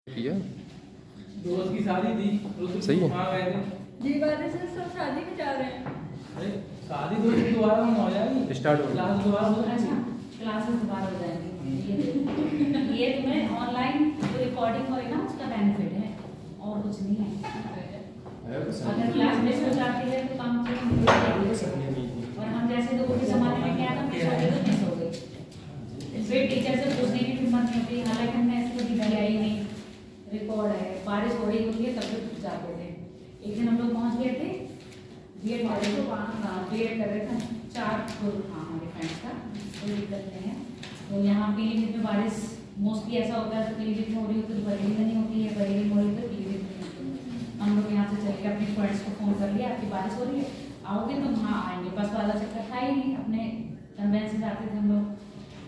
किया दोस्त की शादी थी तो सही है। वहाँ गए थे। जी वाले से सब शादी में जा रहे हैं। अरे शादी तो दोबारा हो जाएगी, स्टार्ट हो क्लास दोबारा हो अच्छा जाएगी। क्लासेस दोबारा हो जाएंगी। ये तुम्हें ऑनलाइन जो रिकॉर्डिंग होगी ना उसका बेनिफिट है और कुछ नहीं है। अगर क्लास मिस हो जाती है तो कम से कम और हम जैसे लोगों के ज़माने में क्या था मिस हो गई तो मिस हो गई। फिर टीचर से पूछने की हिम्मत नहीं होती, हालांकि हमने ऐसी कभी किया ही नहीं। रिकॉर्ड है, बारिश हो रही होती है तब भी जाते थे। एक दिन हम लोग पहुंच गए थे बीएड कॉलेज को, वहाँ बीएड कर रहे थे 4 हमारे फ्रेंड्स का, कोई दिक्कत नहीं है। तो यहाँ पीलीभीत में बारिश मोस्टली ऐसा होता है, तो पीलीभीत में हो रही होती है तो बरेली में नहीं होती है, बरेली में हो रही तो पीलीभीत में होती है। हम लोग यहाँ से चल के अपने फ्रेंड्स को फ़ोन कर लिया, आपकी बारिश हो रही है आओगे तो वहाँ आएंगे। बस वाला चक्कर था ही नहीं, अपने कन्वेंस से जाते थे हम लोग।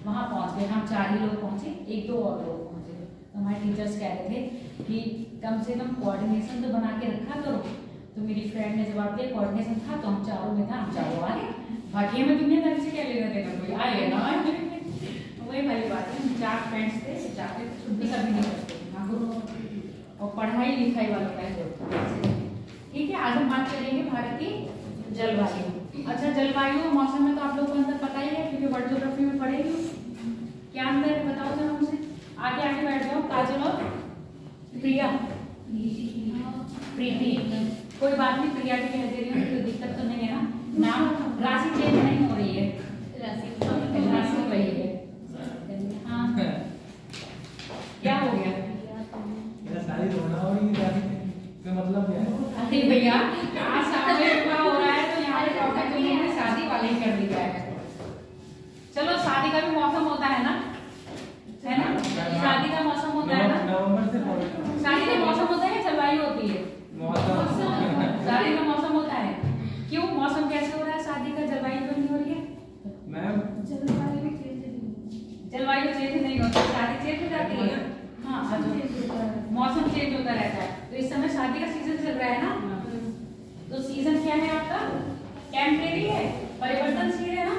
वहाँ पहुँच गए, हम 4 ही लोग पहुँचे, 1-2 और लोग पहुँचे। तो हमारे टीचर्स कह रहे थे कि कम से कम कोऑर्डिनेशन तो बना के रखा करो। तो मेरी फ्रेंड ने जवाब दिया कोऑर्डिनेशन था तो हम चारों में था, हम चारों आ गए। बाकी हमें दुनियादारी से क्या लेना देना, कोई आए ना आए। वही वाली बात है, हम 4 फ्रेंड्स थे, जाते छुट्टी कभी नहीं करते थे और पढ़ाई लिखाई वालों का। ठीक है, आज हम बात करेंगे भारत की जलवायु। अच्छा, जलवायु और मौसम में तो आप लोगों को अंतर पता ही है क्योंकि वर्ल्ड ज्योग्राफी में पढ़ेगी। क्या अंतर है बताओ जरा मुझे। आगे आगे बैठ जाओ, काजल और प्रिया। प्रीति, कोई बात नहीं, प्रिया भी कह दे रही हूँ, कोई दिक्कत तो नहीं है ना। नाम राशि चेंज नहीं हो रही है, राशि वही है। हाँ क्या हो गया? मेरा शादी होना हो रही है, इसका मतलब क्या है? अरे भैया आज शादी का हो रहा है तो यहाँ पे टॉपिक तो नहीं है, शादी वाले ही कर दिया है। चलो, शादी का भी मौसम होता है ना, है ना? शादी का मौसम होता है ना, नवंबर से शादी का मौसम होता है, जलवायु होती है। शादी का मौसम होता है। क्यों मौसम कैसे हो रहा है शादी का, जलवायु क्यों नहीं हो रही है? मैम जलवायु चेंज नहीं होती, शादी चेंज हो जाती है। हाँ, मौसम चेंज होता रहता है। तो इस समय शादी का सीजन चल रहा है ना, तो सीजन क्या है आपका? टेम्परेरी है, परिवर्तनशील है ना,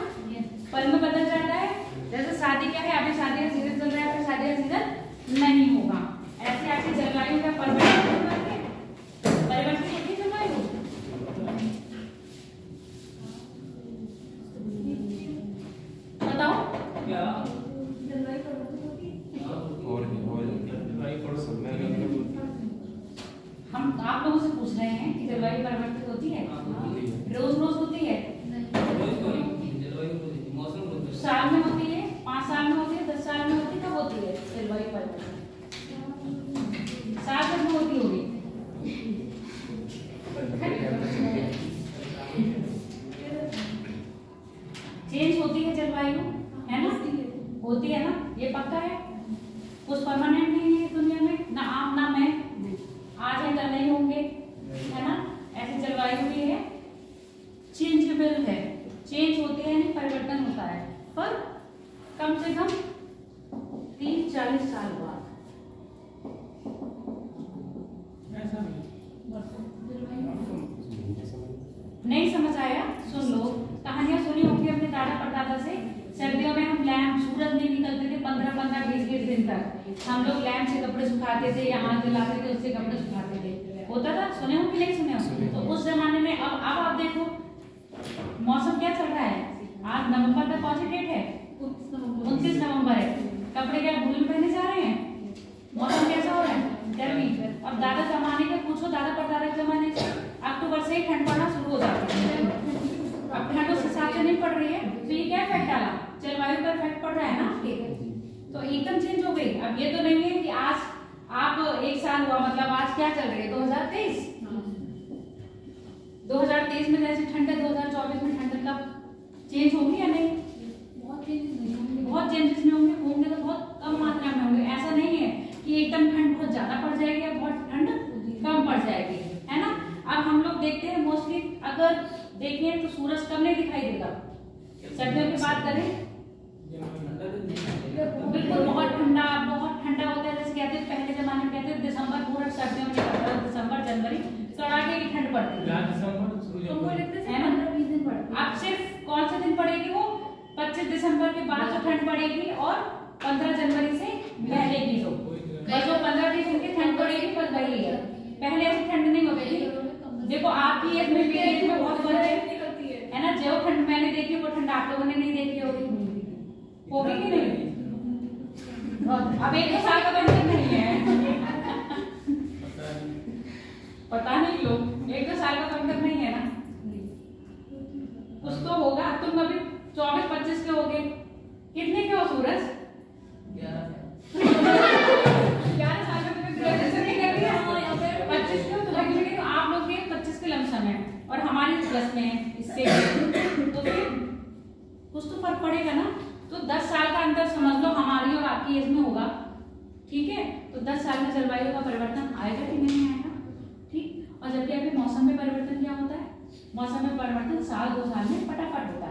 पल में बदल जाता है। जैसे शादी क्या है, अभी शादी का सीजन चल रहा है, फिर शादी का सीजन नहीं होगा। ऐसे आपकी जलवायु का परिवर्तन होता है, परिवर्तन होती है जलवायु। बताओ क्या जलवायु परिवर्तन होती है। हम आप लोगों से पूछ रहे हैं कि जलवायु परिवर्तन होती है? रोज रोज होती है? साल में होती है, 5 साल में होती है, 10 साल में होती है, कब होती है जलवायु परिवर्तन? साल भर में होती होगी। चेंज होती है जलवायु, है ना? होती है ना, ये पक्का है। कुछ परमानेंट नहीं है दुनिया में, ना आप ना मैं, आज है कल नहीं होंगे, है ना? ऐसी जलवायु भी है, चेंजेबल है, चेंज होती है नहीं, परिवर्तन होता है, पर कम से कम 30-40 साल बाद। नहीं समझ आया? सुन लो, कहानियां सुनी होंगी अपने दादा परदादा से। सर्दियों में हम लैंप, सूरज नहीं निकलते थे 15-15, 20-20 दिन तक। हम लोग लैंप से कपड़े सुखाते थे, यहाँ जलाते थे, उससे कपड़े सुखाते थे। होता था, सुने हो कि नहीं सुने हो? तो उस जमाने में अब आप देखो मौसम क्या चल रहा है। आज नवंबर का कौन सी डेट है? 29 नवंबर है। कपड़े क्या भूल पहने जा रहे हैं? मौसम कैसा हो रहा है? गर्मी। अब दादा जमाने के पूछो, दादा परदादा के जमाने से अक्टूबर से ही ठंड पड़ना शुरू हो जाती है। अब ठंड उस हिसाब से नहीं पड़ रही है, तो ये क्या इफेक्ट डाला? जलवायु पर इफेक्ट पड़ रहा है ना, तो एकदम चेंज हो गई। अब ये तो नहीं है कि आज आप 1 साल हुआ, मतलब आज क्या चल रही है 2023। 2023 में जैसे ठंड है, 2024 में ठंड कब चेंज होगी या नहीं? बहुत चेंजेस नहीं होंगे, बहुत चेंजेस नहीं होंगे, होंगे तो बहुत कम मात्रा में होंगे। ऐसा नहीं है कि एकदम ठंड बहुत ज्यादा पड़ जाएगी या बहुत ठंड कम पड़ जाएगी, है ना? अब हम लोग देखते हैं मोस्टली, अगर देखें तो सूरज कब नहीं दिखाई देगा। सर्दियों की बात करें बिल्कुल बहुत ठंडा होता है। जैसे कहते हैं पहले जमाने में, कहते हैं दिसंबर पूरा सर्दियों में निकलता है, दिसंबर जनवरी कड़ाके की ठंड पड़ती है, है ना? अब सिर्फ कौन से दिन पड़ेगी वो? 25 दिसंबर के बाद जो ठंड पड़ेगी और 15 जनवरी से पहले की जो 15-20 दिन के होगी कि नहीं? अब 1-2 साल का बंधन नहीं है, पता नहीं लोग 1-2 साल का बंधन नहीं है ना, कुछ तो होगा। तुम अभी 24-25 के हो गए, कितने के हो सूरज? 11 साल का तुम्हें ग्रेजुएशन नहीं कर लिया, 25 के हो तुम्हें, तो आप लोग के 25 के लमसम है और हमारी प्लस में है इससे, तो फिर कुछ तो फर्क पड़ेगा ना। तो 10 साल का अंतर समझ लो हमारी और आपकी एज में होगा, ठीक है। तो 10 साल में जलवायु का परिवर्तन आएगा कि नहीं आएगा, ठीक। और जबकि अभी मौसम में परिवर्तन क्या होता है, मौसम में परिवर्तन 1-2 साल में फटाफट होता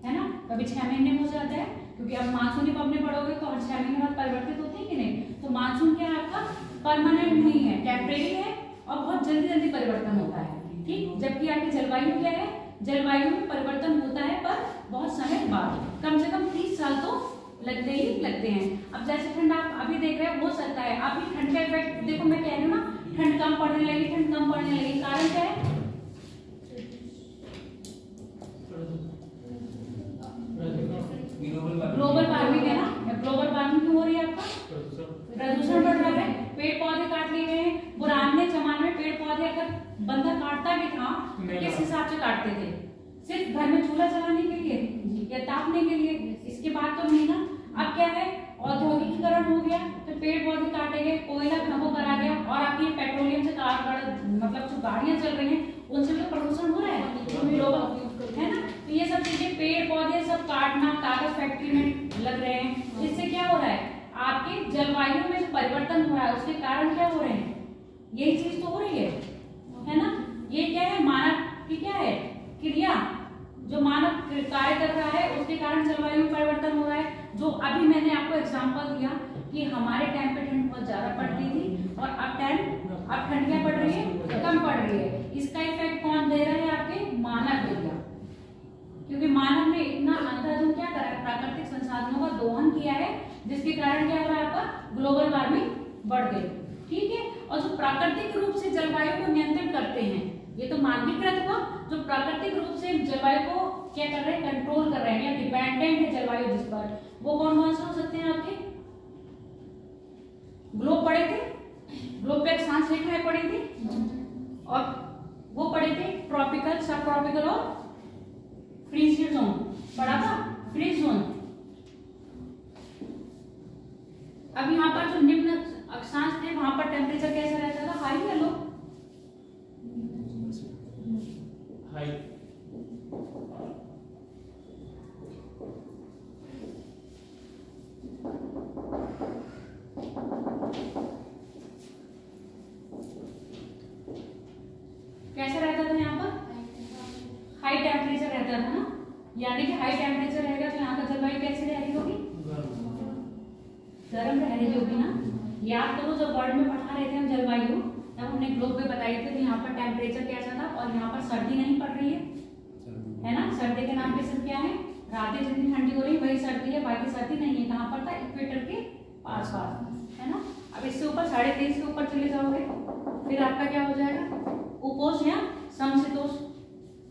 है ना। कभी 6 महीने में हो जाता है, क्योंकि अब मानसून जब अपने पढ़ोगे तो हर 6 महीने बाद परिवर्तित होते हैं कि नहीं। तो मानसून क्या है आपका, परमानेंट नहीं है, टेम्परेरी है और बहुत जल्दी जल्दी परिवर्तन होता है, ठीक। जबकि आपकी जलवायु क्या है, जलवायु में परिवर्तन होता है पर बहुत समय बाद, कम से कम 30 साल तो लगते ही लगते हैं। अब जैसे ठंड आप अभी देख रहे हैं, हो सकता है अभी ठंड का इफेक्ट देखो, मैं कह रही हूँ ना, ठंड कम पड़ने लगी, ठंड कम पड़ने लगी, कारण क्या है? ग्लोबल वार्मिंग है ना। ग्लोबल वार्मिंग क्यों हो रही है? आपका प्रदूषण बढ़ रहा है, पेड़ पौधे काट लिए गए हैं। पुराने जमाने में पेड़ पौधे अगर बंदा काटता भी था तो किस हिसाब से काटते थे? सिर्फ घर में चूल्हा जलाने के लिए या तापने के लिए, इसके बाद तो नहीं ना। अब क्या है, औद्योगिकीकरण हो गया तो पेड़ पौधे काटे गए, कोयला खनन करा गया और आपकी पेट्रोलियम से मतलब जो गाड़ियां चल रही हैं उनसे तो प्रदूषण हो रहा है ना। तो ये सब चीजें, पेड़ पौधे सब काटना, कागज फैक्ट्री में लग रहे हैं, इससे क्या हो रहा है, आपके जलवायु में जो परिवर्तन हो रहा है उसके कारण क्या हो रहे हैं, यही चीज तो हो रही है ना। ये क्या है, मानव की क्या है क्रिया, जो मानव कार्य कर रहा है उसके कारण जलवायु में परिवर्तन हो रहा है। जो अभी मैंने आपको एग्जांपल दिया कि हमारे टाइम पे ठंड बहुत ज्यादा पड़ती थी और अब ठंड क्या पड़ रही है, कम पड़ रही है। इसका इफेक्ट कौन दे रहा है? आपके मानव दे रहा, क्योंकि मानव ने इतना अंधाधुंध क्या करा है, प्राकृतिक संसाधनों का दोहन किया है, जिसके कारण क्या हो रहा है, आपका ग्लोबल वार्मिंग बढ़ गई, ठीक है। और जो प्राकृतिक रूप से जलवायु को नियंत्रित करते हैं, ये तो मानवीकृत हुआ, जो प्राकृतिक रूप से जलवायु को क्या कर रहे हैं, कंट्रोल कर रहे हैं या डिपेंडेंट है जलवायु जिस पर, वो कौन कौन से हो सकते हैं आपके? ग्लोब पढ़े थे, ग्लोब पे अक्षांश रेखाएं पढ़ी थी, और वो पढ़े थे ट्रॉपिकल, सब ट्रॉपिकल और फ्रीज जोन पढ़ा था, फ्रीज जोन। अब यहाँ पर जो निम्न अक्षांश थे वहां पर टेम्परेचर कैसा रहता था, हाई या लो? हाई। कैसा रहता था यहाँ पर? हाई टेम्परेचर रहता था ना, यानी कि हाई टेम्परेचर रहेगा तो यहाँ का जलवायु कैसी रह रही होगी? गर्म रह रही होगी ना। याद करो जब वर्ल्ड में पढ़ा रहे थे हम जलवायु, तब हमने ग्लोब पे बताई थी यहाँ पर टेम्परेचर कैसा था और यहाँ पर सर्दी नहीं पड़ रही है ना। सर्दी के नाम पे सिर्फ क्या है, रातें जितनी ठंडी हो रही वही सर्दी है, बाकी सर्दी नहीं है। कहाँ पर था? इक्वेटर के पास है ना। अब इससे ऊपर 23.5 के ऊपर चले जाओगे फिर आपका क्या हो जाएगा, उपोष्ण या समशीतोष्ण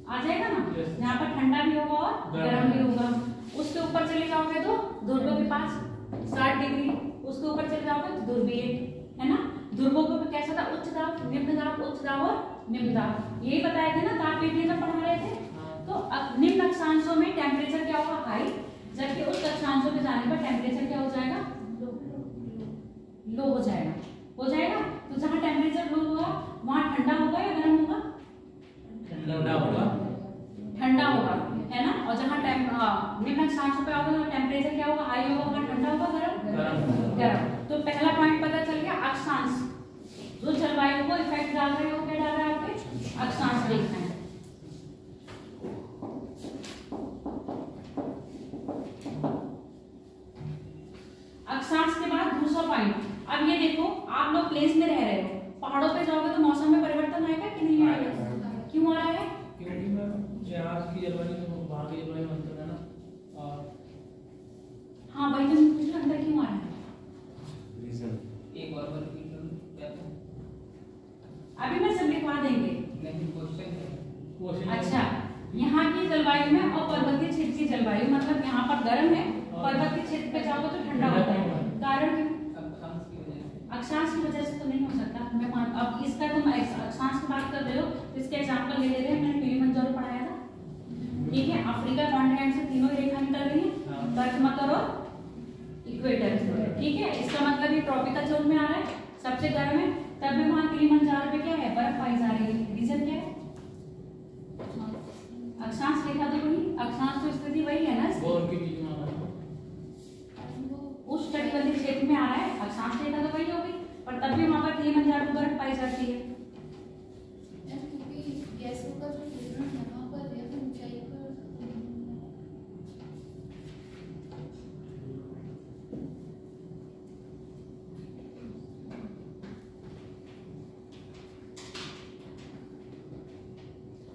आ जाएगा ना। यहाँ पर ठंडा भी होगा और गर्म भी होगा। उसके ऊपर चले जाओगे तो ध्रुव के पास 60 डिग्री, उसके ऊपर चले जाओगे तो ध्रुवीय है ना। ध्रुवों पे कैसा था, उच्च दाब, निम्न दाब, उच्च दाब और निम्न दाब, यही बताए थे ना तापमान जब पढ़ा रहे थे। तो निम्न अक्षांशों में टेम्परेचर क्या होगा, हाई, जबकि उच्च अक्षांशों पे जाने पर टेम्परेचर क्या हो जाएगा, लो हो जाएगा। तो जहाँ टेम्परेचर लो होगा वहाँ ठंडा होगा या गर्म होगा? ठंडा होगा है ना। और जहाँ निम्न अक्षांशों पे आओगे तो टेम्परेचर क्या होगा, हाई होगा, वहाँ ठंडा होगा, गर्म। तो पहला पॉइंट पता चल गया, अक्षांश जो जलवायु को इफेक्ट डाल रहे हो, क्या डाल रहे हैं आपके, अक्षांश देखना है। अक्षांश के बाद दूसरा पॉइंट, अब ये देखो आप लोग प्लेस में रह रहे हो, पहाड़ों पे जाओगे तो मौसम में परिवर्तन आएगा कि नहीं आएगा? क्यों आ रहा है? क्योंकि यहाँ की जलवायु में वहाँ की जलवायु में अंतर है ना। और हाँ भाई तुम पूछो अंदर क्यों आ रहा है? एक बार अभी मैं सब लिखवा देंगे। नहीं क्वेश्चन अच्छा, यहाँ की जलवायु में और पर्वतीय क्षेत्र की जलवायु, मतलब यहाँ पर गर्म है पर्वत के क्षेत्र पे जाओगे तो ठंडा होता है। कारण क्यों? अक्षांश की वजह से। अक्षांश की वजह से तो नहीं हो सकता। मैं अब इसका तुम अक्षांश की बात कर रहे हो, इसके एग्जांपल ले रहे हैं। मैंने किलिमंजारो पढ़ाया था, ठीक है। अफ्रीका कॉन्टिनेंट से तीनों रेखा निकल रही है, कर्क मकर और इक्वेटर, ठीक है। इसका मतलब ये ट्रॉपिकल जोन में आ रहा है, सबसे गर्म है। तब भी वहां किलिमंजारो पे क्या है, बर्फ पाई जा रही है। रीजन क्या है? अक्षांश रेखा तो वही, अक्षांश तो स्थिति वही है ना, उस कटिबंधीय क्षेत्र में आ रहा है। अक्षांश रेखा तो वही होगी, पर तब भी वहां पर किलिमंजारो बर्फ पाई जाती है। क्योंकि गैसों का जो वितरण यहाँ पर है वो ऊंचाई पर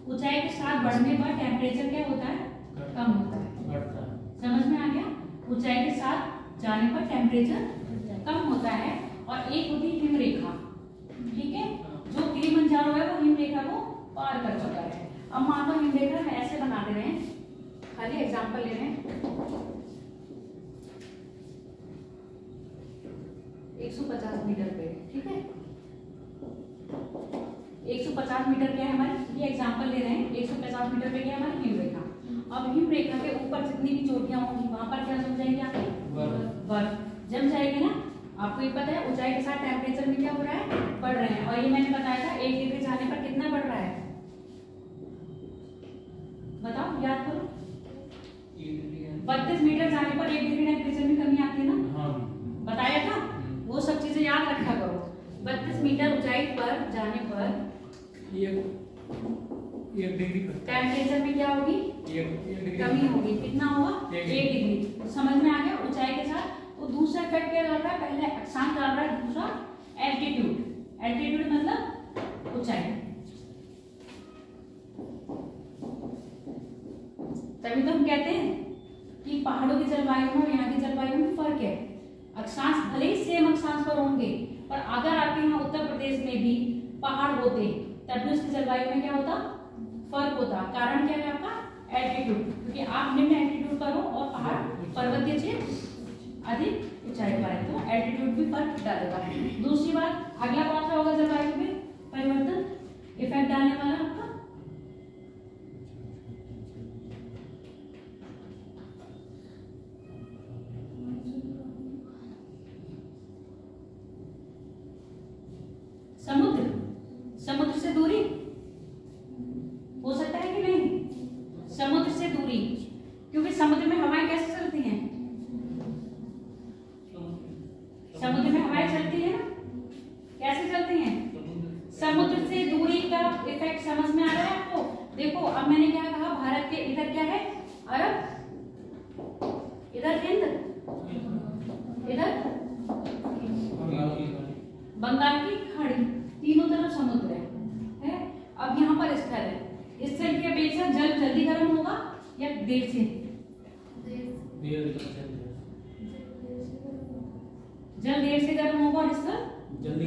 ऊंचाई के साथ बढ़ने पर टेम्परेचर क्या होता है, कम होता है। समझ में आ गया? ऊंचाई के साथ जाने पर टेम्परेचर कम होता है। और एक होती है हिम रेखा, ठीक है। जो किलिमंजारो है वो हिम रेखा को पार कर चुका है। अब मान लो हिम रेखा हम ऐसे बना दे रहे हैं, खाली एग्जांपल ले रहे हैं। 150 मीटर पे, ठीक है। 150 मीटर क्या है हमारी, ये एग्जांपल ले रहे हैं। 150 मीटर पे क्या है हमारी हिम रेखा। अब हिम रेखा के ऊपर जितनी भी चोटियां होंगी वहां पर क्या जम जाएगी आपकी, बर्फ जम जाएगी ना। आपको ये पता है ऊंचाई के साथ टेम्परेचर में क्या हो रहा है, बढ़ रहे हैं। और ये मैंने बताया था 1 डिग्री जाने पर कितना बढ़ रहा है, बताओ, याद करो। 32 मीटर जाने पर 1 डिग्री टेम्परेचर में कमी आती है ना, बताया था। वो सब चीजें याद रखा करो। 32 मीटर ऊंचाई पर जाने पर 1 डिग्री टेम्परेचर में क्या होगी, कमी होगी। कितना होगा, 1 डिग्री। समझ में आ गया? ऊंचाई के साथ। तो दूसरा इफेक्ट क्या डाल रहा है, पहले अक्षांश डाल रहा है, दूसरा एल्टीट्यूड। एल्टीट्यूड मतलब ऊंचाई। तभी तो हम कहते हैं कि पहाड़ों की जलवायु में और यहाँ की जलवायु में फर्क है। अक्षांश भले ही सेम अक्षांश पर होंगे, पर अगर आपके यहाँ उत्तर प्रदेश में भी पहाड़ होते तब भी उसकी जलवायु में क्या होता, फर्क होता। कारण क्या है आपका, एल्टीट्यूड। क्योंकि आप निम्न एल्टीट्यूड पर हो और पहाड़ पर्वतीय क्षेत्र अधिक ऊंचाई पर है, तो एल्टीट्यूड भी फर्क डालेगा। दूसरी बात, अगला कौन सा होगा जलवायु में परिवर्तन इफेक्ट डालने वाला आपका, समुद्र। समुद्र से दूरी हो सकता है कि नहीं, समुद्र से दूरी। क्योंकि समुद्र में हवाएं कैसे चलती हैं, समुद्र में हवाएं चलती है ना, कैसे चलती हैं, समुद्र से दूरी का इफेक्ट समझ में आ रहा है आपको? देखो अब मैंने क्या कहा, भारत के इधर क्या है, अरब, इधर हिंद, इधर बंगाल की खाड़ी, तीनों तरफ समुद्र है। अब यहाँ पर स्थल है, स्थल की अपेक्षा जल जल्दी गर्म होगा या देर से, जल देर से गर्म होगा और स्थल जल्दी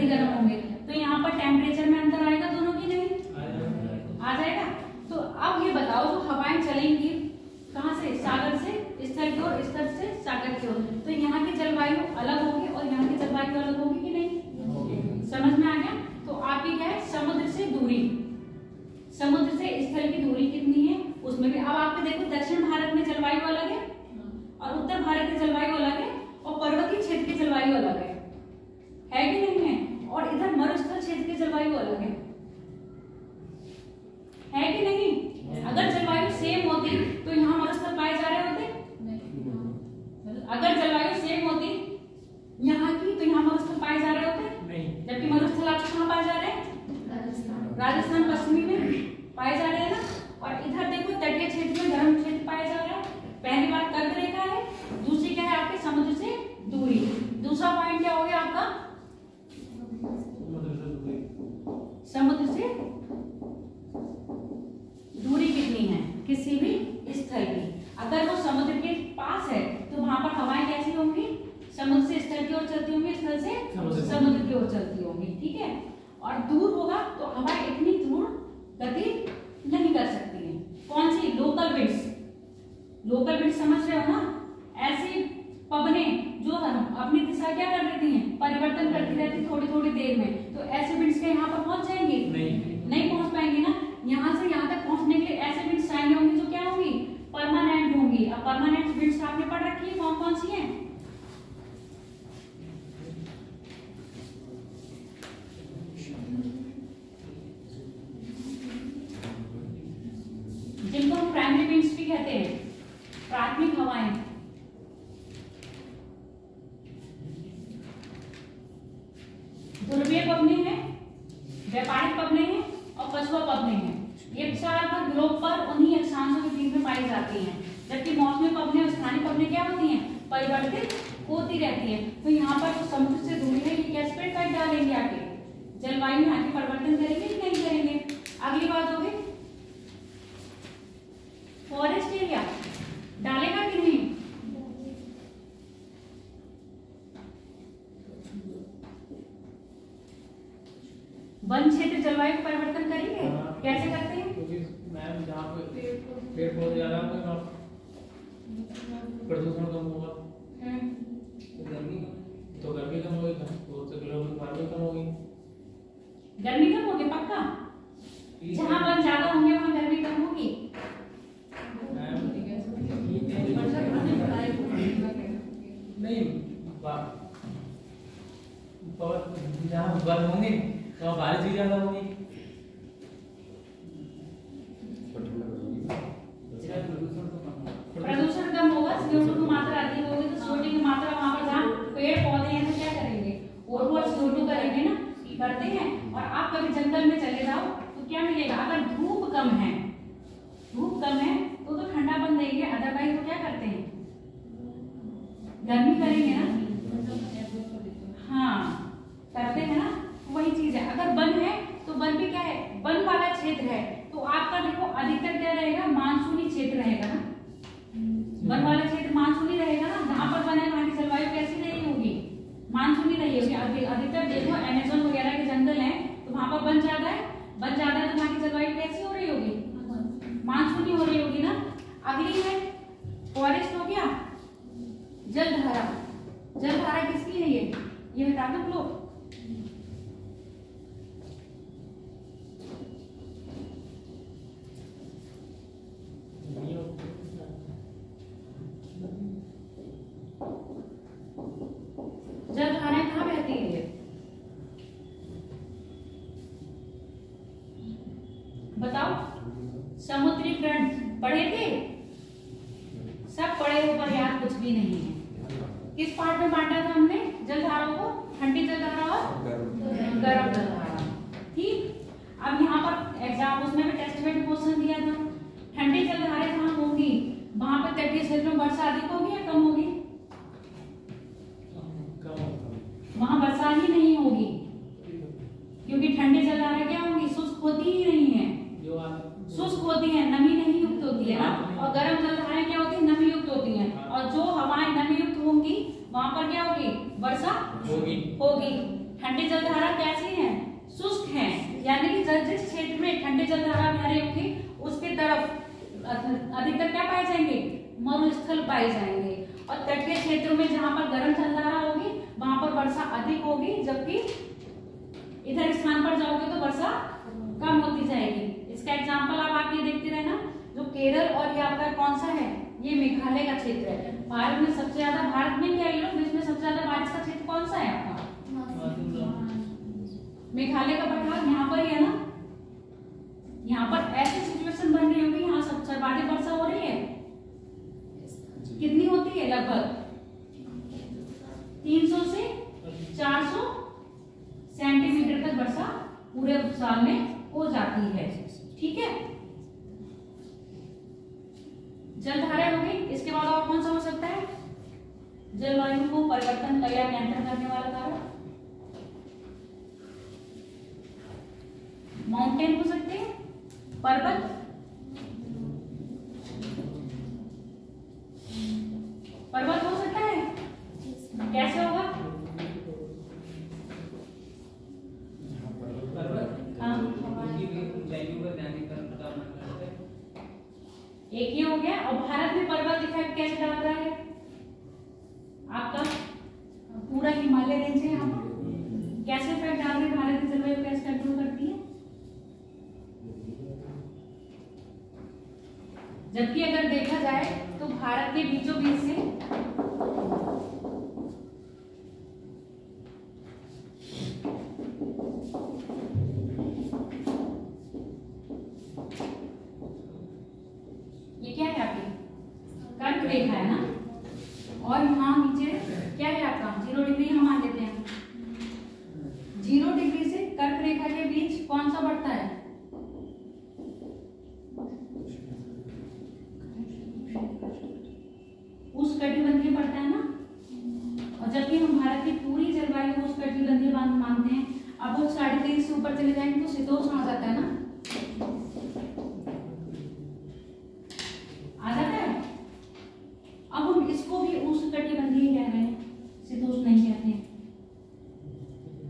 गर्म होंगे। तो यहाँ पर टेम्परेचर में अंतर आएगा दोनों की, नहीं आ जाएगा। तो अब ये बताओ, जो हवाएं चलेंगी कहाँ से, सागर से स्थल की ओर, स्थल से सागर की ओर, तो यहाँ की जलवायु अलग होगी और यहाँ की जलवायु अलग होगी कि नहीं, समझ में आ गया? तो आपकी क्या है, समुद्र से दूरी, समुद्र से स्थल की दूरी कितनी है उसमें भी। अब आपको देखो दक्षिण भारत में जलवायु अलग है और उत्तर भारत की जलवायु अलग है और पर्वतीय क्षेत्र की जलवायु अलग है कि नहीं है? और इधर मरुस्थल क्षेत्र की जलवायु अलग है कि नहीं? अगर जलवायु सेम होती तो यहाँ मरुस्थल पाए जा रहे होते, अगर जलवायु सेम होती यहाँ की तो यहाँ मरुस्थल पाए जा रहे होते नहीं। जबकि मरुस्थल आपको कहाँ पाए जा रहे हैं, राजस्थान पश्चिमी में पाए जा रहे हैं ना। और इधर देखो तटीय क्षेत्र में गर्म क्षेत्र पाया जा रहा है। पहली बात कर्क रेखा है, दूसरी क्या है आपके, समुद्र से दूरी। दूसरा पॉइंट क्या हो गया आपका, समुद्र से दूरी कितनी है किसी भी स्थल की। अगर वो समुद्र के पास है तो वहां पर हवाएं कैसी होंगी, समुद्र से स्थल की ओर चलती होंगी, स्थल से समुद्र की ओर चलती होंगी, ठीक है। और दूर होगा तो हवाएं इतनी दूर गति नहीं कर सकती हैं। कौन सी, लोकल विंड्स, लोकल विंड्स समझ रहे हो ना, ऐसी पवनें जो अपनी दिशा क्या कर देती हैं, परिवर्तन करती रहती थोड़ी थोड़ी देर में, तो ऐसे विंड्स के यहाँ पर पहुंच जाएंगे? नहीं पहुंच पाएंगे ना। यहाँ से यहाँ तक पहुंचने के लिए ऐसे विंड्स चाहिए होंगी जो क्या होंगी, परमानेंट होंगी। अब परमानेंट विंड्स आपने पढ़ रखी है, कौन कौन सी है? जिनको हम प्राइमरी विंड्स भी कहते हैं, प्राथमिक हवाएं। ध्रुवीय पवनें हैं, व्यापारिक पवनें हैं और पछुआ पवनें हैं। ये चार पर ग्लोब पर उन्हीं अक्षांशों के बीच में पाई जाती हैं। जबकि मौसमी पवनें और स्थानीय पवनें क्या होती हैं, परिवर्तित होती रहती हैं। तो यहाँ पर जो समुद्र से दूरी है, ये कैसे पे इफेक्ट डालेंगे आगे, जलवायु में आगे परिवर्तन करेंगे कि नहीं करेंगे? अगली बात होगी फॉरेस्ट एरिया डालेगा कि नहीं? वन क्षेत्र जलवायु को परिवर्तन करेंगे? कैसे करते हैं? क्योंकि मैम जहाँ पे पेड़ पौधे ज्यादा होंगे प्रदूषण कम होगा, तो गर्मी कम होगी, तो ग्लोबल वार्मिंग कम होगी। गर्मी कम होगी पक्का? जहाँ वन ज्यादा होंगे वहाँ गर्मी कम होगी। नहीं, जहाँ वन होंगे वहाँ बारिश भी ज्यादा होगी। प्रदूषण कम होगा, CO2 की मात्रा अधिक होगी, तो CO2 की मात्रा वहाँ पर जहाँ पेड़ पौधे हैं तो क्या करेंगे, और CO2 करेंगे ना, करते हैं। और आप कभी जंगल में चले जाओ तो क्या मिलेगा, अगर धूप कम है तो ठंडापन देंगे, अदरवाइज वो क्या करते हैं, गर्मी करेंगे ना। हाँ करते हैं ना, वही चीज है। अगर वन है तो वन भी क्या है, वन वाला क्षेत्र है, तो आपका देखो अधिकतर क्या रहेगा, मानसूनी क्षेत्र रहेगा ना। वन वाला क्षेत्र मानसूनी रहेगा ना, जहाँ पर वन है वहाँ की जलवायु कैसी रही होगी, मानसूनी रही होगी। अधिकतर देखो अमेज़न वगैरह के जंगल है तो वहाँ पर वन ज्यादा है तो वहाँ की जलवायु कैसी हो रही होगी, मानसूनी हो रही होगी ना। अगली है फॉरेस्ट हो गया। जलधारा किसकी है, ये बता दो लोग। जलधाराएं कहाँ बहती है, बताओ? समुद्री फ्रंट पढ़े थे, सब पढ़े हो पर याद कुछ भी नहीं है। किस पार्ट में बांटा था हमने जलधाराओं को, ठंडी जलधारा और गर्म जलधारा, ठीक। अब यहाँ पर एग्जाम उसमें भी टेस्ट में भी क्वेश्चन दिया था, ठंडी जलधाराएं जहाँ होंगी वहां पर तटीय क्षेत्र में वर्षा अधिक होगी या कम होगी? वहां वर्षा ही नहीं होगी, क्योंकि ठंडी जलधाराएं क्या होंगी, शुष्क होती ही नहीं है, शुष्क होती है, नमी नहीं युक्त होती है ना। और गर्म जलधाराएं क्या होती है, नमी युक्त होती हैं। और जो हवाएं नमी युक्त होंगी वहां पर क्या होगी, वर्षा होगी। ठंडी जलधारा कैसी है, शुष्क है, यानी कि जिस क्षेत्र में ठंडी जलधारा बह रही होगी उसके तरफ अधिकतर क्या पाए जाएंगे, मरुस्थल पाए जाएंगे। और तटीय क्षेत्रों में जहां पर गर्म जलधारा होगी वहां पर वर्षा अधिक होगी, जबकि इधर स्थान पर जाओगे तो वर्षा कम होती जाएगी। इसका एग्जाम्पल आप आगे देखते रहना, जो केरल और ये आपका कौन सा है, ये मेघालय का क्षेत्र है। भारत में सबसे ज्यादा, भारत में क्या लोग जिसमें सबसे ज्यादा बारिश का क्षेत्र कौन सा है आपका, मेघालय का पठार यहाँ पर ही है ना। यहाँ पर ऐसी सिचुएशन बन रही होगी, यहाँ सर्वाधिक वर्षा हो रही है, कितनी होती है, लगभग 300 से 400 सेंटीमीटर तक वर्षा पूरे साल में हो जाती है, ठीक है। जलधारा हो गई। इसके बाद और कौन सा हो सकता है, जलवायु को परिवर्तन या नियंत्रण करने वाला कारक, माउंटेन हो सकते हैं, पर्वत, पर्वत हो सकता है, कैसे होगा, एक ही हो गया। और भारत में पर्वत इफेक्ट कैसे डाल रहा है, जबकि अगर देखा जाए तो भारत के बीचों बीच से ये क्या है आपकी कर्क रेखा है ना, और यहाँ नीचे क्या है आपका 0 डिग्री हम मान लेते हैं। 0 डिग्री से कर्क रेखा के बीच कौन सा बढ़ता है? उष्णकटिबंधीय बढ़ता है ना। और जबकि हम भारत की पूरी जलवायु को उष्णकटिबंधीय मानते हैं, अब वो 3.5 से ऊपर चले जाएंगे तो शीतोष्ण आ जाता है ना, आ जाता है। अब हम इसको भी उष्णकटिबंधीय कह रहे हैं, शीतोष्ण नहीं कहते हैं।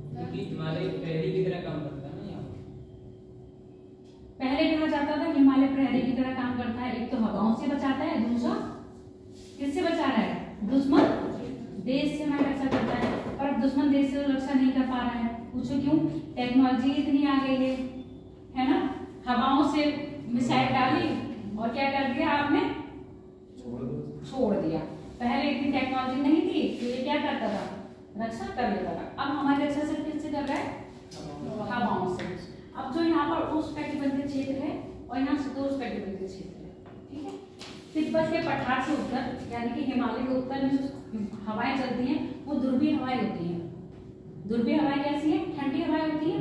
क्योंकि हिमालय प्रहरी की तरह काम करता है ना यहाँ पर। पहले कहा जाता था हिमालय प्रहरी की तरह काम करता है, एक तो हवाओं से बचाता है, दूसरा किससे बचा रहा है? दुश्मन देश से हमारी रक्षा करता है। पर अब दुश्मन देश से रक्षा नहीं कर पा रहा है, पूछो क्यों? टेक्नोलॉजी इतनी आ गई है ना। हवाओं से मिसाइल डाली और क्या कर दिया आपने? छोड़ दिया। पहले इतनी टेक्नोलॉजी नहीं थी तो ये क्या करता था? रक्षा कर लेता था। अब हमारी रक्षा सिर्फ किससे कर रहा है? हवाओं से। अब जो यहाँ पर उष्णकटिबंधीय क्षेत्र है और यहाँ शीतोष्णकटिबंधीय क्षेत्र है, ठीक है। तिब्बत के पठार से उत्तर यानी कि हिमालय के उत्तर में जो हवाएं चलती हैं वो ध्रुवीय हवाएं होती हैं। ध्रुवीय हवाएं कैसी हैं? ठंडी हवाएं होती हैं,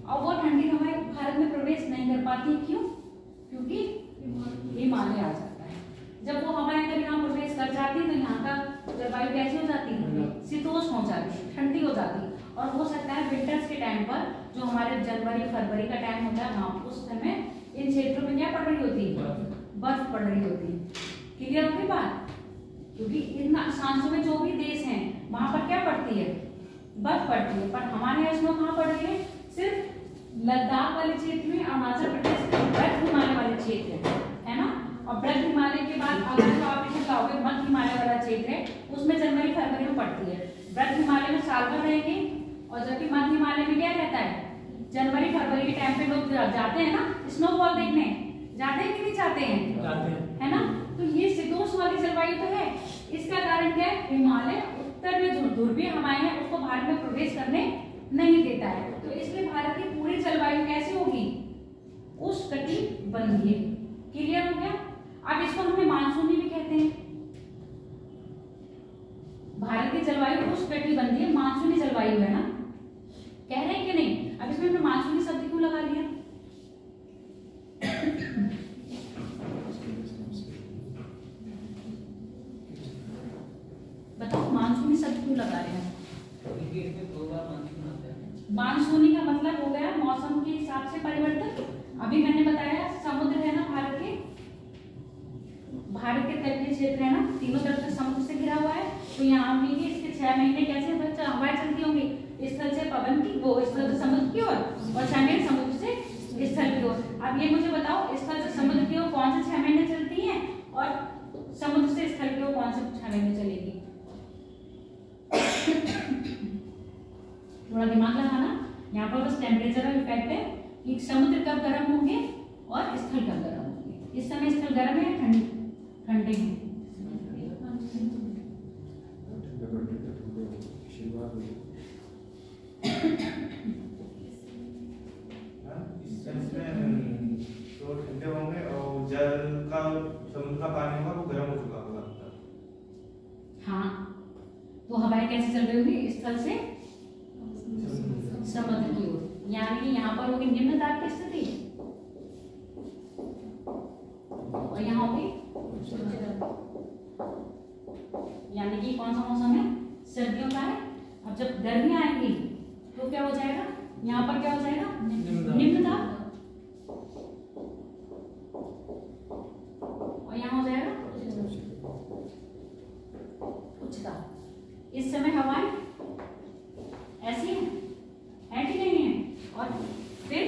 और वो ठंडी हवाएं भारत में प्रवेश नहीं कर पाती। क्यों? क्योंकि हिमालय आ जाता है। जब वो हवाएं अगर यहाँ प्रवेश कर जाती है तो यहाँ का जलवायु कैसी हो जाती है? शीतोष्ण हो जाती है, ठंडी हो जाती है। और हो सकता है विंटर्स के टाइम पर जो हमारे जनवरी फरवरी का टाइम होता है, हाँ, उस समय इन क्षेत्रों में क्या पड़ रही होती है? बर्फ पड़ रही होती है। क्लियर हो गई बात? क्योंकि इन अक्षांशों में जो भी देश हैं वहां पर क्या पड़ती है? बर्फ पड़ती है। पर हमारे यहाँ स्नो कहाँ पड़ रही है? सिर्फ लद्दाख वाले क्षेत्र में, अरुणाचल प्रदेश के ब्रज हिमालय वाले क्षेत्र है ना। और ब्रज हिमालय के बाद अगर जो आप इसे लाओगे मध्य हिमालय वाला क्षेत्र है उसमें जनवरी फरवरी में पड़ती है। ब्रज हिमालय में साल भर रहेगी, और जबकि मध्य हिमालय में क्या रहता है? जनवरी फरवरी के टाइम पे लोग जाते हैं ना स्नोफॉल देखने, जाते हैं कि नहीं जाते हैं? जाते हैं, है ना। तो ये शीतोष्ण वाली जलवायु तो है। इसका कारण क्या है? हिमालय उत्तर में जो ध्रुवीय हवाएं हैं उसको भारत में प्रवेश करने नहीं देता है। तो इसलिए भारत की पूरी जलवायु कैसी होगी? उष्णकटिबंधीय। क्लियर हो गया? अब इसको हमें मानसूनी भी कहते हैं। भारत की जलवायु उष्णकटिबंधीय मानसूनी जलवायु है ना, कह रहे हैं कि नहीं? अब इसमें हमने मानसूनी शब्द क्यों लगा लिया? बताओ मानसूनी शब्द क्यों लगा रहे हैं? क्योंकि इसमें 2 बार मानसून आता है। मानसूनी का मतलब हो गया मौसम के हिसाब से परिवर्तन। अभी मैंने बताया समुद्र है ना, भारत के तटीय क्षेत्र है ना, तीनों तरफ से समुद्र से घिरा हुआ है। तो यहाँ भी इसके 6 महीने कैसे हवाएं चलती होंगी? स्थल से पवन की, वो स्थल से समुद्र की ओर, और 6 महीने समुद्र से स्थल की ओर। अब ये मुझे बताओ स्थल से समुद्र की ओर कौन से 6 महीने चलती है, और समुद्र से स्थल की ओर कौन से 6 महीने चलेगी? थोड़ा दिमाग लगाना। यहाँ पर बस टेम्परेचर का इफेक्ट है कि समुद्र कब गर्म होंगे और स्थल कब गर्म होंगे। इस समय स्थल गर्म है, ठंडे हैं। तो ठंडे होंगे और जल का समुद्र का पानी होगा वो गर्म हो चुका होगा। हाँ, तो हवाएं कैसे चल रही होगी? स्थल से समुद्र की ओर, यानी कि यहाँ पर होगी निम्न दाब की स्थिति, और यहाँ होगी यानी कि कौन सा मौसम है? सर्दियों का है। अब जब गर्मी आएगी तो क्या हो जाएगा? यहाँ पर क्या हो जाएगा? निम्न दाब, और यहाँ हो जाएगा उच्च दाब। इस समय हवाएं ऐसी है कि नहीं है? और फिर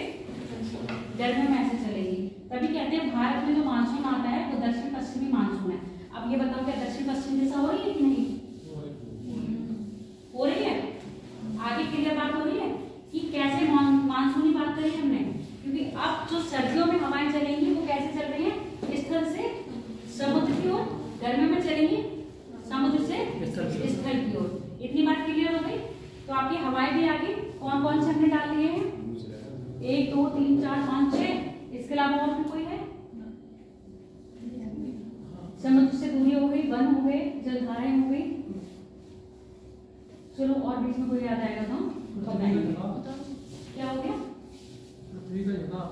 गर्मियों में ऐसे चलेगी। तभी कहते हैं भारत में जो मानसून आता है वो दक्षिण पश्चिमी मानसून है। अब ये बताओ क्या दक्षिण पश्चिम दिशा हो रही है कि नहीं? हो रही है। आगे क्लियर बात हो रही है कि कैसे मानसूनी बात करी हमने, क्योंकि अब जो सर्दियों में हवाएं चलेंगी वो कैसे चल रही है? स्थल से कौन से हमने डाल दिए हैं? 1 2 3 4 5 6। इसके अलावा और भी कोई है? समुद्र से दूरी हो गई, वन हो गए, जलधाराएं हो गई। चलो और बीच में कोई याद आएगा तो बताएंगे। क्या हो गया? पृथ्वी का झुकाव।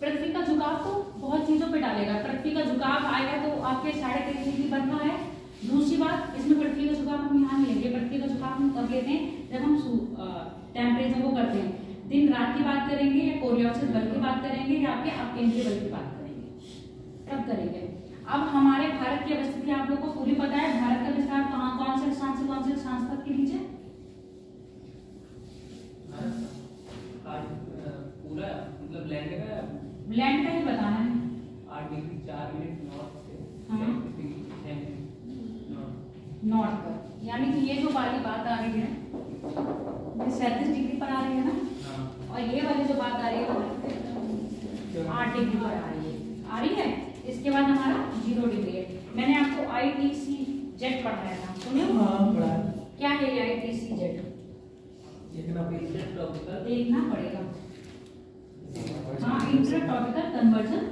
पृथ्वी का झुकाव तो बहुत चीजों पे डालेगा। पृथ्वी का झुकाव आएगा तो आपके 3.5 डिग्री बनना है। दूसरी बात, इसमें पृथ्वी का झुकाव हम यहाँ नहीं लेंगे। पृथ्वी का झुकाव हम कब लेते हैं? जब हम टेम्परेचर को करते हैं। दिन रात की बात करेंगे या कोरियोलिस बल की बात करेंगे या आपके अपकेंद्रीय बल की बात करेंगे, तब करेंगे। अब हमारे भारत की अवस्थिति आप लोगों को पूरी पता है। भारत का विस्तार कहाँ, कौन से स्थान से कौन से स्थान तक के बीच है? पूरा मतलब लैंड का लैंड का ही बताना है। 8 डिग्री 4 मिनट नॉर्थ से हाँ। 6 मिनट नॉर्थ पर, यानी कि ये जो वाली बात आ रही है ये 37 डिग्री पर आ रही है ना, और ये वाली जो बात आ रही है वो 8 डिग्री पर आ रही है। आ रही है। इसके बाद हमारा 0 डिग्री है। मैंने आपको ITC-Z पढ़ाया था, सुनिए? हाँ पढ़ा। क्या है ये ITC-Z? देखना देखना पड़ेगा। हाँ, इंटरट्रॉपिकल कन्वर्जन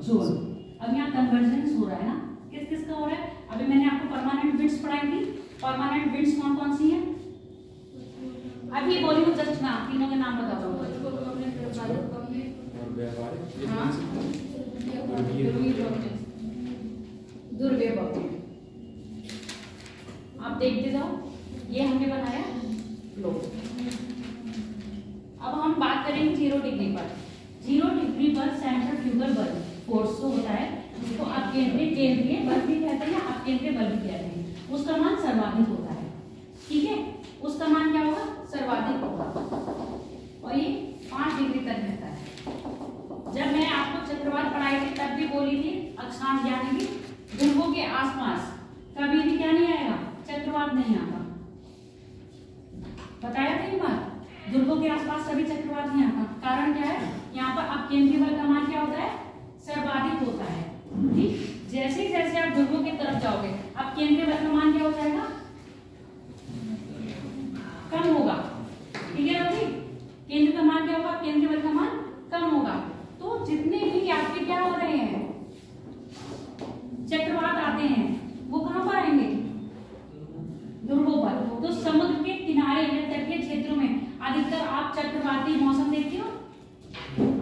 जोन। अब यहाँ कन्वर्जेंस हो रहा है ना, किस किस का हो रहा है? अभी मैंने आपको परमानेंट विंड्स पढ़ाई थी। परमानेंट विंड्स कौन कौन सी है? अभी बोली हूँ जस्ट ना, तीनों के नाम बता दो। दुर्व्यय बवनी। आप देखते जाओ, ये हमने बनाया लो। अब हम बात करेंगे 0 डिग्री पर। 0 डिग्री पर सेंट्रीफ्यूगल बल फोर्स जो होता है, जिसको केंद्रीय बल भी कहते हैं, अपकेंद्रीय बल भी कहते हैं, उसका मान सर्वाधिक होता है। ठीक है, उसका मान क्या होगा? सर्वाधिक होगा, और ये 5 डिग्री तक रहता है। जब मैं आपको चक्रवात पढ़ाई थी तब भी बोली थी अक्षांश यानी कि ध्रुवों के आसपास कभी भी क्या नहीं आएगा? चक्रवात नहीं आता। बताया था ये बात, ध्रुवों के आसपास कभी चक्रवात नहीं आता। कारण क्या है? यहाँ पर अपकेंद्रीय बल का मान क्या होता है? सर्वाधिक होता है। ठीक, जैसे जैसे आप ध्रुवों की तरफ जाओगे अपकेंद्रीय बल का मान क्या हो जाएगा? कम होगा। ठीक है रवि, केंद्र का मान क्या होगा? केंद्रीय बल का मान कम होगा। तो जितने भी आपके क्या हो रहे हैं चक्रवात आते हैं, वो कहां पर आएंगे? ध्रुवों पर। तो समुद्र के किनारे या तटीय क्षेत्रों में अधिकतर आप चक्रवाती मौसम देखते हो।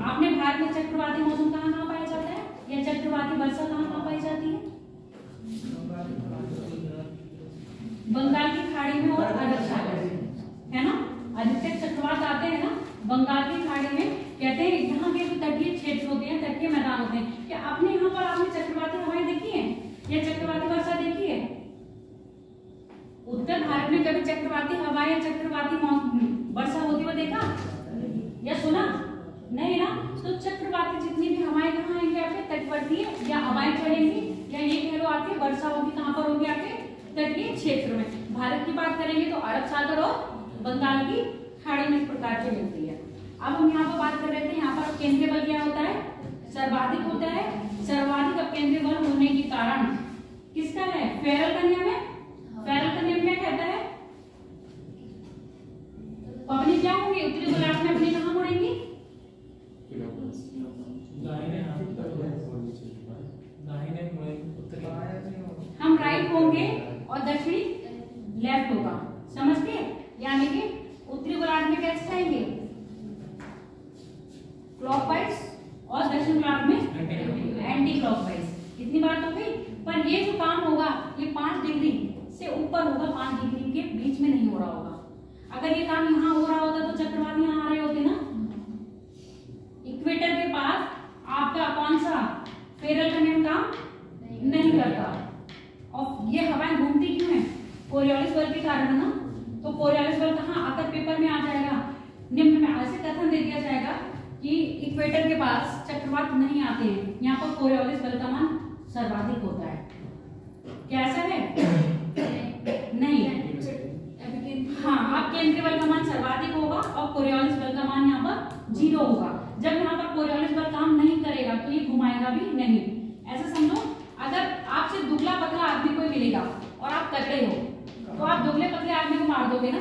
आपने भारत में चक्रवाती मौसम कहाँ कहाँ पाया जाता है, या चक्रवाती वर्षा कहाँ कहाँ पाई जाती है? बंगाल की खाड़ी में और अरब सागर में, है ना। अधिकतर चक्रवात आते हैं ना बंगाल की खाड़ी में। कहते हैं यहाँ के जो तटीय क्षेत्र होते हैं, तटीय मैदान होते हैं, क्या आपने यहाँ पर आपने चक्रवाती हवाएं देखी है या चक्रवाती वर्षा देखी है? उत्तर भारत में कभी चक्रवाती हवाएं या चक्रवाती वर्षा होती हुई देखा या सुना? नहीं ना। तो चक्रवाती जितनी भी हवाएं कहाँ आएंगे? आपके तटवर्तीय या हवाएं चलेंगी, या ये कह लो आपकी वर्षा होगी कहाँ पर होगी? आपके तटीय क्षेत्र में। भारत की बात करेंगे तो अरब सागर और बंगाल की खाड़ी में इस प्रकार की मिलती है। अब हम यहाँ पर बात कर रहे थे, यहाँ पर केंद्रीय बल क्या होता है? सर्वाधिक होता है। सर्वाधिक अपकेंद्रीय बल होने के कारण किसका है? फेरल का नियम है। फेरल का नियम क्या कहता है? पवनी क्या होंगी? उत्तरी गोलार्ध में अपनी कहाँ मुड़ेंगी? हम राइट होंगे और दक्षिणी लेफ्ट होगा, समझ गए? यानी कि उत्तरी गोलार्ध में कैसे जाएंगे? क्लॉकवाइज, और दक्षिण गोलार्ध में एंटी क्लॉकवाइज। इतनी बात हो गई। पर ये जो काम होगा ये 5 डिग्री से ऊपर होगा, 5 डिग्री के बीच में नहीं हो रहा होगा। अगर ये काम यहाँ हो रहा होता तो चक्रवात यहाँ आ रहे होते ना। इक्वेटर के पास आपका कौन सा फेरल का नियम काम नहीं करता, और ये हवाएं घूमती क्यों है? कोरियोलिस बल के कारण है ना। तो कोरियोलिस बल कहाँ आकर पेपर में आ जाएगा? निम्न में ऐसे कथन दे दिया जाएगा कि इक्वेटर के पास चक्रवात नहीं आते हैं, यहाँ पर कोरियोलिस बल का मान सर्वाधिक होता है। कैसा है? नहीं। हाँ, आप केंद्रीय बल का मान सर्वाधिक होगा और कोरियोलिस बल का मान यहाँ पर 0 होगा। जब यहाँ पर कोरियोलिस बल काम नहीं करेगा तो ये घुमाएगा भी नहीं। ऐसा समझो, अगर आपसे दुबला पतला आदमी कोई मिलेगा और आप तगड़े हो तो आप दुबले पतले आदमी को मार दोगे ना,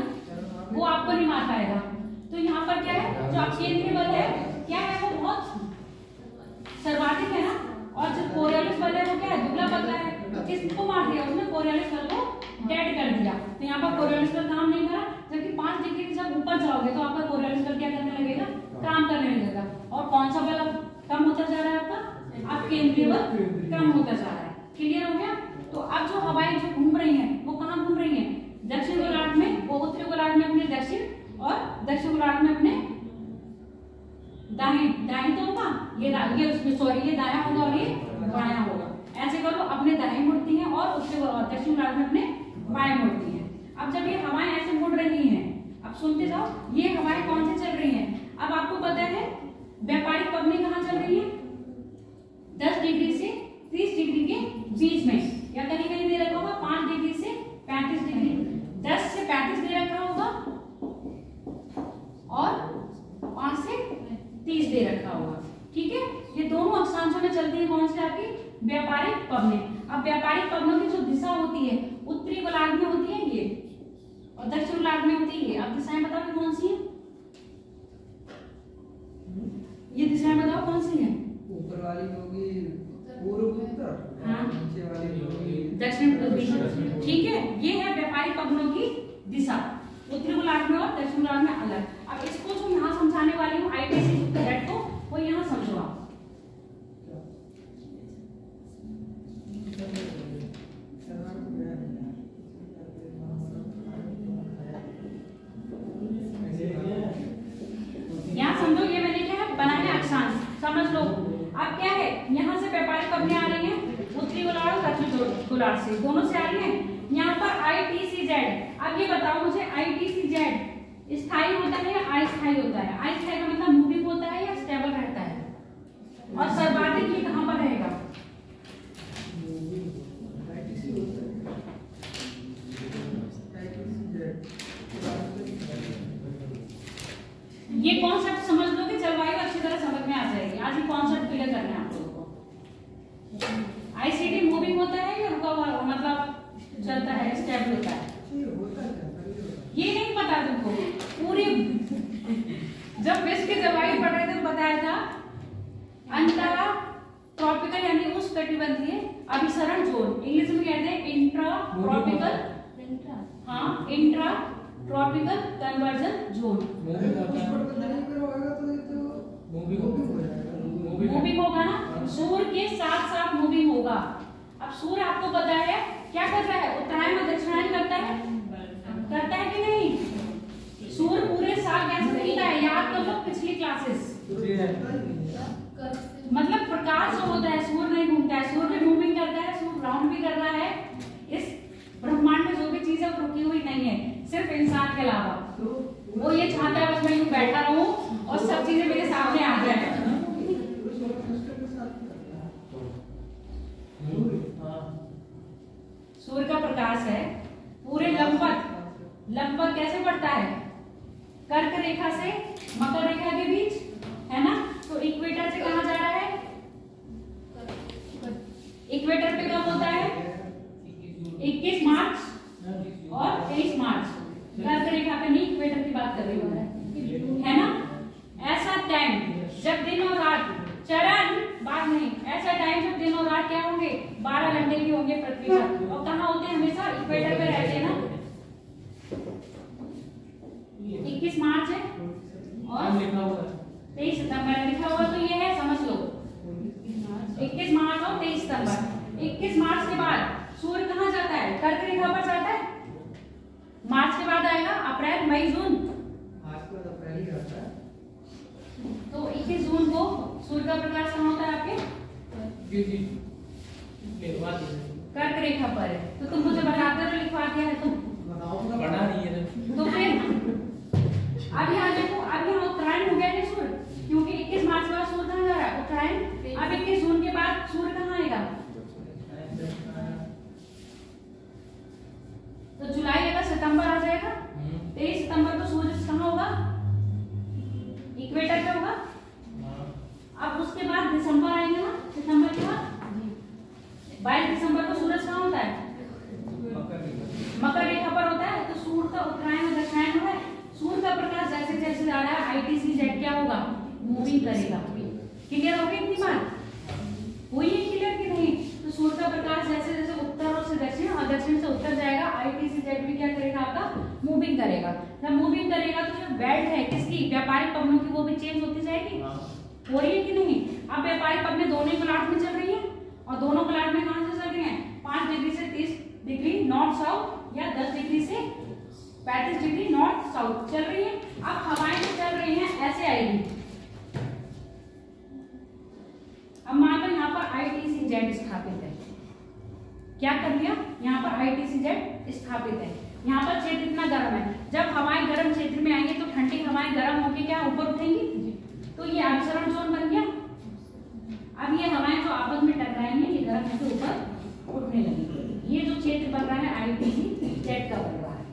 वो आपको नहीं मार पाएगा। जो केंद्रीय बल है क्या है, वो बहुत सर्वाधिक है ना, और जो कोरियोलिस बल है वो क्या है, दुबला पतला है। तो किसको मार दिया उसने, कोरियोलिस बल को डेड कर दिया। तो यहाँ पर कोरियोलिस बल काम नहीं करा, जबकि 5 डिग्री से जब ऊपर जाओगे तो आपका कोरियोलिस बल क्या करने लगेगा, काम करने लगेगा। और कौन सा बल अब कम होता जा रहा है आपका, अब केंद्रीय बल कम होता जा रहा है। क्लियर हो गया। तो अब जो हवाएं जो घूम रही हैं वो कहाँ घूम रही हैं, दक्षिण गोलार्ध में, वो उत्तरी गोलार्ध में अपने दक्षिण, और दक्षिण गोलार्ध में अपने दाएं तो होगा, ये उसमें सॉरी ये दायां होगा और ये बायां होगा। ऐसे करो, अपने दाएं मुड़ती हैं और उत्तरी और दक्षिण गोलार्ध में अपने बाएं मुड़ती हैं। अब जब ये हवाएं ऐसे मुड़ रही हैं, अब सुनते जाओ, ये हवाएं कौन सी चल रही हैं। अब आपको पता है व्यापारिक पवनी कहाँ चल रही है, 10 डिग्री से 30 डिग्री के बीच में, या कहीं कहीं दे रखा होगा 5 डिग्री से 35 डिग्री, 10 से 35 दे रखा होगा और 5 से 30 दे रखा होगा। ठीक है, ये दोनों अक्षांशों में चलती है कौन सी आपकी, व्यापारिक पवनें। अब व्यापारिक पवनों की जो दिशा होती है, उत्तरी गोलार्ध में होती है ये, और दक्षिण गोलार्ध में होती है ये। अब दिशाएं बताओ कि कौन सी है, ये दिशाएं बताओ कौन सी है। ऊपर वाली होगी पूर्व उत्तर, हाँ, नीचे वाली होगी दक्षिण पूर्व। ठीक है, ये है व्यापारिक पवनों की दिशा, उत्तरी गोलार्ध में और दक्षिण गोलार्ध में अलग। अब इसको जो यहाँ समझाने वाली हूँ आईपीसी कैडेट को, वो यहाँ समझो आप। यहाँ समझो, ये मैंने क्या है बनाया है अक्षांश, समझ लो। अब क्या है, यहाँ से व्यापारिक पवनें आ रही हैं उत्तरी गोलार्ध और दक्षिण गोलार्ध से, दोनों से आ रही हैं। यहाँ पर ITCZ, अब ये बताओ मुझे ITCZ स्थायी होता है या अस्थायी होता है। अस्थायी का मतलब मूविंग होता है या स्टेबल रहता है, और सर्वाधिक ये कहाँ पर रहेगा, ये कॉन्सेप्ट समझ लो कि जलवायु अच्छी तरह समझ में आ जाएगी। आज ये कॉन्सेप्ट क्लियर करना है आप लोगों को। ICT मूविंग होता है या रुका हुआ, मतलब चलता है, स्टेबल होता है, ये नहीं पता तुमको। पूरी जब विश्व की जलवायु पढ़ रहे थे तो बताया था अंतरा ट्रॉपिकल यानी उष्णकटिबंधीय अभिसरण जोन, इंग्लिश में कहते हैं इंट्रा ट्रॉपिकल, हाँ intra tropical conversion zone. Moving होगा ना, सूर्य के साथ साथ मूविंग होगा। अब सूर्य आपको पता है क्या कर रहा है, उत्तरायण और दक्षिणायन करता है कि नहीं। सूर्य पूरे साल कैसे घूमता है, याद कर लो पिछली क्लासेस। मतलब प्रकाश जो होता है, सूर्य नहीं घूमता है, सूर्य भी मूविंग करता है, सूर्य राउंड भी कर रहा है। इस ब्रह्मांड में जो भी चीज है वो रुकी हुई नहीं है, सिर्फ इंसान के अलावा। वो ये चाहता है बस मैं यूं बैठा रहूं और सब चीजें मेरे सामने आ जाए। सूर्य का प्रकाश है पूरे लंबवत कैसे बढ़ता है, कर्क रेखा से मकर रेखा के बीच, है ना। तो इक्वेटर से कहां जा रहा है, इक्वेटर पे कब होता है, 21 मार्च और 23 मार्च। कर्क रेखा पे नहीं, इक्वेटर की बात कर रही हूं, है ना। ऐसा टाइम जब दिन और रात चरण बात नहीं, ऐसा टाइम जब दिन और रात क्या होंगे, 12 घंटे की होंगे पृथ्वी पर। और कहाँ होते हैं, हमेशा इक्वेटर पे रहते हैं ना। 21 मार्च है और 23 सितंबर लिखा हुआ, तो ये है समझ लो 21 मार्च और 23 सितंबर। 21 मार्च के बाद सूर्य कहाँ जाता है, कर्क रेखा पर जाता है। मार्च के बाद आएगा अप्रैल मई जून, तो 21 जून को सूर्य का प्रकाश कहाँ होता है आपके, कर्क रेखा पर है। तो तुम मुझे बताते रहो, लिखवा दिया है तुम, बना नहीं है तो फिर अब यहाँ देखो, अब यहाँ उत्तरायण हो गया है सूर्य, क्योंकि 21 मार्च के बाद सूर्य कहाँ जा रहा है, उत्तरायण। अब 21 जून के बाद सूर्य कहाँ आएगा, तो जुलाई अगस्त सितंबर आ जाएगा। 23 सितंबर को सूर्य कहाँ होगा, इक्वेटर पे होगा। अब उसके बाद दिसंबर आएंगे ना, सितंबर के बाद 22 दिसंबर को सूरज कहाँ होता है, मकर रेखा पर होता है। तो सूर्य का उत्तरायण और दक्षिणायन हो रहा है। सूर्य का प्रकाश जैसे जैसे मूविंग करेगा। क्लियर हो गई इतनी बात? हुई है क्लियर कि नहीं? तो सूर्य का प्रकाश जैसे जैसे उत्तर से दक्षिण और दक्षिण से उत्तर जाएगा, ITCZ भी क्या करेगा आपका? मूविंग करेगा। जब मूविंग करेगा तो जो बेल्ट है किसकी? व्यापारिक पवनों की, वो भी चेंज होती जाएगी। हो रही है कि नहीं? अब व्यापारिक पवनें दोनों गोलार्ध में चल रही है और दोनों गोलार्ध में कहां से चल रही है? 5 डिग्री से 30 डिग्री नॉर्थ साउथ या 10 डिग्री से 35 डिग्री नॉर्थ साउथ चल रही है। अब हवाएं जो चल रही हैं ऐसे आएगी। अब मान लो यहाँ पर ITCZ स्थापित है। क्या कर लिया? यहाँ पर ITCZ स्थापित है। यहाँ पर क्षेत्र इतना गर्म है, जब हवाएं गर्म क्षेत्र में आएंगी तो ठंडी हवाएं गर्म होकर क्या ऊपर उठेंगी, तो ये अभिसरण जोन बन गया। अब ये हवाएं जो आपस में टकराएंगी ये गर्म होकर ऊपर उठने लगेंगी। ये जो क्षेत्र बन रहा है ITCZ का बन रहा है।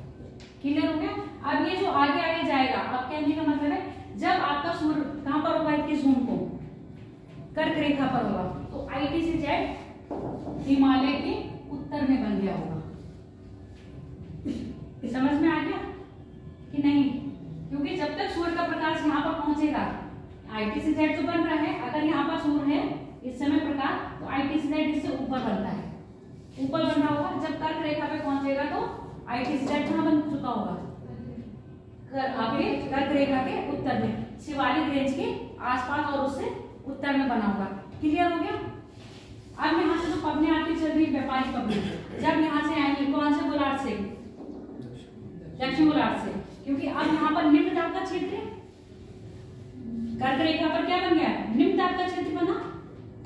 क्लियर हो गया? अब ये जो आगे आगे जाएगा, अब कहने का मतलब है जब आपका सूर्य कहां पर होगा? 21 जून को कर्क रेखा पर होगा, तो ITCZ हिमालय के उत्तर में बन गया होगा। समझ में आ गया कि नहीं? क्योंकि जब तक सूर्य का प्रकाश यहाँ पर पहुंचेगा, ITCZ तो बन रहा है, अगर यहाँ पर सूर्य है इस समय प्रकाश, तो ITCZ इससे ऊपर बनता है, ऊपर बन रहा होगा। जब कर्क रेखा पे पहुंचेगा तो ITCZ कहाँ बन चुका होगा? आपके कर्क रेखा के उत्तर में, शिवालिक रेंज के आसपास और उससे उत्तर में बना होगा। क्लियर हो गया? अब यहाँ से जो पवनें आपकी चल रही व्यापारिक पवनें, जब यहाँ से आएंगी कौन से गोलार्ध से? दक्षिण गोलार्ध से, क्योंकि अब यहाँ पर निम्न दाब का क्षेत्र है। कर्क रेखा पर क्या बन गया? निम्न दाब का क्षेत्र बना,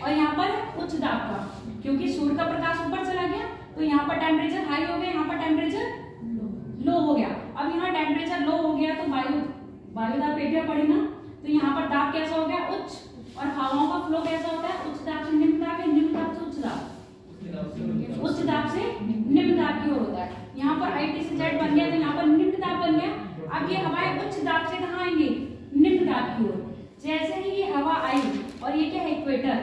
और यहाँ पर उच्च दाब का, क्योंकि सूर्य का प्रकाश ऊपर चला गया तो यहाँ पर टेम्परेचर हाई हो गया, यहाँ पर टेम्परेचर लो हो गया। अब यहाँ टेम्परेचर लो हो गया तो वायु दाब एरिया पड़ी ना, तो यहाँ पर दाब कैसा हो गया? उच्च। और हवाओं का फ्लो कैसा होता है? उच्च दाब से निम्न दाब, निम्न दाब से उच्च दाब, उच्च दाब से निम्न दाब की ओर होता है। यहाँ पर ITCZ बन गया तो यहाँ पर निम्न दाब बन गया। अब ये हवाएं उच्च दाब से कहाँ आएंगी? निम्न दाब की ओर। जैसे ही ये हवा आई, और ये क्या है? इक्वेटर,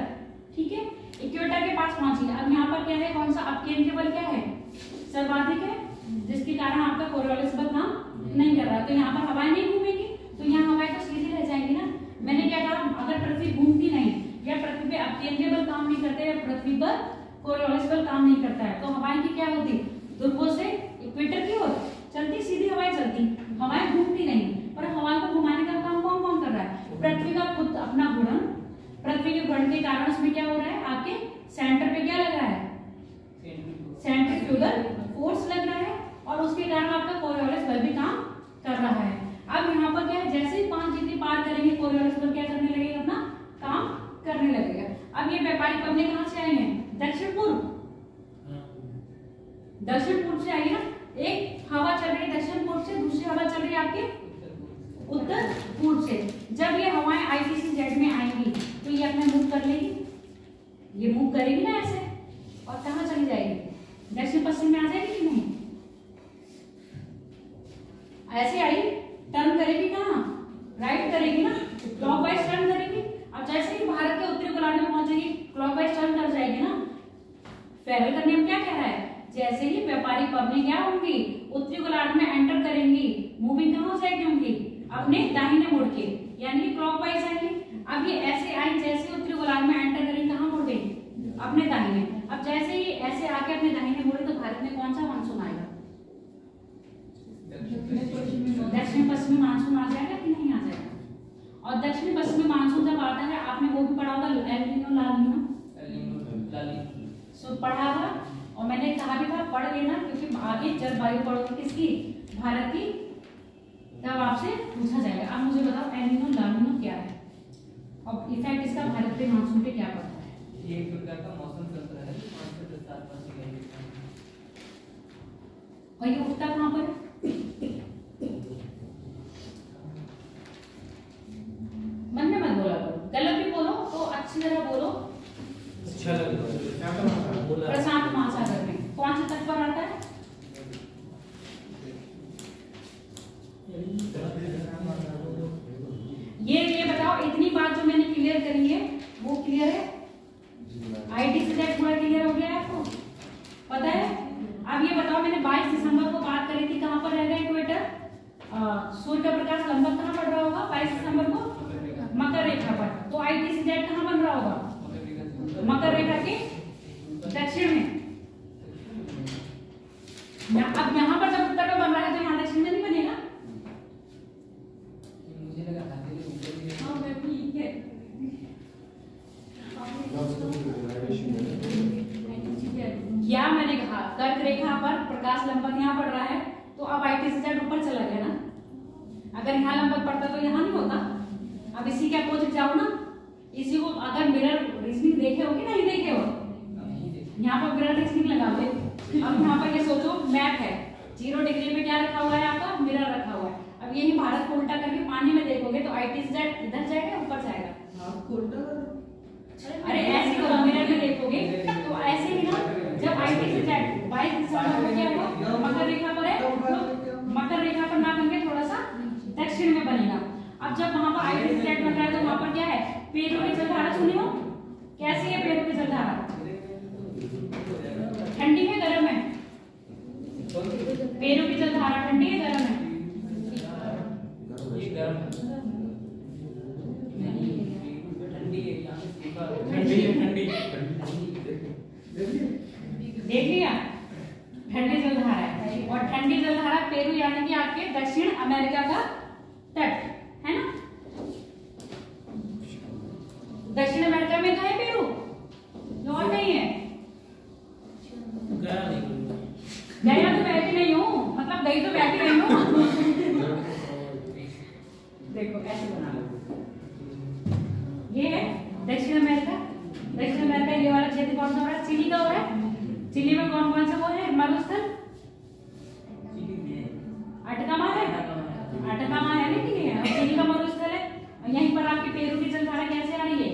ठीक है, इक्वेटर के पास पहुंची। अब यहाँ पर क्या है? कौन सा अपकेंद्रीय बल क्या है? सर्वाधिक है, जिसके कारण आपका कोरियोलिस बल काम नहीं कर रहा, तो यहाँ पर हवाएं नहीं घूमेंगी, तो यहाँ हवाएं तो सीधी रह जाएंगी ना। मैंने क्या कहा? अगर पृथ्वी घूमती नहीं, या पृथ्वी पे अपकेंद्रीय बल काम नहीं करते, या पृथ्वी पर कोरियोलिस बल काम नहीं करता है, तो हवाएं की क्या होती? ध्रुवों से इक्वेटर की ओर चलती, सीधी हवाएं चलती, हवाएं घूमती नहीं। और हवाओं को घुमाने का काम कौन कौन कर रहा है? पृथ्वी का खुद अपना घूर्णन। पृथ्वी के घूर्णन के कारण उसमें क्या हो रहा है? आपके सेंटर पे क्या लग रहा है? सेंट्रीफ्यूगल फोर्स लग रहा है, और उसके कारण आपका कोरियोलिस बल भी काम कर रहा है। अब यहाँ पर क्या है? जैसे ही 5 डिग्री पार करेंगे, कोरियोलिस बल क्या करने लगेगा? अपना काम करने लगेगा। अब ये व्यापारिक पवनें कहाँ से आई हैं? दक्षिण पूर्व, दक्षिण पूर्व से आई ना। एक हवा चल रही है दक्षिण पूर्व से, दूसरी हवा चल रही है आपके उत्तर पूर्व से। जब ये हवाएं ITCZ में आएंगी तो ये अपना मूव कर लेगी, ये मूव करेगी ना ऐसे, और कहाँ चली जाएगी? दक्षिण पश्चिम में आ जाएगी कि नहीं? ऐसे आई, टर्न करेगी कहाँ? राइट करेगी ना, क्लॉकवाइज टर्न करेगी। अब जैसे ही भारत के उत्तरी गोलार्ध में पहुंचेगी, क्लॉकवाइज टर्न कर जाएगी ना। फेरल का नियम क्या कह रहा है? जैसे ही व्यापारिक पवनें क्या होंगी? उत्तरी गोलार्ध में एंटर करेंगी, मूविंग कहाँ हो जाएगी उनकी? अपने दाहिने मुड़ के, यानी कि क्लॉकवाइज आएगी। अब ये ऐसे आई, जैसे उत्तरी गोलार्ध में एंटर करेंगे कहाँ मुड़ गई? अपने दाहिने। अब जैसे ही ऐसे आके अपने दाहिने मुड़े तो भारत में कौन सा मानसून आएगा? दक्षिण पश्चिमी मानसून आ जाएगा कि नहीं आ जाएगा? और दक्षिण पश्चिमी मानसून जब आता है, आपने वो भी पढ़ा होगा, एल नीनो लाल नीनो सो पढ़ा होगा। और मैंने कहा भी था पढ़ लेना, क्योंकि आगे जलवायु पढ़ोगे किसकी? भारत की, तब आपसे पूछा जाएगा। अब मुझे बताओ एल नीनो लाल नीनो क्या है, और इफेक्ट इसका भारत पे मानसून पे क्या पड़ता है? ये एक प्रकार का मौसम तंत्र है, 5 से 10 आसपास की गहरी है। और ये उठता कहाँ पर? मन में मत बोला करो, गलत भी बोलो तो अच्छी तरह बोलो। अच्छा लग रहा है। प्रशांत महासागर में कौन से तट पर आता है? ये बताओ, इतनी बात जो मैंने क्लियर करी है वो क्लियर है? ITCZ पूरा क्लियर हो गया है आपको? पता है? अब ये बताओ, मैंने 22 दिसंबर को बात करी थी, कहाँ पर रहेगा इक्वेटर? सूर्य का प्रकाश लंबवत कहाँ पड़ रहा होगा 22 दिसंबर को? मकर रेखा पड़ रहा है तो अब ITZ ऊपर चला गया ना। अगर यहाँ लंबवत पड़ता तो यहाँ नहीं होता। अब इसी के अपोजिट जाओ ना, इसी को अगर मिरर रीजनिंग देखे हो कि नहीं देखे हो, यहाँ पर मिरर रीजनिंग लगाओगे। अब यहाँ पर ये सोचो मैप है, 0 डिग्री में क्या रखा हुआ है आपका, मिरर रखा हुआ है। अब यही भारत को उल्टा करके पानी में देखोगे तो ITZ इधर जाएगा ऊपर जाएगा। अरे ऐसे करो, मिरर में देखोगे तो ऐसे ही ना, जब ITZ 22 दिसंबर को क्या हुआ, मकर रेखा पर है तो मकर रेखा पर ना बनके थोड़ा सा दक्षिण में बनेगा। अब जब वहां पर ITZ बन रहा है तो वहां पर क्या है, पेरू की जलधारा सुनी हो, कैसी है पेरू की जलधारा, ठंडी है गरम है, पेरू की जलधारा ठंडी है गरम है, ये गर्म है, नहीं ठंडी है, यहाँ पे सूखा है, ठंडी देख लिया, ठंडी जलधारा है। और ठंडी जलधारा पेरू यानी कि आपके दक्षिण अमेरिका का तट है ना। दक्षिण अमेरिका में कहाँ है पेरू, जो और कहीं है, गया नहीं गया तो बैठी नहीं हूँ, मतलब गई तो बैठी नहीं हूँ। देखो ऐसे बना लो, ये है दक्षिण अमेरिका। दक्षिण अमेरिका ये वाला क्षेत्र कौन सा हो रहा है, चिली का हो रहा है। चिली में कौन कौन से वो है मरुस्थल, अटकामा है, अटकामा है ना, ठीक है, चिली का मरुस्थल है। यहीं पर आपकी पेरू की जलधारा कैसे आ रही है।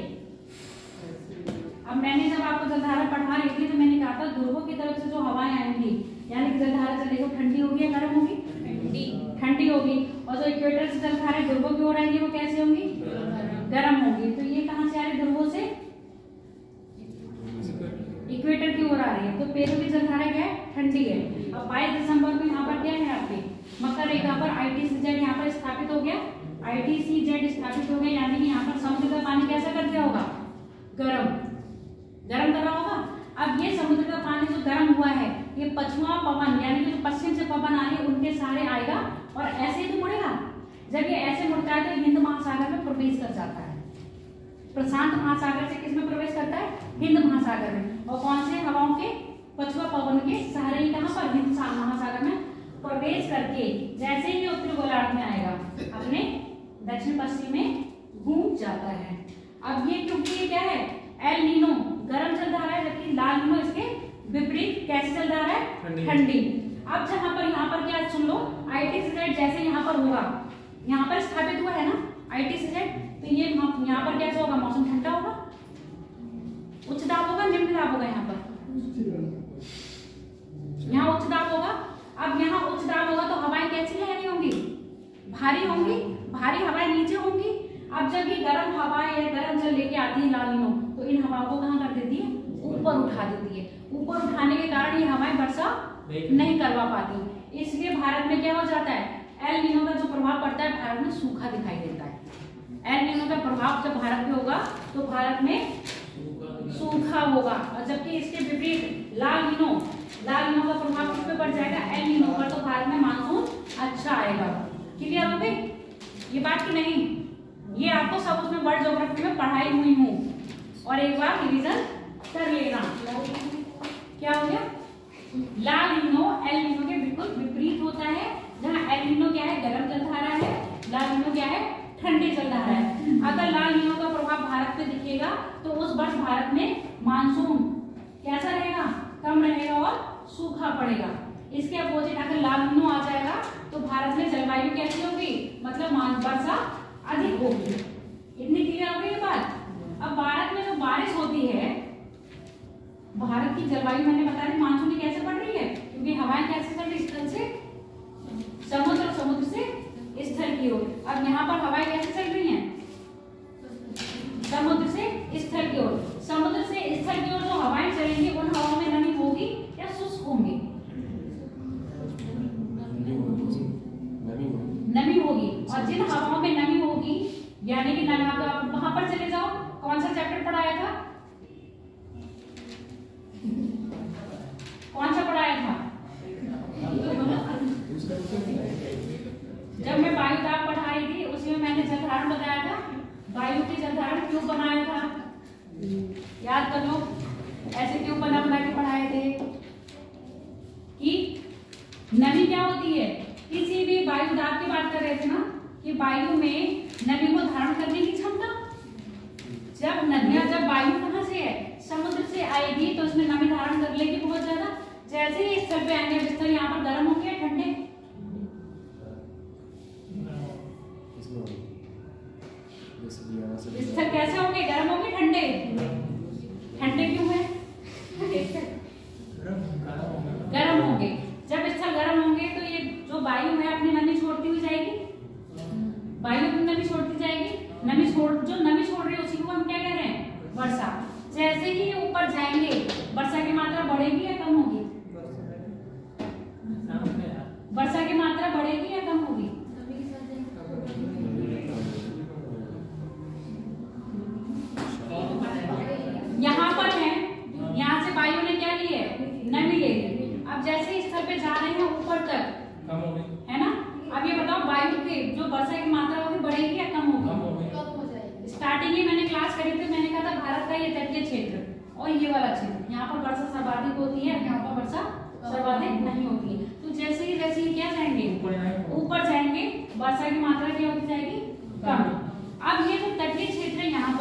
अब मैंने जब आपको जलधारा पढ़ा रही थी तो मैंने कहा था ध्रुवों की तरफ से जो हवाएं आएंगी यानी कि जलधारा चलेगी, वो ठंडी होगी या गर्म होगी, ठंडी होगी। और जो इक्वेटर से जलधारा ध्रुवों की ओर आएंगी वो कैसे होंगी, गर्म होगी। तो ये कहां से आ रही, ध्रुवों से इक्वेटर की ओर आ रही है। तो पेरू की जलधारा क्या है, ठंडी है। अब 22 दिसंबर को यहाँ पर क्या है, आपके मकर रेखा पर ITZ यहाँ पर स्थापित हो गया, ITZ स्थापित हो गया, यानी कि यहाँ पर समुद्र का पानी कैसा कर दिया होगा, गर्म गर्म कर रहा होगा। अब ये समुद्र का पानी जो गर्म हुआ है, ये पछुआ पवन यानी कि जो पश्चिम से पवन आ रही है उनके सहारे आएगा और ऐसे ही तो मुड़ेगा। जब ये ऐसे मुड़ता है तो हिंद महासागर में प्रवेश कर जाता है। प्रशांत महासागर से किस में प्रवेश करता है, हिंद महासागर में। और कौन से हवाओं के, पछुआ पवन के सहारे ही कहां पर, हिंद महासागर में प्रवेश करके जैसे ही उत्तरी गोलार्ध में आएगा अपने दक्षिण पश्चिम में घूम जाता है। अब ये क्योंकि ये क्या है, एल नीनो गर्म जलधारा है, जबकि लाल नीनो इसके विपरीत कैसी जलधारा है, ठंडी। अब जहां पर यहाँ पर क्या सुन लो, ITZ जैसे यहाँ पर होगा, यहाँ पर स्थापित हुआ है ना ITZ, तो ये यहाँ पर कैसा होगा, मौसम ठंडा होगा, उच्च दाब होगा, निम्न दाब होगा, यहाँ पर यहाँ उच्च दाब होगा। अब यहाँ उच्च दाब होगा तो हवाएं कैसी लहरी होंगी, भारी होंगी, भारी हवाएं नीचे होंगी। अब जब ये गर्म हवाएं या गर्म जल लेके आती है लाल नीनो, तो इन हवाओं को कहाँ कर देती है, ऊपर उठा देती है। ऊपर उठाने के कारण ये हवाएं वर्षा नहीं करवा पाती, इसलिए भारत में क्या हो जाता है, एल नीनो का जो प्रभाव पड़ता है भारत में सूखा दिखाई देता है। एल नीनो का प्रभाव जब भारत में होगा तो भारत में सूखा होगा। और जबकि इसके विपरीत लाल नीनो का प्रभाव किस पे पड़ जाएगा, एल नीनो पर, तो भारत में मानसून अच्छा आएगा। क्लियर हो गई ये बात की नहीं, ये आपको सब उसमें वर्ल्ड ज्योग्राफी में पढ़ाई हुई हूँ, और एक बार रिवीजन कर लेना। क्या हो गया, लाल नीनो एल नीनो के बिल्कुल विपरीत होता है। जहाँ एल नीनो क्या है, गर्म जलधारा है, लाल नीनो क्या है, ठंडी जलधारा है। अगर लाल नीनो का प्रभाव भारत में दिखेगा तो उस वर्ष भारत में मानसून कैसा रहेगा, कम रहेगा और सूखा पड़ेगा। इसके अपोजिट अगर लाल नीनो आ जाएगा तो भारत में जलवायु कैसी होगी, मतलब वर्षा अधिक होगी। इतनी क्लियर हो गई ये बात। अब भारत में जो बारिश होती है, भारत की जलवायु मैंने बता दी मानसून कैसे पड़ रही है, क्योंकि हवाएं कैसे चल रही, स्थल से समुद्र, समुद्र से स्थल की ओर। अब यहाँ पर हवाएं कैसे चल रही हैं, समुद्र से स्थल की ओर। समुद्र से स्थल की ओर जो हवाएं चलेंगी उन हवाओं में नमी होगी या शुष्क होंगी, नमी होगी। और जिन हवाओं में नमी होगी यानी कि नमी, आप वहां पर चले जाओ, कौन सा चैप्टर पढ़ाया था, कौन सा पढ़ाया था, जब मैं वायु दाब पढ़ा रही थी उसी में मैंने जलधारण बताया था, वायु की जलधारण क्यों बनाया था, याद कर लो, ऐसे क्यों बना के पढ़ाए थे कि नमी क्या होती है? किसी भी वायु दाब की बात कर रहे थे ना कि वायु में नमी को धारण करने की क्षमता। जब नदियां, जब वायु कहाँ से है? समुद्र से आएगी तो उसमें नमी धारण कर लेगी बहुत ज्यादा। जैसे ही स्थल पे आएंगे, स्थल यहाँ पर गर्म होंगे या ठंडे? स्थल कैसे होंगे? गर्म होंगे ठंडे? ठंडे क्यों है? गर्म होंगे। जब स्थल गर्म होंगे तो ये जो वायु है अपनी नमी छोड़ती हुई जाएगी, वायु अपनी नमी छोड़ती जाएगी। जो नमी छोड़ रही है उसी को हम क्या कह रहे हैं? वर्षा। जैसे ही ऊपर जाएंगे वर्षा की मात्रा बढ़ेगी या कम होगी? वर्षा की मात्रा बढ़ेगी या कम होगी? यहाँ पर है, यहाँ से वायु ने क्या ली है? नमी ले ली। अब जैसे स्थल पे जा रहे हैं ऊपर तक, है ना? अब ये बताओ वायु की जो वर्षा की मात्रा होगी बढ़ेगी या कम होगी? स्टार्टिंग में मैंने क्लास करी थी, मैंने कहा था भारत का ये तटीय क्षेत्र और ये वाला क्षेत्र, यहाँ पर वर्षा सर्वाधिक होती है, यहाँ पर वर्षा सर्वाधिक नहीं होती है। तो जैसे ही क्या जाएंगे? ऊपर जाएंगे, वर्षा की मात्रा क्या होती जाएगी? कम। अब ये जो तटीय क्षेत्र है यहाँ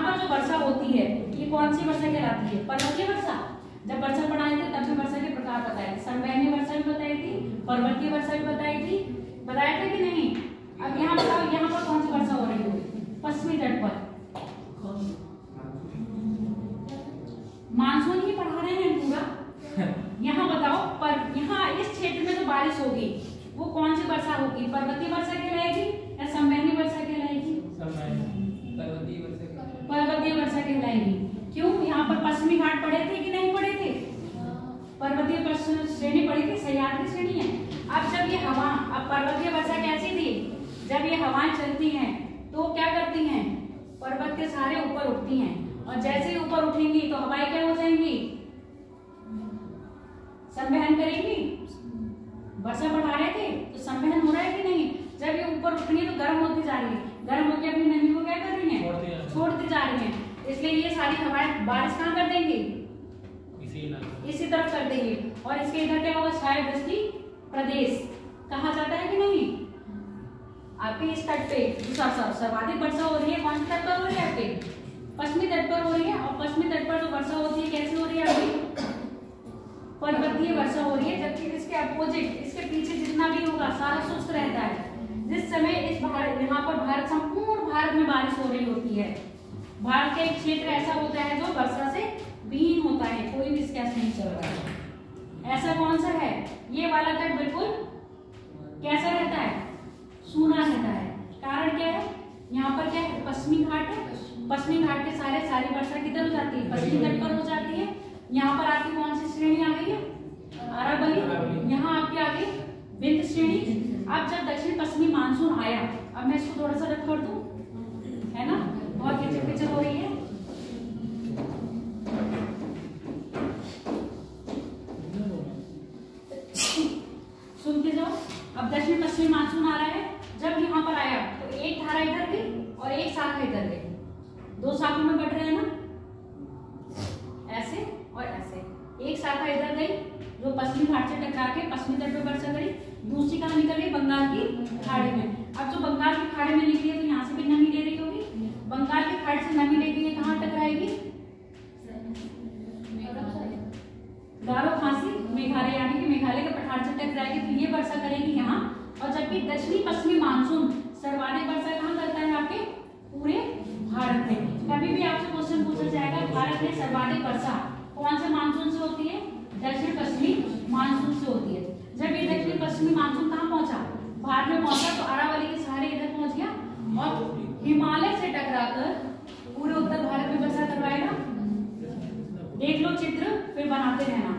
पर जो वर्षा होती है ये कौन सी वर्षा कहलाती है? पर्वतीय वर्षा। जब वर्षा पढ़ाए थे तब भी वर्षा के प्रकार बताए थे, संवहनीय वर्षा भी बताई थी, पर्वतीय वर्षा भी बताई थी, बताया था कि नहीं? अब यहाँ बताओ, यहाँ पर कौन सी वर्षा हो रही होगी? पश्चिमी तट पर। मानसून ही पढ़ा रहे हैं पूरा। यहाँ बताओ, पर यहाँ इस क्षेत्र में जो बारिश होगी वो कौन सी वर्षा होगी? पर्वतीय वर्षा कहलाएगी या संवहनीय वर्षा कहलाएगी? पर्वतीय वर्षा कहलाएगी। क्यों? यहाँ पर पश्चिमी घाट पड़े थे कि नहीं पड़े थे? पर्वतीय श्रेणी पड़ी थी, सह्याद्री श्रेणी है। अब जब ये हवा, अब पर्वतीय वर्षा कैसी थी? जब ये हवाएं चलती हैं तो क्या करती हैं? पर्वत के सारे ऊपर उठती हैं, और जैसे ही ऊपर उठेंगी तो हवाएं क्या हो जाएंगी? संवहन करेंगी। वर्षा बढ़ा रहे थे तो संवहन हो रहा है कि नहीं? जब ये ऊपर उठनी है तो गर्म होती जा रही है, गर्म होकर अपनी नमी को क्या कर रही है? छोड़ती जा रही है। इसलिए ये सारी हवाएं बारिश कहाँ कर देंगी? इसी तरफ कर देंगे। और इसके इधर क्या होगा? छाया वृष्टि प्रदेश कहा जाता है कि नहीं? आपके इस तट पे सर्वाधिक वर्षा हो रही है कौन से तट पर हो रही है? आपके पश्चिमी तट पर हो रही है। और पश्चिमी तट पर जो वर्षा होती है कैसी हो रही है? आपकी पर्वतीय वर्षा हो रही है। जबकि इसके अपोजिट, इसके पीछे जितना भी होगा सारा शुष्क रहता है। जिस समय इस यहाँ पर भारत, संपूर्ण भारत में बारिश हो रही होती है। भारत का एक क्षेत्र ऐसा होता है जो वर्षा से विहीन होता है, कोई भी स्कैच नहीं चल रहा है। ऐसा कौन सा है? ये वाला तट बिल्कुल कैसा रहता है? सूना रहता है। कारण क्या है? यहाँ पर क्या है? पश्चिमी घाट है। पश्चिमी घाट के सारी वर्षा किधर हो जाती है? पश्चिमी तट पर हो जाती है। यहाँ पर आपकी कौन सी श्रेणी आ गई है? अरावली। यहाँ आपकी आ गई विंध्य श्रेणी। अब जब दक्षिण पश्चिमी मानसून आया, अब मैं इसको थोड़ा सा रख कर दूं, है ना? बहुत किचर हो रही है। सुनते जाओ। अब दक्षिण पश्चिमी मानसून आ रहा है। जब यहाँ पर आया तो एक धारा इधर गई और एक शाखा इधर गई, दो शाखों में बढ़ रहे हैं ना, ऐसे और ऐसे। एक शाखा इधर गई जो पश्चिमी घाट से टकरा के पश्चिमी तट पर वर्षा करी, दूसरी कहाँ निकल गई? बंगाल की खाड़ी में। अब जो बंगाल की खाड़ी में निकली है तो यहाँ से भी नमी ले रही होगी। बंगाल की खाड़ी से नमी लेके ये कहाँ टकराएगी? गारो खासी मेघालय, यानी कि मेघालय के पठार से टकराएगी तो ये वर्षा करेगी यहाँ। और जबकि दक्षिणी पश्चिमी मानसून सर्वाधिक वर्षा कहाँ करता है? आपके पूरे भारत में। कभी भी आपसे क्वेश्चन पूछा जाएगा भारत में सर्वाधिक वर्षा कौन से मानसून से होती है? दक्षिण पश्चिमी मानसून से होती है। जब ये दक्षिण पश्चिमी मानसून कहाँ पहुंचा? भारत में पहुंचा तो अरावली के सहारे इधर पहुंच गया और हिमालय से टकराकर पूरे उत्तर भारत में वर्षा करवाएगा। देख लो चित्र, फिर बनाते रहना।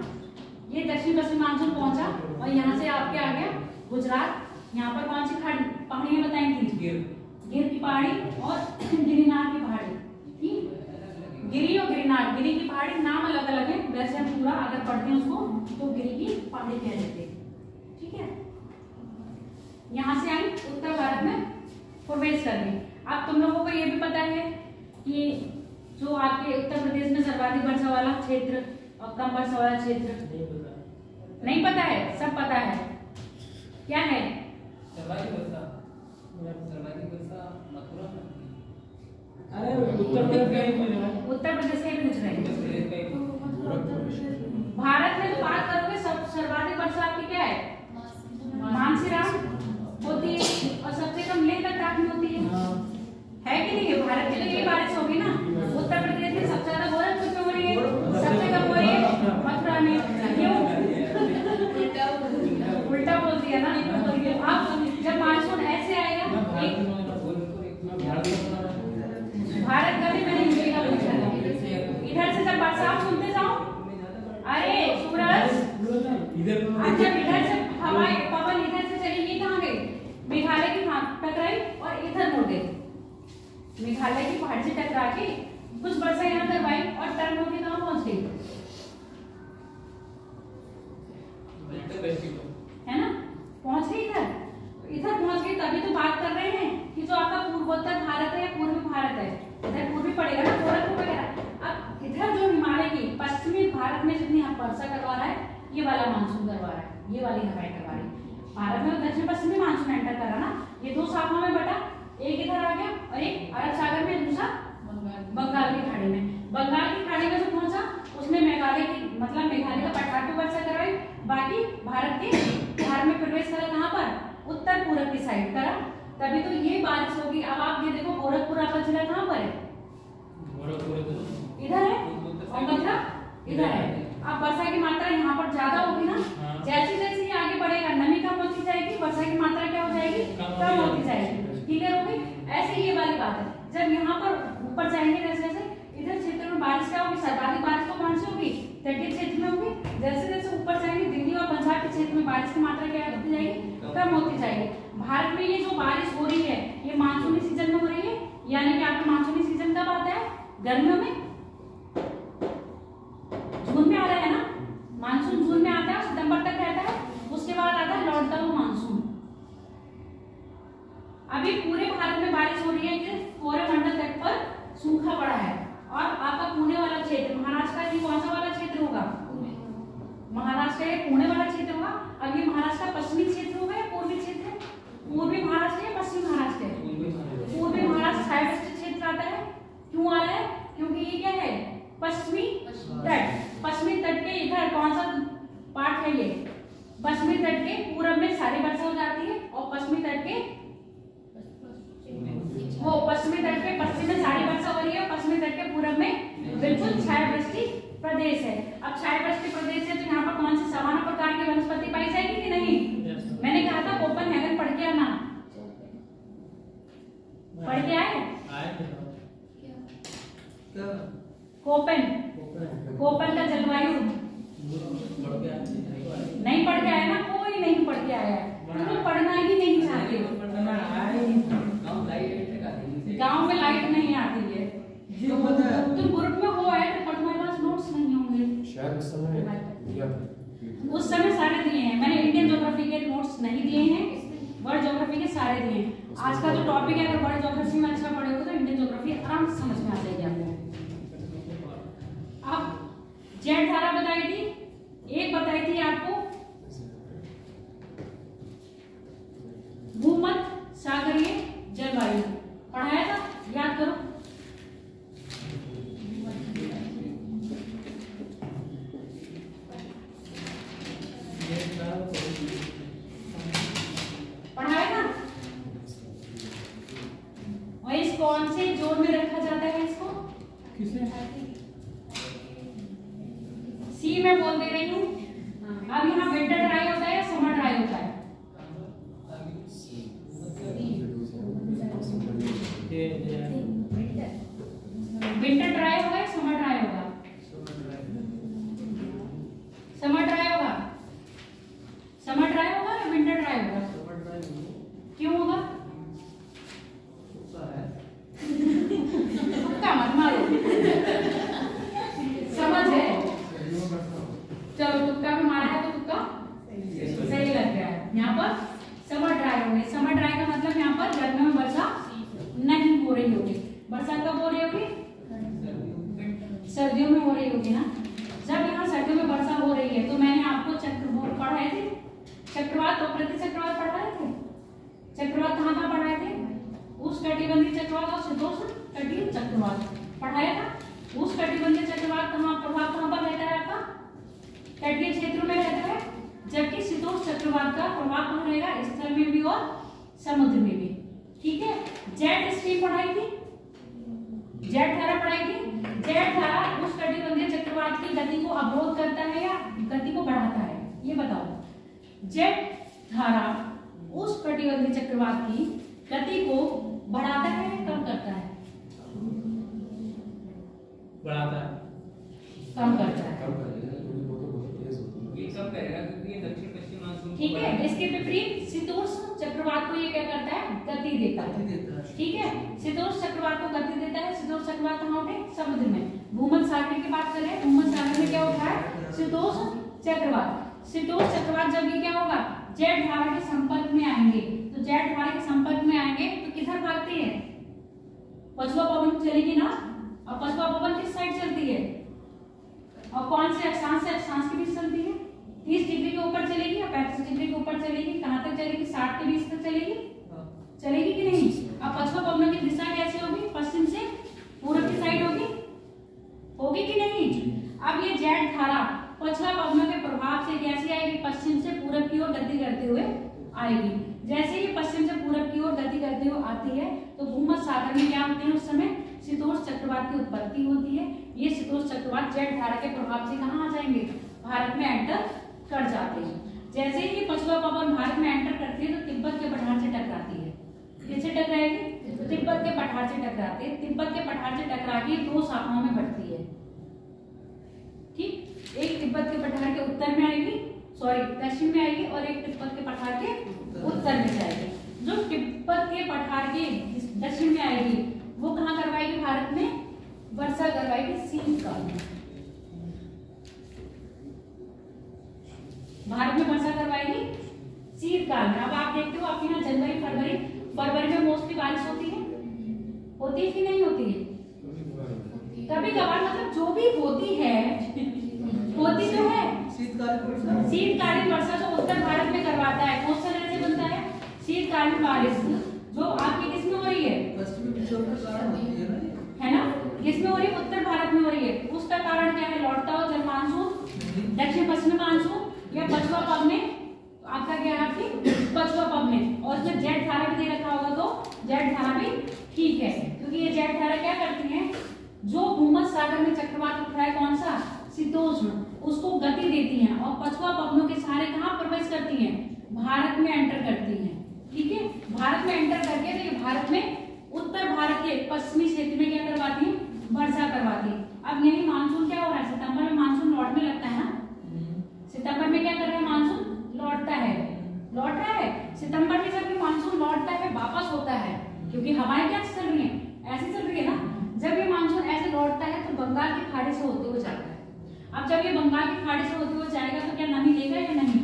ये दक्षिण पश्चिमी मानसून पहुंचा और यहाँ से आपके आ गया गुजरात। यहाँ पर कौन सी पहाड़ियां बताई थी? गिर की पहाड़ी और गिरिनार की पहाड़ी। गिरी और गिरिनार, गिरी की पहाड़ी नाम अलग अलग है, वैसे हम पूरा अगर पढ़ते हैं उसको तो गिरी की पहाड़ी कह देते हैं। ठीक है, यहाँ से आई उत्तर भारत में प्रवेश करने। अब तुम लोगों को ये भी पता है कि जो आपके उत्तर प्रदेश में सर्वाधिक वर्षा वाला क्षेत्र और कम वर्षा वाला क्षेत्र नहीं पता है? सब पता है। क्या है? सर्वाधिक वर्षा मथुरा में। अरे उत्तर प्रदेश का ही पूछ रहा है। उत्तर प्रदेश से ही पूछ रहे हैं। उत्तर प्रदेश का ही। भारत में तो बात करोगे सब सर्वाधिक वर्षा आपकी क्या है? मानसीराम होती है और सबसे कम लेह लद्दाख में होती है कि नहीं है? भारत के लिए यही बारिश होगी ना। उत्तर प्रदेश में सबसे ज्यादा गोरखपुर में हो रही है, सबसे कम हो रही है मथुरा में। क्यों? उल्टा बोल दिया ना। अब जब मानसून ऐसे आएगा, एक भारत का भी मैंने यूपी का पूछा था। इधर से जब बरसात सुनते जाओ, अरे सूरज, अब जब इधर से हवाएं पवन इधर से चली, ये कहाँ गई? मेघालय की टकराई और इधर मुड़ गई। मेघालय की पहाड़ से टकरा के कुछ वर्षा यहाँ करवाई और टर्न होके कहाँ पहुंच गई? है ना? पहुंच गई इधर पहुंच गई। तभी तो बात कर रहे हैं कि जो आपका पूर्वोत्तर भारत है या पूर्वी भारत है, इधर पूर्वी पड़ेगा ना, गोरखपुर वगैरह। अब इधर जो हिमालय की पश्चिमी भारत में जितनी वर्षा करवा रहा है, ये वाला मानसून करवा रहा है, ये वाली हवाएं करवा रही है। भारत में दक्षिण पश्चिमी मानसून एंटर कर रहा ना, ये दो शाखाओं में बटा, एक इधर आ गया और एक अरब सागर में, दूसरा बंगाल की खाड़ी में। बंगाल की खाड़ी में जो पहुंचा उसने मेघालय का पठार पे वर्षा करवाई। बाकी भारत के बिहार में प्रवेश करा, कहाँ पर? उत्तर पूर्व की साइड करा, तभी तो ये बारिश होगी। अब आप ये देखो, गोरखपुर आपका जिला कहाँ पर है? इधर है और मथुरा इधर है। अब वर्षा की मात्रा यहाँ पर ज्यादा होगी ना। जैसे जैसे ये आगे बढ़ेगा, नमी कम होती जाएगी, वर्षा की मात्रा क्या हो जाएगी? कम होती जाएगी। क्लियर हो गई? ऐसे ये वाली बात है। जब यहाँ पर ऊपर जाएंगे जैसे जैसे, इधर क्षेत्र में बारिश क्या होगी? सर्वाधिक बारिश तो कौन सी होगी? तटीय क्षेत्र में होगी। जैसे जैसे ऊपर जाएंगे, दिल्ली और पंजाब के क्षेत्र में बारिश की मात्रा क्या होती जाएगी? कम होती जाएगी। भारत में ये जो बारिश हो रही है, ये मानसूनी सीजन में हो रही है। यानी कि आपका मानसूनी सीजन कब आता है? गर्मियों में, जून में आ रहा है ना। मानसून जून में आता है, सितंबर तक रहता है, उसके बाद आता है लौटता हुआ मानसून। अभी पूरे भारत में बारिश हो रही है कि कोरोमंडल तट पर सूखा पड़ा है। और आपका पुणे वाला क्षेत्र, महाराष्ट्र का ये कौन सा वाला क्षेत्र होगा? महाराष्ट्र का पुणे वाला क्षेत्र होगा। अब ये महाराष्ट्र का पश्चिमी क्षेत्र होगा या पूर्वी क्षेत्र है? पूर्वी महाराष्ट्र या पश्चिमी महाराष्ट्र है? पूर्वी महाराष्ट्र साइड क्षेत्र आता है। क्यों आ रहा है? क्योंकि ये क्या है? पश्चिमी तट। पश्चिमी तट के इधर कौन सा पार्ट है? ये पश्चिमी तट के पूरब में सारी वर्षा हो जाती है और पश्चिमी तट के पश्चिमी तट के पश्चिम में सारी वर्षा हो रही है और पश्चिमी तट के पूरब में बिल्कुल छायावृष्टि प्रदेश है। अब छायावृष्टि प्रदेश है तो यहाँ पर कौन सी समान प्रकार की वनस्पति पाई जाएगी कि नहीं? मैंने कहा था कोपेनहेगन पढ़ के आना। पढ़ के आए? कोपेन का जलवायु नहीं पढ़ के आया ना, कोई नहीं पढ़ के आया, तो पढ़ना ही नहीं चाहते। गांव में लाइट नहीं आती है। तुम ग्रुप में हो ऐड, पर तुम्हारे पास नोट्स नहीं होंगे शायद उस समय सारे दिए हैं। मैंने इंडियन ज्योग्राफी के नोट्स नहीं दिए हैं, वर्ल्ड ज्योग्राफी के सारे दिए हैं। आज का जो टॉपिक है, अगर वर्ल्ड ज्योग्राफी में अच्छा पढ़े हो तो इंडियन ज्योग्राफी आराम से समझ में आ जाएगी आपको। अब जेड धारा बताई थी, एक बताई थी आपको भूमध्य सागरीय जलवायु, पढ़ाया था, याद करो। पढ़ाया ना। और इस कौन से जोन में रखा जाता है इसको? किसे? सी में बोल दे रही हूँ। अब यहाँ विंटर ड्राई होता है या समर ड्राई होता है? विंटर ड्राई होगा या समर ड्राई होगा? समर ड्राई होगा। समर ड्राई होगा या विंटर ड्राई होगा? क्यों होगा? तुक्का मत मारो, समझ है? चलो तुक्का भी मारा है तो तुक्का सही लग गया है। यहाँ पर समर ड्राई होगी। समर ड्राई का मतलब यहाँ पर गर्मियों में वर्षा नहीं हो रही होगी। बरसात कब हो रही होगी? सर्दियों में हो रही होगी ना। जब यहाँ सर्दियों में वर्षा हो रही है तो मैंने आपको चक्रवात पढ़ाए थे? चक्रवात और प्रति चक्रवात पढ़ाए थे? चक्रवात कहाँ कहाँ पढ़ाए थे? उष्णकटिबंधीय चक्रवात और शीतोष्ण कटिबंधीय चक्रवात पढ़ाया था। उष्णकटिबंधीय चक्रवात कहाँ प्रभाव कहाँ पर रहता है आपका? तटीय क्षेत्रों में रहता है, जबकि शीतोष्ण चक्रवात का प्रभाव कहाँ रहेगा? स्थल में भी और समुद्र में भी। ठीक है, जेट स्ट्रीम पढ़ाई थी, जेट धारा पढ़ाई थी। जेट धारा उष्णकटिबंधीय चक्रवात की गति को अवरोध करता है या गति को बढ़ाता है? ये बताओ। जेट धारा उष्णकटिबंधीय चक्रवात की गति को बढ़ाता है या कम करता है? बढ़ाता है। कम करता है। ये कम करेगा क्योंकि ये दक्षिण पश्चिम मानसून। ठीक है, इसके विपरीत शीतोष्ण चक्रवात को ये क्या करता है? गति देता है। ठीक है, शीतोष्ण चक्रवात को गति देता है। शीतोष्ण चक्रवात कहाँ उठे? समुद्र में। भूमध्य सागर की बात करें, भूमध्य सागर में क्या उठा है? शीतोष्ण चक्रवात। शीतोष्ण चक्रवात जब ये क्या होगा? जेट धारा के संपर्क में आएंगे, तो जेट धारा के संपर्क में आएंगे तो किधर भागती है? पछुआ पवन चलेगी ना। और पछुआ पवन किस साइड चलती है? और कौन से अक्षांश से अक्षांश के बीच चलती है? 30 डिग्री के ऊपर चलेगी या 35 डिग्री के ऊपर चलेगी? कहाँ तक चलेगी? 60 के बीच तक चलेगी? चलेगी कि नहीं? अब पछुआ पवन की दिशा कैसे होगी? पश्चिम से पूर्व की साइड होगी, होगी कि नहीं? अब ये जेट धारा पछुआ पवनों के प्रभाव से कैसे आएगी? पश्चिम से पूर्व की ओर गति करते हुए आएगी। जैसे ही पश्चिम से पूर्व की ओर गति करते हुए आती है तो भूमध्य सागर में क्या होते हैं? उस समय शीतोष्ण चक्रवात की उत्पत्ति होती है। ये शीतोष्ण चक्रवात जेट धारा के प्रभाव से कहाँ आ जाएंगे? भारत में एंटर कर जाते हैं। जैसे ही पछुआ पवन भारत में एंटर करती है तो तिब्बत के पठार से टकराती है। किससे टकराएगी? तिब्बत के पठार से टकराते हैं। तिब्बत के पठार से टकरा के 2 शाखाओं में बढ़ती है। ठीक, एक तिब्बत के पठार के उत्तर में आएगी, सॉरी दक्षिण में आएगी, और एक तिब्बत के पठार के उत्तर में जाएगी। जो तिब्बत के पठार के दक्षिण में आएगी वो कहाँ करवाएगी? भारत में वर्षा करवाएगी शीतकाल में। भारत में वर्षा करवाएगी शीतकाल में। अब आप देखते हो आपके यहाँ जनवरी फरवरी में मोस्टली बारिश होती है कि नहीं होती है? कभी कभार, मतलब जो भी होती है होती तो है। शीतकालीन वर्षा जो उत्तर भारत में करवाता है, क्वेश्चन ऐसे बनता है शीतकालीन बारिश जो आपकी किसमें हो रही है? है ना, किसमें हो रही है? उत्तर भारत में हो रही है। उसका कारण क्या है? लौटता हुआ जल मानसून, दक्षिण पश्चिमी मानसून या पछुआ पवने। आपका क्या है? आपकी पछुआ पवने। और जब जेट धारा भी दे रखा होगा तो जेट धारा भी ठीक है, क्योंकि ये जेट धारा क्या करती है? जो भूमध्य सागर में चक्रवात उठ रहा है, कौन सा? शीतोष्ण, उसको गति देती हैं और पछुआ पवनों के सहारे कहाँ प्रवेश करती हैं? भारत में एंटर करती हैं। ठीक है, भारत में एंटर करके तो ये भारत में उत्तर भारत के पश्चिमी क्षेत्र में क्या करवाती है? वर्षा करवाती है। अब यही मानसून क्या हो रहा है? सितंबर में मानसून लौटने लगता है ना। सितंबर में क्या कर रहा है? मानसून लौटता है, लौट रहा है। सितंबर में जब ये मानसून लौटता है, वापस होता है, क्योंकि हवाएं क्या चल रही है? ऐसी चल रही है ना। जब ये मानसून ऐसे लौटता है तो बंगाल की खाड़ी से होते हुए जाता है। अब जब ये बंगाल की खाड़ी से होते हुए जाएगा तो क्या नमी लेगा या नहीं?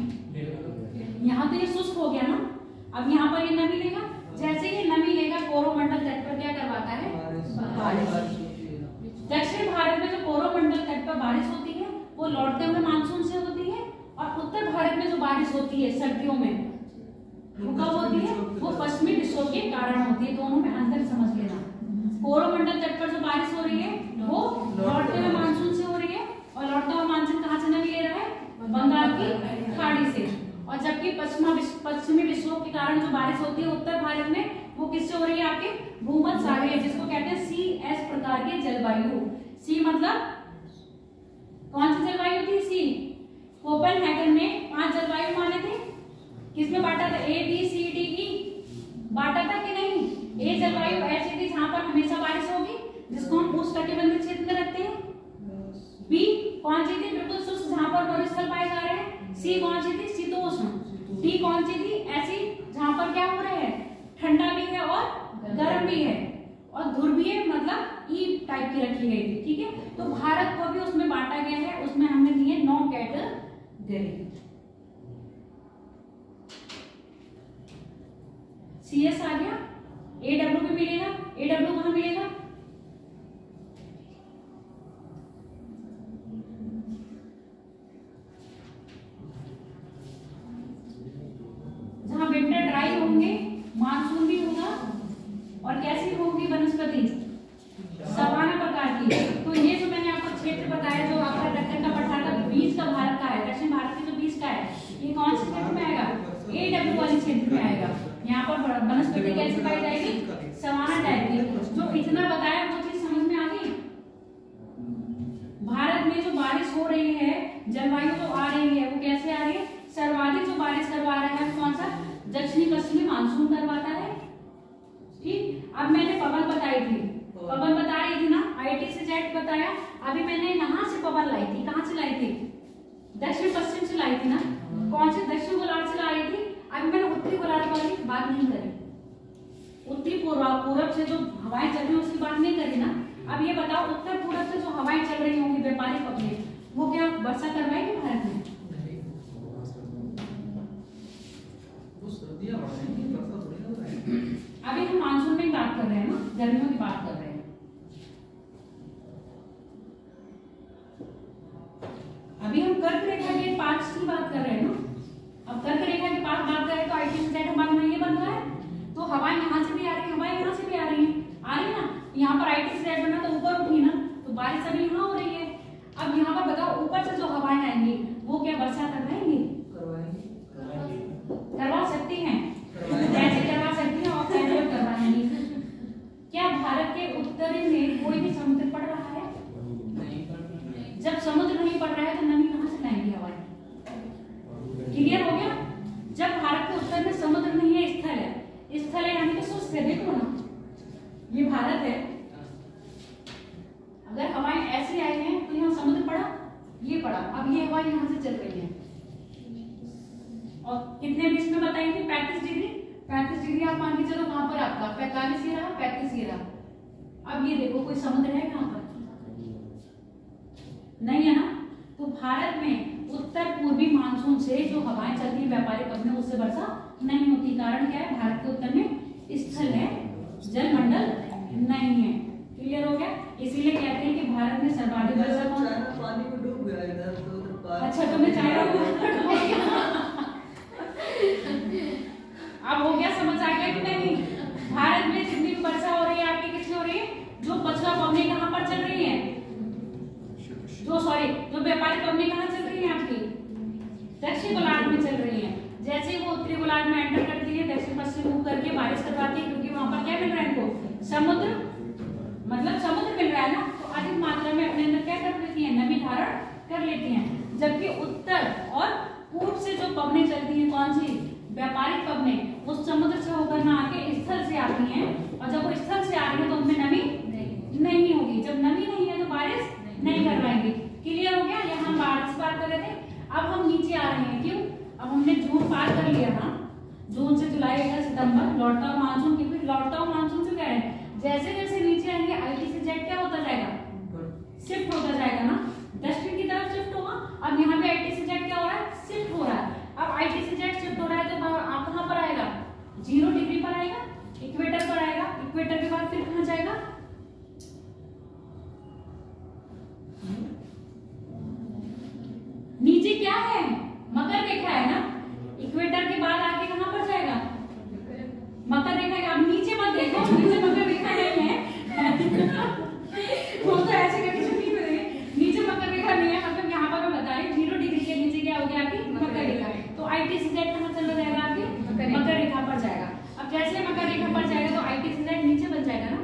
यहाँ तो ये शुष्क हो गया ना, अब यहाँ पर ये नमी लेगा। जैसे ये नमी लेगा, कोरोमंडल तट पर क्या करवाता है? बारिश। दक्षिण भारत में जो कोरोमंडल तट पर बारिश होती है वो लौटते हुए मानसून से होती है, और उत्तर भारत में जो बारिश होती है सर्दियों में वो कब होती है? वो पश्चिमी विक्षोभ के कारण होती है। दोनों में अंतर समझ लेना। कोरोमंडल तट पर जो बारिश हो रही है वो लौटते हुए मानसून से हो रही है, और लौटता हुआ मानसून कहाँ से नमी ले रहा है? बंगाल की खाड़ी से। और जबकि पश्चिमी विक्षोभ के कारण जो बारिश होती है उत्तर भारत में वो किससे हो रही है? आपके भूमध्य सागरीय, जिसको कहते हैं CS प्रकार के जलवायु। सी मतलब कौन सी जलवायु थी? सी। कोपेनहेगन ने 5 जलवायु माने थे। किसमें बांटा था? ABCDE बांटा था कि नहीं? ए जलवायु ऐसी थी जहां पर हमेशा बारिश होगी, जिसको हम उष्णकटिबंधीय क्षेत्र में रखते हैं। बी कौन सी थी? बिल्कुल शुष्क, जहां पर मरुस्थल पाए जा रहे हैं। सी कौन सी थी? शीतोष्ण। डी कौन सी थी? ऐसी जहां पर क्या हो रहा है? ठंडा भी है और गर्म भी है, और ध्रुवीय मतलब ई टाइप की रखी गई थी। ठीक है, तो भारत को भी उसमें बांटा गया है। उसमें हमने दिए 9 कैटेगरी। CS आ गया, AW भी मिलेगा। AW कहाँ मिलेगा? वनस्पति कैसी पाई जाएगी? सवाना टाइप की। जो इतना बताया वो चीज समझ में आ गई? भारत में जो बारिश हो रही है, जलवायु जो आ रही है वो कैसे आ रही है? सर्वाधिक जो बारिश करवा रहा है कौन सा? दक्षिणी पश्चिमी मानसून करवाता है। ठीक, अब मैंने पवन बताई थी, पवन बता रही थी ना, आईटी से जेट बताया। अभी मैंने यहाँ से पवन लाई थी, कहाँ से लाई थी? दक्षिण पश्चिम से लाई थी ना। कौन से? दक्षिण गोलार्ध से ला रही थी। अभी मैंने उत्तरी गोलार्ध वाली बात नहीं करी, उत्तरी पूर्व से जो हवाएं चल रही है उसकी बात नहीं करी ना। अब ये बताओ, उत्तर पूर्व से जो हवाएं चल रही होंगी व्यापारिक पवने, वो क्या वर्षा करवाएगी भारत में? अभी हम मानसून में ही बात कर रहे हैं ना, गर्मियों की बात कर रहे हैं। अभी हम कर्क रेखा के पास की बात कर रहे हैं ना। अब कर्क रेखा के पास बात करें तो आईटी से जेट हमारे में ये बन रहा है, तो हवाएं यहाँ से भी आ रही है, हवाएं यहाँ से भी आ रही है ना। यहाँ पर आईटी से जेट बना तो ऊपर उठी ना, तो बारिश अभी यहाँ हो रही है। अब यहाँ पर बताओ, ऊपर से जो हवाएं आएंगी वो क्या वर्षा करवाएंगी? करवा सकती हैं, कैसे करवा सकती हैं और कैसे करवाएंगी? क्या भारत के उत्तरी में कोई भी समुद्र पड़ रहा है? जब समुद्र नहीं पड़ रहा है तो नमी कहाँ से लाएंगी हवाएं? क्लियर हो गया? जब भारत के उत्तर में समुद्र नहीं है, स्थल है, स्थल है यानी कि शुष्क है। देखो ना, ये भारत है, अगर हवाएं ऐसे आई हैं तो यहाँ समुद्र पड़ा, ये पड़ा। अब ये हवाएं यहाँ से चल रही है और कितने बीच में बताई थी? 35 डिग्री। 35 डिग्री आप मान के चलो, कहां पर आपका 45 ये रहा, 35 ये रहा। अब ये देखो, कोई समुद्र है कहां पर? नहीं है ना। तो भारत में उत्तर पूर्वी मानसून से जो हवाएं चलती है व्यापारिक पवने, उससे वर्षा नहीं होती। कारण क्या है? भारत के उत्तर में स्थल है, जलमंडल नहीं है। क्लियर हो गया? इसीलिए कहते हैं कि भारत में सर्वाधिक वर्षा कौन? पानी में डूब गया इधर तो उधर। अच्छा, तुम्हें चाय अब हो गया, समझ आ गया कि नहीं? भारत में जितनी भी वर्षा हो रही है आपकी किससे हो रही है? जो पछुआ पवने कहां पर चल रही है? जो व्यापारिक पवने कहां चल रही है आपकी? दक्षिण गोलार्ध में चल रही है। जैसे ही वो उत्तरी गोलार्ध में एंटर करती है, दक्षिण पश्चिम मुख करके बारिश करवाती है, क्योंकि वहां पर क्या मिल रहा है इनको? समुद्र, मतलब समुद्र मिल रहा है ना। तो अधिक मात्रा में अपने अंदर क्या कर लेती है? नमी धारण कर लेती है। जबकि उत्तर और पूर्व से जो पवने चलती है, कौन सी? व्यापारिक पवने, उस समुद्र से होकर ना आके स्थल से आती हैं। और जब वो स्थल से आ रही है तो उनमें नमी नहीं होगी। जब नमी नहीं है तो बारिश नहीं करवाएंगे। क्लियर हो गया? यहाँ हम बारिश बात कर रहे थे, अब हम नीचे आ रहे हैं। क्यों? अब हमने जून पार कर लिया ना, जून से जुलाई, अगस्त, सितंबर, लौटता हुआ मानसून। क्योंकि लौटता हुआ मानसून से क्या है? जैसे जैसे नीचे आएंगे आईटी से जेट क्या होता जाएगा? शिफ्ट होता जाएगा ना, दक्षिण की तरफ शिफ्ट होगा। अब यहाँ पे आईटी से जेट क्या हो रहा है? शिफ्ट हो रहा है। अब आईटी से जेट शिफ्ट हो रहा है तो आप कहां पर आएगा? 0 डिग्री पर आएगा, इक्वेटर पर आएगा। इक्वेटर के बाद फिर कहां जाएगा? नीचे क्या है? मकर रेखा है ना। इक्वेटर के बाद आके कहां पर जाएगा? मकर रेखा। अब नीचे मत देखो, नीचे मकर रेखा नहीं है। वो तो ऐसे करके नहीं मिलेगी। नीचे मकर रेखा नहीं है, मतलब यहाँ पर मैं बता रही हूँ 0 डिग्री के नीचे क्या हो गया आपकी? मकर रेखा। तो आईटी से जेट कहां चला जाएगा आपकी? मकर रेखा पर जाएगा। अब जैसे मकर रेखा पर जाएगा तो आईटी से जेट नीचे बन जाएगा ना।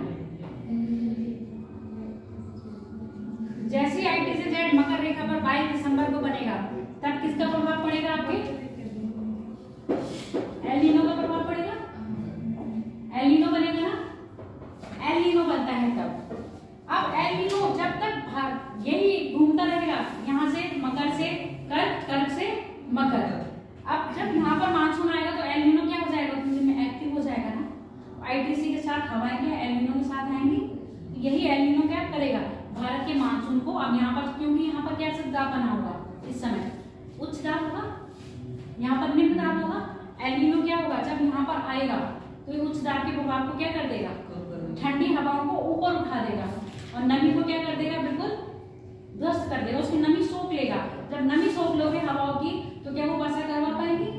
जैसे आईटी से जेट मकर रेखा पर 22 दिसंबर को बनेगा, तब किसका प्रभाव पड़ेगा आपके? एल नीनो का प्रभाव पड़ेगा। एल नीनो बनेगा ना, एल नीनो बनता है तब। अब एल नीनो जब तक यही घूमता रहेगा, यहाँ से मकर से कर्क, कर्क से मकर। अब जब यहाँ पर मानसून आएगा तो एल नीनो क्या हो जाएगा? एक्टिव हो जाएगा ना। आईटीसी के साथ हवाएं क्या एल नीनो के साथ आएंगी, यही एल नीनो क्या करेगा? भारत के मानसून को। अब यहाँ पर क्योंकि यहाँ पर क्या दाब बना होगा इस समय, उच्च दाब होगा, यहाँ पर निम्न दाब होगा। एल नीनो क्या होगा? जब यहाँ पर आएगा तो ये उच्च दाब के प्रभाव को क्या कर देगा? ठंडी हवाओं को ऊपर उठा देगा और नमी को क्या कर देगा? बिल्कुल ध्वस्त कर देगा, उसकी नमी सोख लेगा। जब नमी सोख लोगे हवाओं की तो क्या वो वर्षा करवा पाएंगी?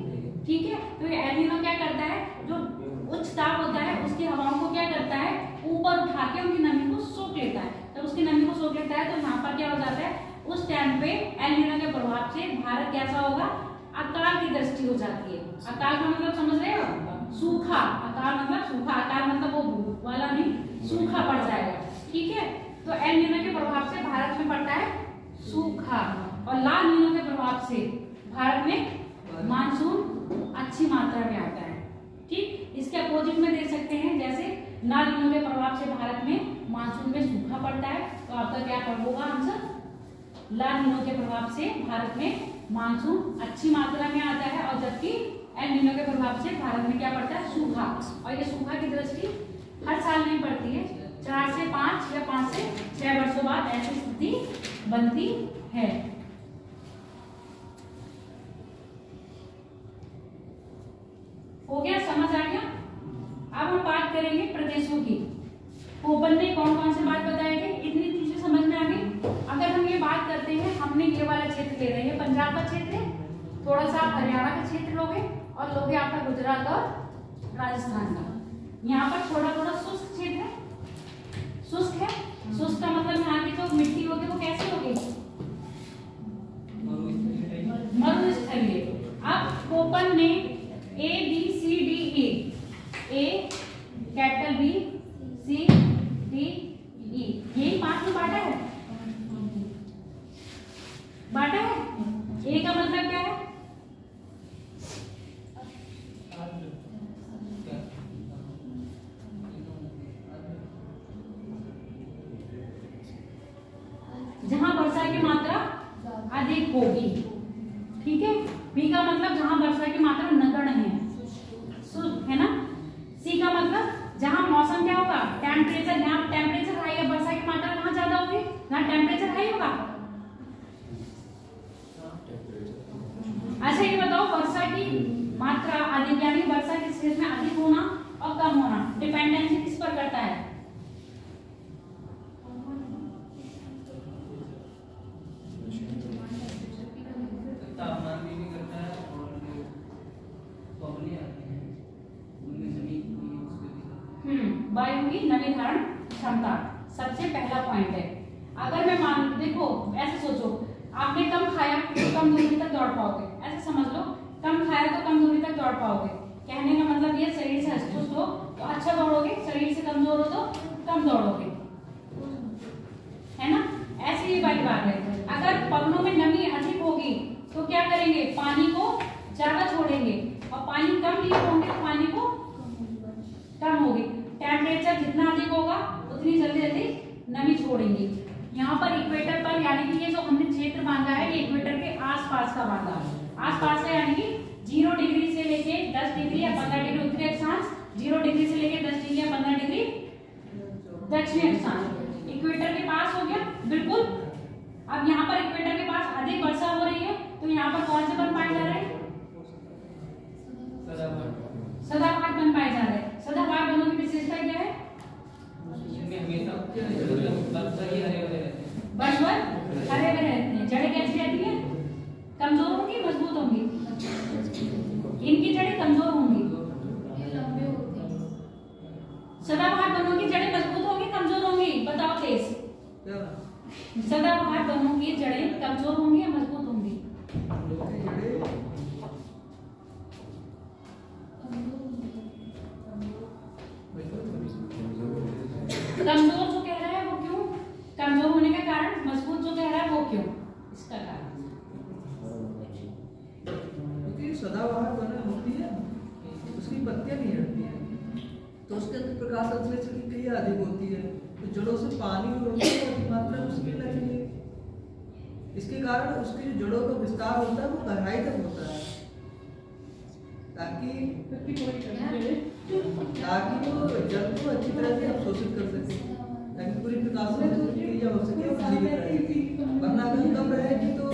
ठीक है। तो ये एल नीनो क्या करता है? जो उच्च दाब होता है उसकी हवाओं को क्या करता है? ऊपर उठा के उनकी नमी को सोख लेता है। जब उसकी नमी को सोख लेता है तो यहाँ पर क्या हो जाता है? उस टाइम पे एल नीनो के प्रभाव से भारत कैसा होगा? अकाल की दृष्टि हो जाती है। अकाल का मतलब समझ रहे हो? सूखा, अकाल मतलब सूखा, अकाल मतलब वो वाला नहीं, सूखा पड़ जाएगा। ठीक है, तो एल नीनो के प्रभाव से भारत में पड़ता है सूखा, और ला नीनो के प्रभाव से भारत में मानसून अच्छी मात्रा में आता है। ठीक, इसके अपोजिट में देख सकते हैं, जैसे ला नीनो के प्रभाव से भारत में मानसून में सूखा पड़ता है, तो आपका क्या होगा आंसर? ला नीनो के प्रभाव से भारत में मानसून अच्छी मात्रा में आता है, और जबकि एल नीनो के प्रभाव से भारत में क्या पड़ता है? सूखा। और ये सूखा की दृष्टि हर साल नहीं पड़ती है, 4 से 5 या 5 से 6 वर्षों बाद ऐसी स्थिति बनती है। हो गया, समझ आ गया? अब हम बात करेंगे प्रदेशों की। कोपन ने कौन कौन से बात बताए थे, इतनी चीजें समझ में आ गई। अगर हम ये बात करते हैं, हमने ये वाला क्षेत्र ले रहे हैं, पंजाब का क्षेत्र है, थोड़ा सा हरियाणा का क्षेत्र लोगे, और लोगे आपका गुजरात और राजस्थान का। यहाँ पर थोड़ा थोड़ा शुष्क क्षेत्र है, शुष्क है। शुष्क का मतलब यहाँ की जो मिट्टी होगी वो कैसी होगी? मरुस्थलीय। अब कोपन ने A B C D E, A capital B C D E, यही 5 में बांटा है, बांटा है। A का मतलब क्या है? जहां वर्षा की मात्रा अधिक होगी। ठीक है, बी का मतलब जहां वर्षा की मात्रा नगण्य है, शुष्क है ना। सी का मतलब जहां मौसम क्या होगा? टेम्परेचर, यहाँ टेम्परेचर हाई है, वर्षा की मात्रा कहाँ ज्यादा होगी? यहाँ टेम्परेचर हाई होगा। अच्छा ये बताओ, वर्षा की मात्रा अधिक यानी वर्षा किस चीज में अधिक होना और कम होना डिपेंडेंसी किस पर करता है? तापमान भी करता है, और पवनें आती हैं उनमें नमी की वायु की नमी धारण क्षमता सबसे पहला पॉइंट है। अगर मैं मान देखो, ऐसे सोचो, आपने कम खाया तो कम दूरी तक दौड़ पाओगे, ऐसे समझ लो, कम खाया तो कम दूरी तक दौड़ पाओगे। कहने का मतलब ये, शरीर से हष्ट हो तो अच्छा दौड़ोगे, शरीर से कमजोर हो तो कम दौड़ोगे, है ना। ऐसी ही वाली बात है। अगर पवनों में नमी अधिक होगी तो क्या करेंगे? पानी को ज्यादा छोड़ेंगे, और पानी कम लिए होंगे तो पानी को कम होगी। टेम्परेचर जितना अधिक होगा उतनी जल्दी जल्दी नमी छोड़ेंगे। यहाँ पर इक्वेटर पर, यानी कि ये जो हमने क्षेत्र बांधा है, ये इक्वेटर के आसपास का बांधा है, आसपास का, यानी कि 0 डिग्री से लेके 10 डिग्री या 15 डिग्री उत्तरी अक्षांश, 0 डिग्री से लेके 10 डिग्री या 15 डिग्री दक्षिणी अक्षांश। इक्वेटर के पास हो गया, बिल्कुल। अब यहाँ पर इक्वेटर के पास अधिक वर्षा हो रही है, तो यहाँ पर कौन से वन पाए जा रहे हैं? सदाबहार वन पाए जा रहे हैं। सदाबहार वनों की विशेषता क्या है? इनमें हमेशा वर्षा ही हरे भरे रहते हैं, वर्ष भर हरे भरे रहते हैं। जड़ें कैसी रहती हैं? कमजोर होंगी, मजबूत होंगी? इनकी जड़ें कमजोर होंगी। ये लंबे होते हैं। सदाबहार वनों की जड़ें मजबूत होंगी, कमजोर होंगी? बताओ तेज। सदाबहार वनों की जड़ें कमजोर होंगी या मजबूत होंगी? कमजोर जो कह रहा है वो क्यों? कमजोर होने का कारण, मजबूत जो कह रहा है वो क्यों? इसका कारण क्योंकि सदाबहार वन होती है, उसकी पत्तियां नहीं हटती है, तो उसके अंदर प्रकाश संश्लेषण की क्रिया अधिक होती है, तो जड़ों से पानी और ऑक्सीजन की मात्रा उसमें लगती है। इसके कारण उसकी जो जड़ों का विस्तार होता है वो गहराई तक होता है, ताकि वो जल को अच्छी तरह से अवशोषित कर सके, ताकि पूरी प्रकाश संश्लेषण की क्रिया हो सके और जीवित रहे। वरना अगर कम रहेगी तो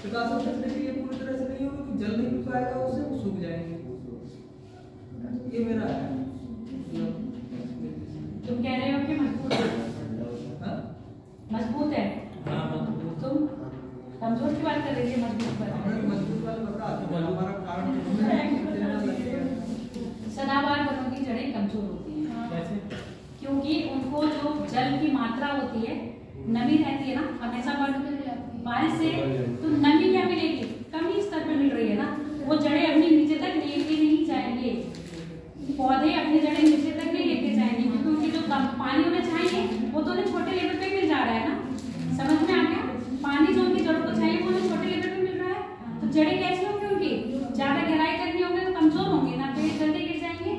प्रकाश संश्लेषण की क्रिया पूरी तरह से नहीं होगी, तो जल नहीं मिल पाएगा, उससे वो सूख जाएंगे। ये मेरा है। तुम कह रहे हो कि मजबूत है? मजबूत है। तुम कमजोर की बात कर रही है, मजबूत पर। मजबूत वाला बता, हमारा कारण सदाबहार वनों की जड़ें कमजोर होती हैं, क्योंकि उनको जो जल की मात्रा होती है, नमी रहती है ना, हमेशा बारिश से तो नमी क्या मिलेगी? कम ही स्तर पर मिल रही है ना, वो जड़ें अपनी नीचे तक लेके नहीं जाएंगे, पौधे अपनी जड़ें नीचे तक नहीं लेके जाएंगे, क्योंकि उनके जो पानी उन्हें चाहिए वो तो उन्हें छोटे लेवल पे मिल जा रहा है ना। समझ में आ गया? पानी जो उनकी जड़ों को चाहिए वो उन्हें छोटे लेवल पे मिल रहा है। तो जड़ें कैसी होंगी उनकी? ज्यादा गहराई तक नहीं होंगे तो कमजोर होंगे ना, पेड़ जल्दी गिर जाएंगे।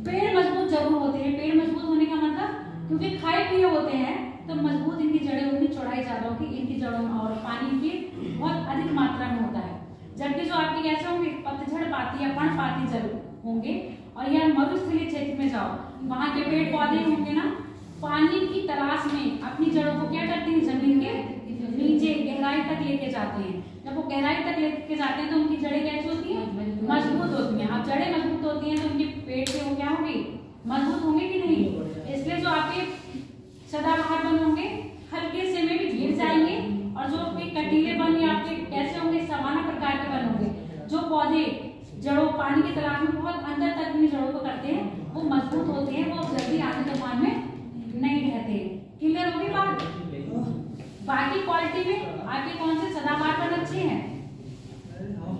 पेड़ मजबूत जरूर होते हैं। पेड़ मजबूत होने का मतलब क्योंकि खाए पिए होते हैं तो मजबूत इनकी जड़ें होंगी, चौड़ाई ज्यादा होगी इनकी जड़ों में और पानी की बहुत अधिक मात्रा में होता है। जबकि जो आपकी कैसे होंगे? पतझड़ पाती या पर्णपाती जड़ होंगे। और यह मरुस्थलीय क्षेत्र में जाओ, वहां के पेड़ पौधे होंगे ना, पानी की तलाश में अपनी जड़ों को क्या करते हैं? जमीन के नीचे गहराई तक लेके जाते हैं। जब वो गहराई तक लेके जाते हैं तो उनकी जड़ें कैसी होती हैं? मजबूत होती हैं। अब जड़ें मजबूत होती हैं तो उनके पेड़ से वो क्या होंगे? मजबूत होंगे कि नहीं? इसलिए जो आपके सदाबहार वन होंगे हल्के से में भी गिर जाएंगे, और जो आपके कटीले वन या आपके कैसे होंगे? सवाना प्रकार के वन होंगे। जो पौधे जड़ों पानी की तलाश में बहुत अंदर तक अपनी जड़ों को करते हैं वो मजबूत होते हैं, वो जल्दी आंधी तूफान में नहीं रहते। क्लियर होगी बात? बाकी क्वालिटी में आपके कौन से सदाबहार वन अच्छे हैं?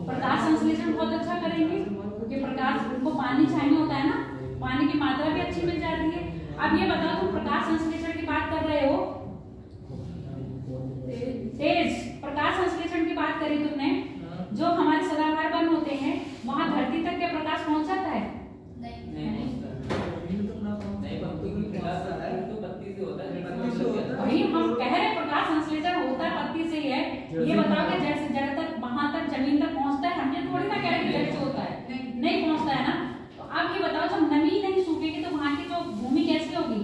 प्रकाश संश्लेषण बहुत अच्छा करेंगे, क्योंकि प्रकाश उनको पानी चाहिए होता है ना, पानी की मात्रा भी अच्छी मिल जाती है। अब ये बताओ, तुम प्रकाश संश्लेषण की बात कर रहे हो, तेज प्रकाश संश्लेषण की बात करी तुमने। जो हमारे सदाबहार वन होते हैं वहां धरती तक क्या प्रकाश पहुंच जाता है? वही हम कह रहे हैं, प्रकाश संश्लेषण होता है पत्ती से ही है। ये बताओ कि जैसे जड़ तक वहां तक जमीन तक पहुंचता है? हमने थोड़ी ना कह रहे जड़ से होता है, नहीं पहुंचता है ना। तो अब ये बताओ, जब नमी नहीं सूखेगी तो वहां की जो भूमि कैसी होगी?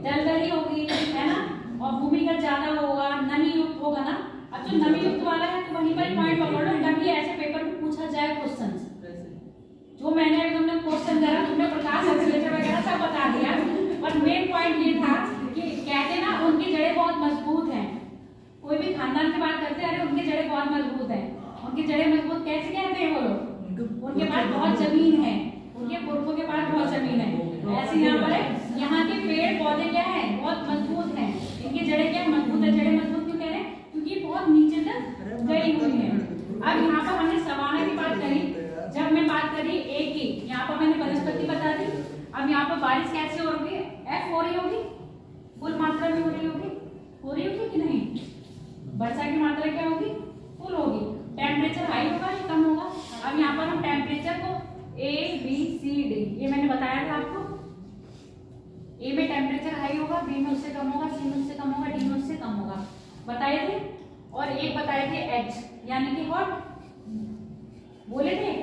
दलदली होगी, है ना, और भूमिगत ज्यादा होगा, नमी युक्त होगा ना। अब जो नमी युक्त वाला है तो वहीं पर पॉइंट पकड़ो, कभी ऐसे पेपर में पूछा जाए क्वेश्चन, जो मैंने अभी तुमने क्वेश्चन करा, तुमने प्रकाश संश्लेषण वगैरह सब बता दिया, और मेन पॉइंट ये था कि कहते ना उनकी जड़ें बहुत मजबूत हैं। कोई भी खानदान की बात करते हैं, अरे उनकी जड़ें बहुत मजबूत हैं। उनकी जड़ें मजबूत कैसे कहते हैं वो लोग? उनके पास बहुत जमीन है, उनके पुरखों के पास बहुत जमीन है। ऐसे यहाँ पर है, यहाँ के पेड़ पौधे क्या है? बहुत मजबूत हैं। इनकी जड़ें क्या मजबूत है? जड़ें मजबूत क्यों कह रहे हैं? क्योंकि बहुत नीचे तक गई हुई है। अब यहाँ पर हमने सवाना की बात करी, जब मैं बात करी एक ही, यहाँ पर मैंने वनस्पति बता दी। अब यहाँ पर बारिश कैसे हो रही है? एफ हो रही होगी, फुल मात्रा में हो रही होगी कि नहीं? वर्षा की मात्रा क्या होगी? फुल होगी। टेम्परेचर हाई होगा या कम होगा? अब यहाँ पर हम टेम्परेचर को A B C D, ये मैंने बताया था आपको। A में टेम्परेचर हाई होगा, B में उससे कम होगा, C में उससे कम होगा, D में उससे कम होगा, बताए थे। और एक बताए थे H यानी कि हॉट, बोले थे।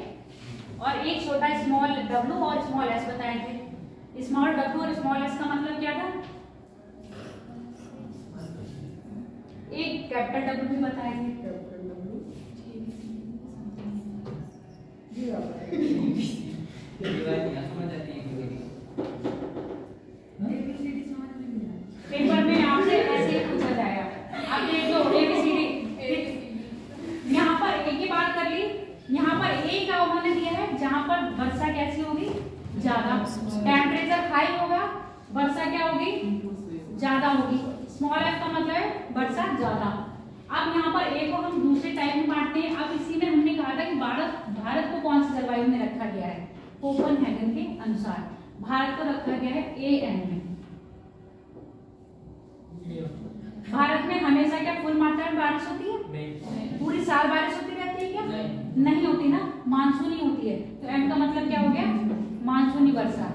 और एक छोटा स्मॉल W और स्मॉल S बताए थे। स्मॉल W और स्मॉल S का मतलब क्या था? एक कैपिटल W भी बताए थे। पेपर में आपसे ऐसे ही पूछा जाएगा। अब ये जो ABCD, यहाँ पर एक ही बात कर ली, यहाँ पर एक का उन्होंने दिया है जहाँ पर वर्षा कैसी होगी? ज्यादा। टेम्परेचर हाई होगा, वर्षा क्या होगी? ज्यादा होगी। स्मॉल f का मतलब है वर्षा ज्यादा। अब यहाँ पर एक को हम दूसरे टाइप में बांटते हैं। अब इसी में हमने कहा था कि भारत को कौन सी जलवायु में रखा गया है? कोपेनहेगन के अनुसार भारत को रखा गया है AN में। भारत में हमेशा क्या फुल मात्रा में बारिश होती है? नहीं। पूरी साल बारिश होती रहती है क्या? नहीं होती ना, मानसूनी होती है। तो M का मतलब क्या हो गया? मानसूनी वर्षा।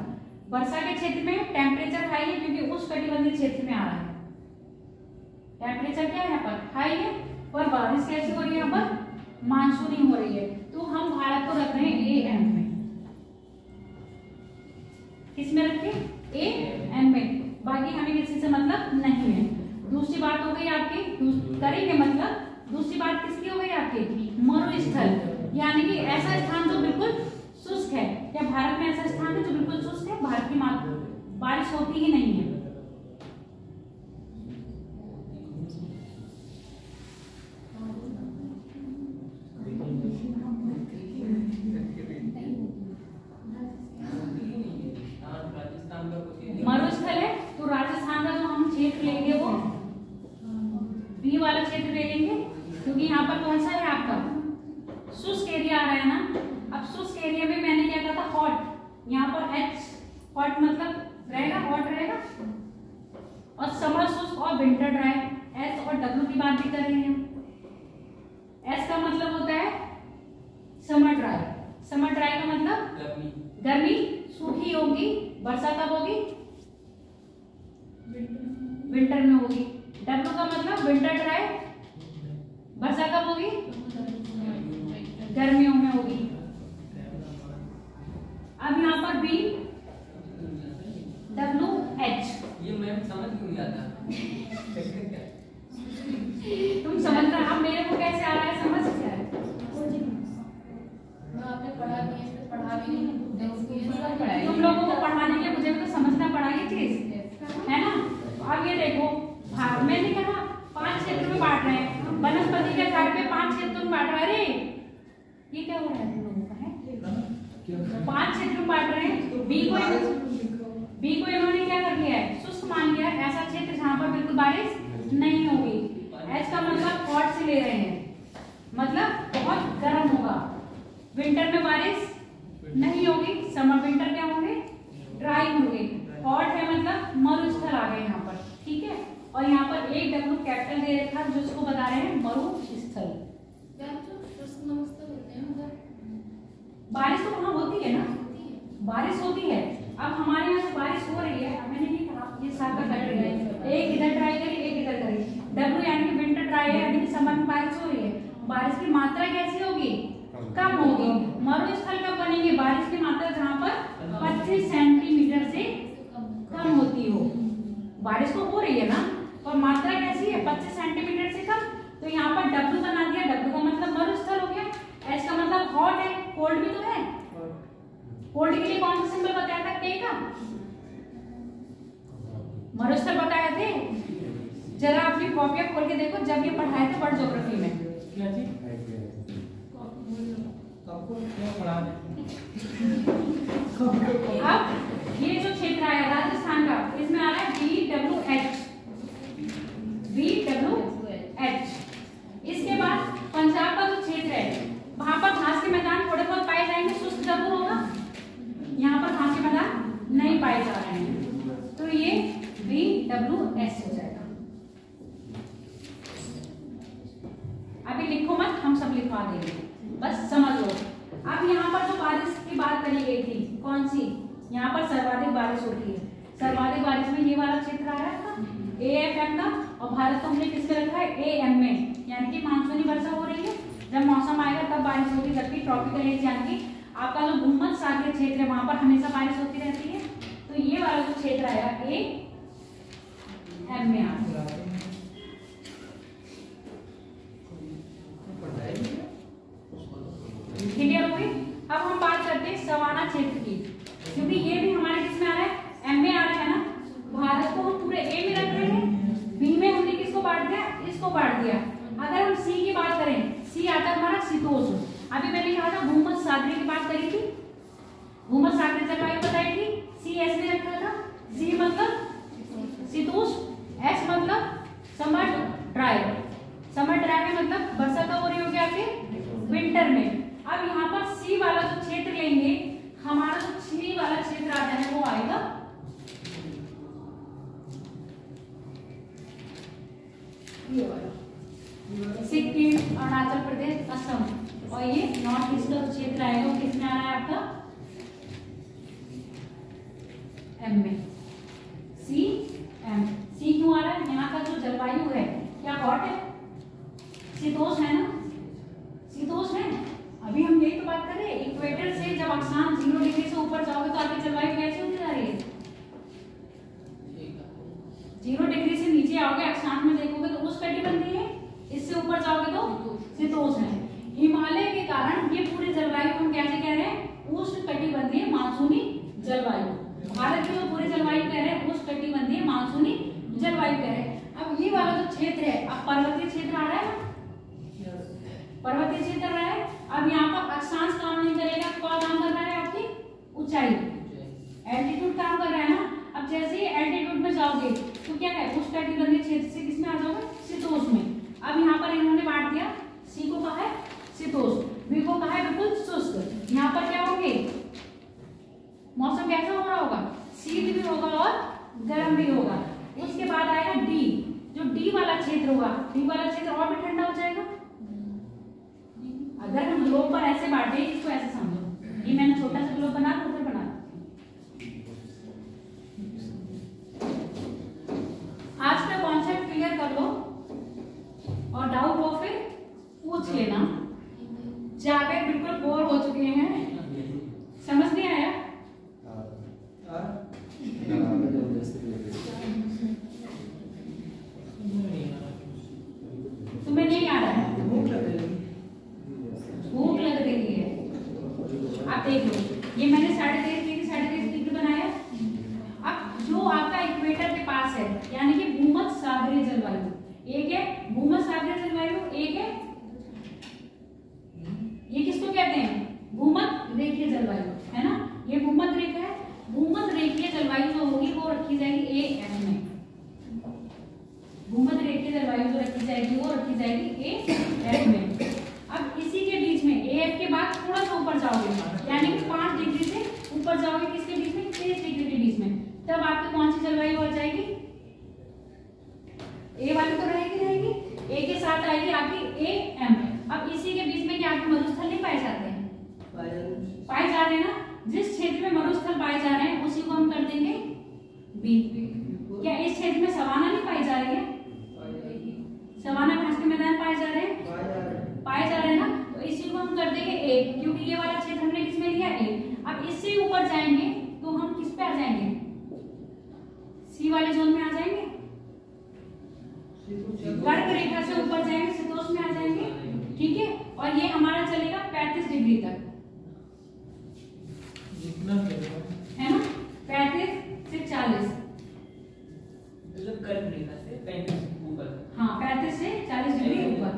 वर्षा के क्षेत्र में टेम्परेचर हाई है क्योंकि उस कटिबंधीय क्षेत्र में आ रहा है। टेम्परेचर क्या है यहाँ पर? हाई है। और बारिश कैसी हो रही है? यहाँ पर मानसूनी हो रही है। तो हम भारत को रख रहे हैं AN में। किस में रखे? AN में। बाकी हमें किसी से मतलब नहीं है। दूसरी बात हो गई आपकी, करेंगे मतलब दूसरी बात किसकी हो गई आपकी? मरुस्थल, यानी कि ऐसा स्थान जो बिल्कुल शुष्क है। क्या भारत में ऐसा स्थान है जो बिल्कुल शुष्क है? भारत की बारिश होती ही नहीं है। मरुस्थल है तो राजस्थान का जो हम क्षेत्र लेंगे वो B वाला क्षेत्र ले लेंगे, क्योंकि यहाँ पर कौन सा है आपका? शुष्क एरिया आ रहा है ना। अब शुष्क एरिया में मैंने क्या कहा था, हॉट, यहाँ पर H हॉट मतलब रहेगा, हॉट रहेगा। और समर शुष्क और विंटर ड्राई, S और W की बात भी कर रहे हैं। S का मतलब होता है समर ड्राई, समर ड्राई का मतलब गर्मी सूखी होगी, वर्षा कब होगी, विंटर में होगी। W का मतलब विंटर ड्राई, वर्षा कब होगी, गर्मियों में होगी। अब यहाँ पर B WH, ये मैं समझ क्यों नहीं आता। तुम समझ रहे, अब मेरे को कैसे आ रहा है समझ क्या है? आपने पढ़ा नहीं है, फिर पढ़ा भी नहीं, एक्सपीरियंस पढ़ाई। तुम लोगों को पढ़ाने के लिए मुझे भी तो समझना पड़ा ये चीज, है ना? अब ये देखो, मैंने कहा 5 क्षेत्र में बांट रहे हैं, वनस्पति के झाड़ पे 5 क्षेत्र में बांट रहे हैं। ये क्या हो रहा है तुम लोगों का है? 5 क्षेत्र में बांट रहे हैं। बी को इन्होंने क्या कर लिया है, शुष्क मान लिया है, ऐसा क्षेत्र जहाँ पर बिल्कुल बारिश नहीं होगी। एच का मतलब हॉट से ले रहे हैं, मतलब बहुत गर्म होगा, विंटर में बारिश नहीं होगी, समर विंटर क्या होंगे, ड्राई होंगे। हॉट है मतलब मरुस्थल आ गए यहाँ पर, ठीक है। और यहाँ पर एक W कैपिटल दे रखा है, जिसको बता रहे हैं मरुस्थल। बारिश तो वहाँ होती है ना, बारिश होती है। अब हमारे यहाँ से बारिश हो रही है, अब मैंने नहीं कहा ये शाखा कट रही है, एक इधर ट्राई करी एक इधर करी। W यानी कि विंटर ट्राई है, यानी कि समर में बारिश हो रही है। बारिश की मात्रा कैसी होगी, कम होगी। मरुस्थल कब बनेंगे, बारिश की मात्रा जहाँ पर 25 सेंटीमीटर से कम होती हो। बारिश तो हो रही है ना, और मात्रा कैसी है, 25 सेंटीमीटर से कम। तो यहाँ पर W बना दिया, W का मतलब मरुस्थल हो गया। H का मतलब हॉट है, कोल्ड भी तो है। कोल्ड के लिए कौन सा सिंबल बताया था, K का। मरुस्थल बताए थे, जरा अपनी कॉपियां खोल के देखो, जब ये पढ़ाए थे वर्ल्ड ज्योग्राफी में। क्या चीज? आपको क्या पढ़ा है? अब ये जो क्षेत्र आया राजस्थान का, इसमें आ रहा है BWH। इसके बाद पंजाब का जो क्षेत्र है, वहां पर घास के मैदान थोड़े बहुत पाए जाएंगे, शुष्क जरूर होगा। यहाँ पर घास के मैदान नहीं पाए जा रहे हैं, तो ये BWS हो जाएगा। अभी लिखो मत, हम सब लिखवा देंगे, बस समझ लो। अब यहाँ पर जो बारिश की बात करी गई थी, कौन सी, यहाँ पर सर्वाधिक बारिश होती है। सर्वाधिक बारिश में ये वाला क्षेत्र आ रहा है AFM का, और भारत को हमने किसके रखा है, AM में, यानी कि मानसूनी वर्षा हो रही है। जब मौसम आएगा तब बारिश होगी, जबकि ट्रॉपिकल एरिया यानी कि आपका जो भूमध्य सागरीय क्षेत्र है, वहां पर हमेशा बारिश होती रहती है। तो ये वाला जो क्षेत्र आएगा AM में आता है। क्लियर हो गई? अब हम बात करते हैं सवाना क्षेत्र की, क्योंकि ये भी हमारे किसमें आ रहा है, M में आ रहा है ना। भारत को हम पूरे A में रख रहे हैं, B में हमने किसको बांट दिया, इसको बांट दिया। अगर हम C की बात करें, C आता है हमारा शीतोष्ण। अभी मैंने कहा था भूमध्य सागरीय की बात करी थी, भूमध्य सागरीय जलवायु बताई थी, C S में रखा था। C मतलब शीतोष्ण, S मतलब समर ड्राई। समर ड्राई में मतलब वर्षा कब हो रही होगी आपके, विंटर में। अब यहाँ पर C वाला जो क्षेत्र लेंगे, हमारा जो C वाला क्षेत्र आता है वो आएगा ये वाला, सिक्किम, अरुणाचल प्रदेश, असम। और ये नॉर्थ ईस्ट का क्षेत्र आएगा, वो किसमें आ रहा है आपका, M में। CM, C क्यों आ रहा है, यहाँ का जो जलवायु है क्या हॉट है, शीतोष्ण है ना, शीतोष्ण है। अभी हम यही तो बात कर रहे हैं, इक्वेटर से जब अक्षांश 0 डिग्री से ऊपर जाओगे तो आपकी जलवायु कैसी होती जा रही है, 0 डिग्री से नीचे आओगे अक्षांश में देखोगे तो उष्णकटिबंधीय है, इससे ऊपर जाओगे तो शीतोष्ण है। हिमालय के कारण ये पूरी जलवायु हम कैसे कह रहे हैं, उष्णकटिबंधीय मानसूनी जलवायु। भारत की जो पूरी जलवायु कह रहे हैं उष्णकटिबंधीय मानसूनी जलवायु कह रहे हैं। अब ये वाला जो क्षेत्र है, अब पर्वतीय क्षेत्र आ रहा है ना, पर्वतीय क्षेत्र रहा है। अब यहाँ पर अक्षांश काम नहीं करेगा, कौन काम कर रहा है, आपकी ऊंचाई, एल्टीट्यूड काम कर रहा है ना। अब जैसे ही एल्टीट्यूड में जाओगे तो क्या है, उष्णकटिबंधीय क्षेत्र से किसमें आ जाओगे, शीतोष्ण में। अब यहाँ पर इन्होंने बांट दिया, C को कहा है शीतोष्ण, B को कहा है बिल्कुल शुष्क। यहाँ पर मौसम कैसा हो रहा होगा, शीत भी होगा और गर्म भी होगा। उसके बाद आएगा डी, जो डी वाला क्षेत्र होगा, डी वाला क्षेत्र और भी ठंडा हो जाएगा। अगर हम ग्लोब पर ऐसे बांटे, इसको ऐसे समझो, ये मैंने छोटा सा ग्लोब बना उधर बना, आज का कॉन्सेप्ट क्लियर कर लो और डाउट हो फिर पूछ लेना। जावेद बिल्कुल बोर हो चुके हैं, समझ नहीं आया? तुम्हें नहीं आ रहा है? भूख लग रही है। आप देख लो, ये मैंने 3.5 डिग्री बनाया। अब जो आपका इक्वेटर के पास है, यानी कि भूमध्य सागरीय जलवायु, एक है भूमध्य सागरीय जलवायु, एक है ये किसको कहते हैं, भूमध्य रेखीय जलवायु, है ना। ये भूमध्य रेखा है। भूमध्य रेखीय जलवायु जो होगी वो रखी जाएगी AM में। भूमध्य रेखीय जलवायु जो रखी जाएगी वो रखी जाएगी AM में। अब इसी के बीच में AF के बाद थोड़ा सा ऊपर जाओगे, यानी कि 5 डिग्री से ऊपर जाओगे, किसके बीच में, 30 डिग्री के बीच में, तब आपकी कौन सी जलवायु हो जाएगी, A वाली तो रहेगी, A के साथ आएगी आपकी AM। अब इसी के बीच में क्या आपके मरुस्थल नहीं पाए जाते हैं, पाए जा रहे हैं ना। जिस क्षेत्र में मरुस्थल पाए जा रहे हैं उसी को हम कर देंगे B। क्या इस क्षेत्र में सवाना नहीं पाई जा रही है, सवाना घास के मैदान पाए जा रहे हैं, पाए जा रहे हैं ना, तो इसी को हम कर देंगे A, क्योंकि ये वाला क्षेत्र हमने किसमें लिया, A। अब इससे ऊपर जाएंगे तो हम किस पे आ जाएंगे, C वाले जोन में आ जाएंगे, कर्क रेखा से ऊपर जाएंगे, शीतोष्ण में आ जाएंगे, ठीक है। और ये हमारा चलेगा 35 डिग्री तक, है ना, 35 से 40, मतलब कर्क रेखा से 35 ऊपर, हाँ 35 से 40 डिग्री ऊपर,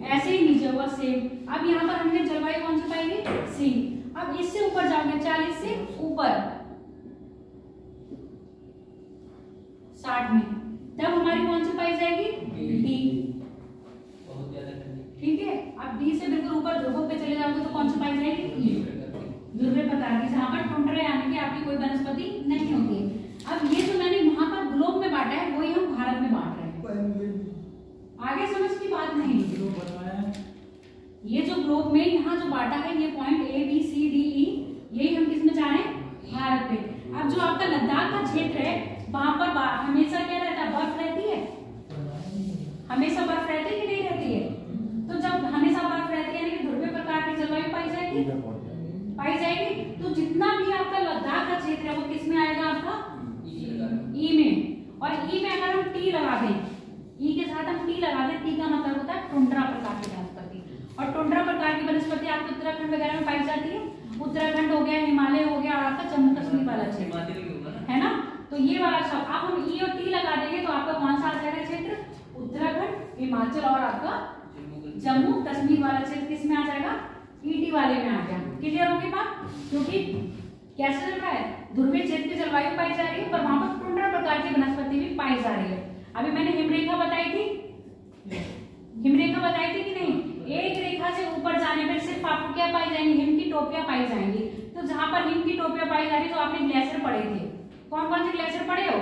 ऐसे ही नीचे होगा सेम। अब यहाँ पर हमने जलवायु कौन सी पाएगी, सी। अब इससे ऊपर जाओगे 40 से ऊपर 60 में, तब हमारी कौन सी पाई जाएगी, डी, बहुत ज्यादा ठंडी, ठीक है। अब डी से बिल्कुल ऊपर ध्रुवों पे चले जाओगे तो कौन सी पाई जाएगी, ई, ध्रुवीय प्रकार की, जहाँ पर टुंड्रा यानी कि आपकी कोई वनस्पति नहीं होती। अब ये जो मैंने वहां पर ग्लोब में बांटा है वही हम भारत में बांट रहे हैं, आगे समझ की बात नहीं। ये जो ग्लोब में यहाँ जो बांटा है, ये पॉइंट ABCDE, यही हम किसमें जा रहे हैं, भारत पे। अब जो आपका लद्दाख का क्षेत्र है, वहां पर हमेशा क्या रहता है, बर्फ रहती है, हमेशा बर्फ रहती है कि नहीं रहती है। तो जब हमेशा बर्फ रहती है यानी कि ध्रुवीय प्रकार की जलवायु पाई जाएगी। तो जितना भी आपका लद्दाख का क्षेत्र है वो किस में आएगा, आपका ई में। और ई में अगर हम टी लगा दें, ई के साथ हम टी लगा दें, टी का मतलब होता है टुंड्रा प्रकार की वनस्पति। और टुंड्रा प्रकार की वनस्पति आपको उत्तराखंड वगैरह में पाई जाती है। उत्तराखंड हो गया, हिमालय हो गया, और आपका जम्मू कश्मीर वाला क्षेत्र, है ना। तो ये वाला शब्द अब हम ई और टी लगा देंगे तो आपका कौन सा आ जाएगा क्षेत्र, उत्तराखंड, हिमाचल और आपका जम्मू कश्मीर वाला क्षेत्र किस में आ जाएगा, ईटी वाले में आ गया। क्लियर होगी बात, क्योंकि कैसे चल रहा है, ध्रुवीय क्षेत्र की जलवायु पाई जा रही है पर वहां पर टुंड्रा प्रकार की वनस्पति भी पाई जा रही है। अभी मैंने हिमरेखा बताई थी, हिमरेखा बताई थी कि नहीं, एक रेखा से ऊपर जाने पर सिर्फ आपको क्या पाई जाएंगी, हिम की टोपियां पाई जाएंगी। तो जहां पर हिम की टोपियां पाई जा रही तो आपने ग्लेशियर पढ़े थे, कौन कौन से ग्लेशियर पढ़े हो,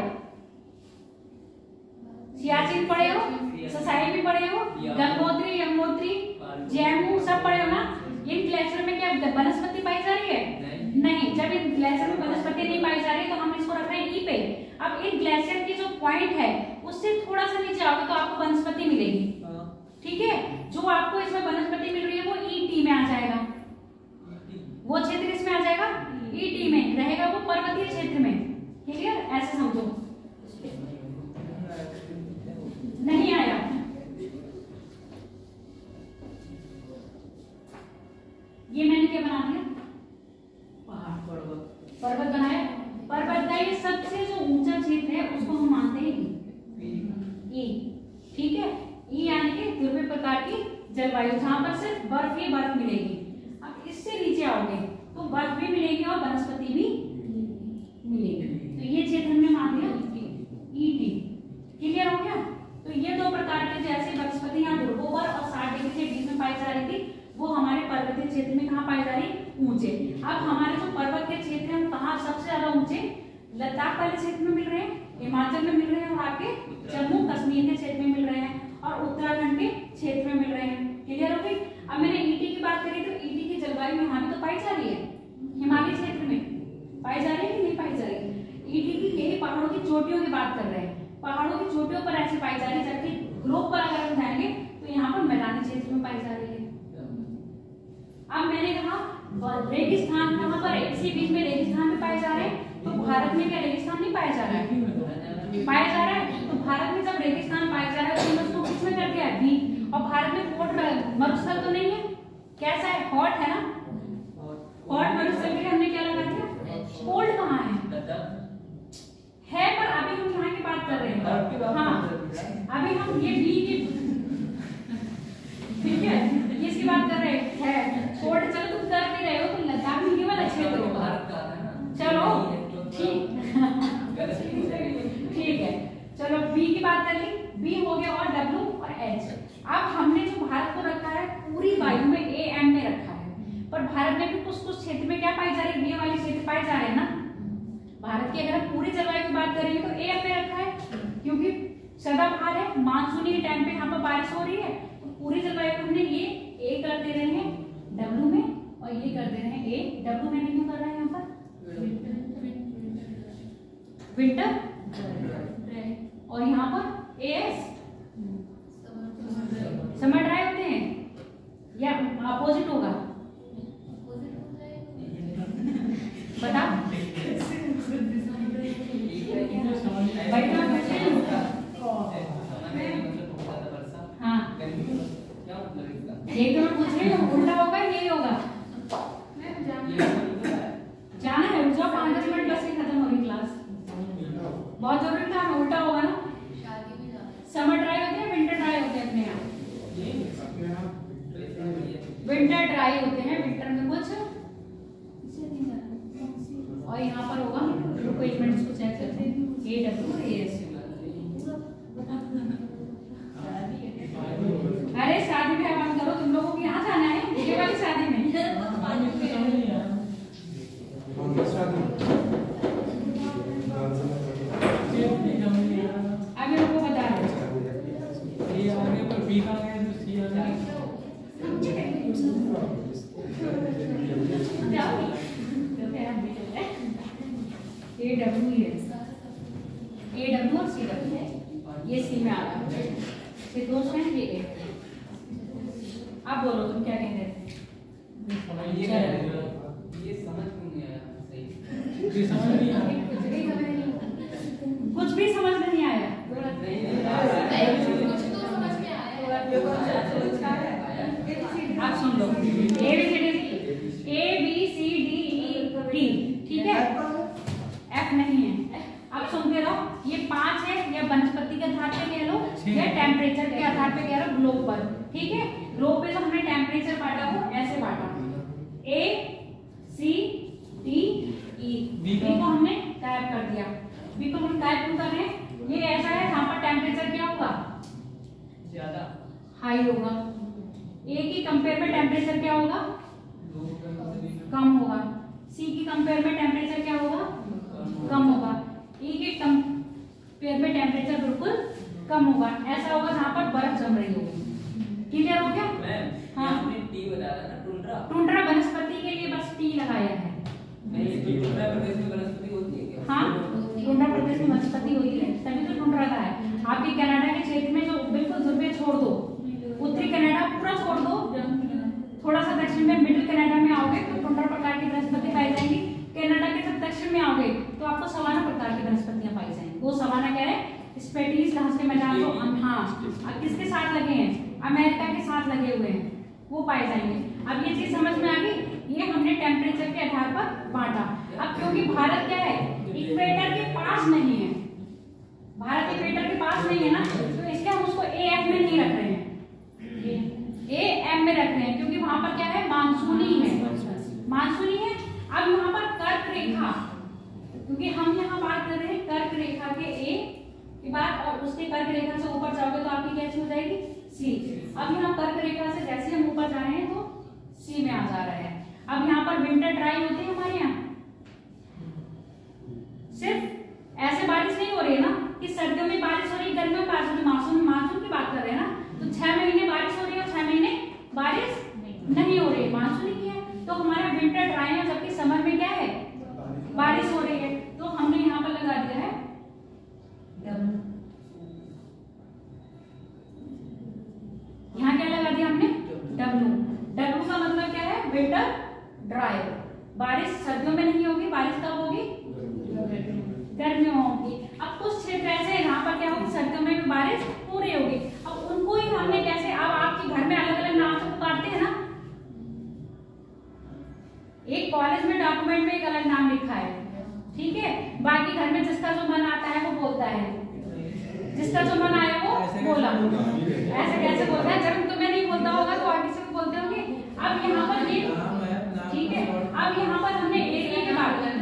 सियाचिन पढ़े हो, ससाई भी पढ़े हो, गंगोत्री, यमुनोत्री, जैमू सब पढ़े हो ना। इन ग्लेशियर में क्या वनस्पति पाई जा रही है, नहीं। जब इन ग्लेशियर में वनस्पति नहीं पाई जा रही तो हम इसको रख रहे हैं ई पे। अब इन ग्लेशियर की जो पॉइंट है उससे थोड़ा सा नीचे आओगे तो आपको वनस्पति मिलेगी, ठीक है। जो आपको इसमें वनस्पति मिल रही है वो ईटी में आ जाएगा, वो क्षेत्र इसमें आ जाएगा, ईटी में रहेगा, वो पर्वतीय क्षेत्र में। क्लियर, ऐसे समझो, नहीं आया। ये मैंने क्या बना दिया, पहाड़, पर्वत बनाया। पर्वत का ये सबसे जो ऊंचा क्षेत्र है उसको हम मानते हैं ई, ठीक है। ई यानी कि ध्रुवीय प्रकार की जलवायु, जहां पर सिर्फ बर्फ ही बर्फ मिलेगी। अब इससे नीचे आओगे तो बर्फ भी मिलेगी और वनस्पति भी मिलेगी। तो ये क्षेत्र हमने मान लिया ईटी। क्लियर हो गया। तो ये दो प्रकार के जैसे वनस्पति यहाँ ध्रुवों पर और 60 डिग्री के बीच में पाई जा रही थी, वो हमारे पर्वतीय क्षेत्र में कहाँ पाई जा रही, ऊंचे। अब हमारे जो पर्वत के क्षेत्र हम कहाँ लद्दाख वाले क्षेत्र में मिल रहे हैं, हिमाचल में मिल रहे हैं, और आपके जम्मू कश्मीर के क्षेत्र में मिल रहे हैं, और उत्तराखंड के क्षेत्र में मिल रहे हैं। क्लियर हो गई? अब मैंने ईटी की बात करी तो ईटी की जलवायु यहाँ पे तो पाई जा रही है, हिमालय क्षेत्र में पाई जा रही है कि नहीं पाई जा रही? ईटी की यही पहाड़ों की चोटियों की बात कर रहे हैं, पहाड़ों की चोटियों पर ऐसी पाई जा रही है, जबकि ग्लोब पर अगर हम जाएंगे तो यहाँ पर मैदानी क्षेत्र में पाई जा रही है। अब मैंने कहा रेगिस्तान कहाँ पर है? इसी बीच में रेगिस्तान में पाए जा रहे हैं, तो भारत में क्या रेगिस्तान नहीं पाया जा रहा है? पाया जा रहा है। तो भारत में जब रेगिस्तान पाया जा रहा है तो उसको किसमें कर दिया है? बी। और भारत में कोट मरुस्थल तो नहीं है, कैसा है? हॉट है ना, हॉट मरुस्थल के लिए हमने क्या लगा दिया? कोल्ड कहाँ है? पर अभी हम यहाँ की बात कर रहे हैं। हाँ, अभी हम ये बी की, ठीक है, इसकी बात कर रहे हैं। कोल्ड चलो तुम कर नहीं रहे हो, तो लद्दाख में ये वाला क्षेत्र होगा। चलो ठीक है, चलो बी की बात कर ली, बी हो गया, और डब्ल्यू और एच। अब हमने जो भारत को रखा है पूरी वायु में ए एम में रखा है, पर भारत में भी कुछ कुछ क्षेत्र में क्या पाई जा रही है? बी वाले क्षेत्र पाए जा रहे हैं ना। भारत की अगर हम पूरी जलवायु की बात करेंगे तो ए एम में रखा है, क्योंकि सदाबहार है, मानसूनी के टाइम पे यहाँ पर बारिश हो रही है, तो पूरी जलवायु को हमने ये ए कर दे रहे हैं डब्ल्यू में, और ये कर दे रहे हैं ए। डब्ल्यू मैंने क्यों कर रहा है यहाँ पर? विंटर, और यहाँ पर एएस समर ड्राई होते हैं, या अपोजिट होगा? बता हाँ, ये तो मैं पूछ रही हूँ, उल्टा होगा यही होगा? जाना है, रुक जाओ, 5-10 मिनट बस ही खत्म हो रही क्लास, बहुत जरूरी था। उल्टा होगा ना, समर ड्राई होते हैं, विंटर ड्राई होते हैं। अपने यहाँ विंटर ड्राई होते हैं, विंटर में कुछ, और यहाँ पर होगा, रुको 1 मिनट इसको चेक करते हैं, ए डब्ल्यू ए एस। अरे शादी में बंद करो, तुम लोगों को यहाँ जाना है, ये वाली शादी में। अभी लोगों को बता रहे ए डब्ल्यू और सी डब्ल्यू, ये सी में आ रहा है, ये दो हैं, ये ए। अब बोलो तुम क्या कह रहे थे? ये समझ नहीं आया सही, कुछ भी समझ नहीं आया। आप सुन लो, A B C D E D, ठीक है, एफ नहीं है। अब सुनते रहो, ये 5 है, या वनस्पति के आधार पे कह लो, या टेम्परेचर के आधार पे कह लो, ग्लोब पर, ठीक है। ग्लोब पे जो हमने टेम्परेचर बांटा वो ऐसे बांटा, ए सी डी ई, बी को हमने गायब कर दिया। बी को हम गायब क्यों कर रहे हैं? ये ऐसा है जहाँ पर टेम्परेचर क्या होगा? ज्यादा हाई होगा। ए की कंपेयर में टेम्परेचर क्या होगा? कम होगा। सी की कंपेयर में टेम्परेचर क्या होगा? कम होगा। ई के कंपेयर में टेम्परेचर बिल्कुल कम होगा। ऐसा होगा जहाँ पर बर्फ जम रही होगी। क्लियर हो गया? हाँ, आपने टी बताया ना, टुंड्रा। टुंड्रा वनस्पति के लिए बस टी लगाया है। नहीं, टुंड्रा प्रदेश में वनस्पति होती है क्या? हाँ, टुंड्रा प्रदेश में वनस्पति होती है, तभी तो टुंड्रा का है। आपके कनाडा के क्षेत्र में जो बिल्कुल ध्रुवीय छोड़ दो, उत्तरी कनाडा पूरा छोड़ दो, थोड़ा सा दक्षिण में मिडिल कनाडा में आओगे तो टुंड्रा प्रकार की वनस्पति पाई जाएंगी। कनाडा के जब दक्षिण में आओगे तो आपको सवाना प्रकार की वनस्पतियां पाई जाएंगी। वो सवाना क्या है? स्पेटिस घास के मैदान जो हाँ किसके साथ लगे हैं? अमेरिका के साथ लगे हुए हैं, वो पाए जाएंगे। अब ये चीज समझ में आ गई? ये हमने टेम्परेचर के आधार पर बांटा। अब क्योंकि भारत क्या है? इक्वेटर के पास नहीं है, भारत इक्वेटर के पास नहीं है ना, तो इसलिए हम उसको ए एफ में नहीं रख रहे हैं, ए एम में रख रहे हैं, क्योंकि वहां पर क्या है? मानसूनी है, मानसूनी है। अब यहाँ पर कर्क रेखा, क्योंकि हम यहाँ बात कर रहे हैं कर्क रेखा के ए के बाद, और उसके कर्क रेखा से ऊपर जाओगे तो आपकी कैसी हो जाएगी? सी। अब यहाँ कर्क रेखा से जैसे हम ऊपर जा रहे हैं तो सी में आ जा रहा है। अब यहाँ पर विंटर ड्राई होते हैं हमारे यहाँ, सिर्फ ऐसे बारिश नहीं हो रही है ना कि सर्दियों में बारिश हो रही है, गर्मियों में बारिश हो रही है, मानसून की बात कर रहे हैं ना। तो 6 महीने बारिश हो रही है और 6 महीने बारिश नहीं हो रही है, मानसून ही है। तो हमारा विंटर ड्राई है, जबकि समर में क्या है, बारिश हो रही है। तो हमने यहाँ पर लगा दिया है डब्ल्यू। यहाँ क्या लगा दिया हमने, डब्ल्यू। डब्ल्यू का मतलब क्या है, विंटर ड्राई। बारिश सर्दियों में नहीं होगी, बारिश कब होगी, गर्मियों में होगी। अब कुछ क्षेत्र ऐसे हैं यहाँ पर क्या होगी, सर्दियों में भी बारिश हो रही होगी। अब उनको ही हमने कैसे, अब आपके घर में अलग अलग नाम से पुकारते हैं ना। एक कॉलेज में डॉक्यूमेंट में एक अलग नाम लिखा है, ठीक है, बाकी घर में जिसका जो मन आता है वो बोलता है, जिसका जो मन आया वो बोला। ऐसे कैसे बोलता है, जब तुम्हें नहीं बोलता होगा तो और किसी को बोलते होंगे। अब यहाँ पर ये ठीक है, अब यहाँ पर हमने एरिया की बात कर,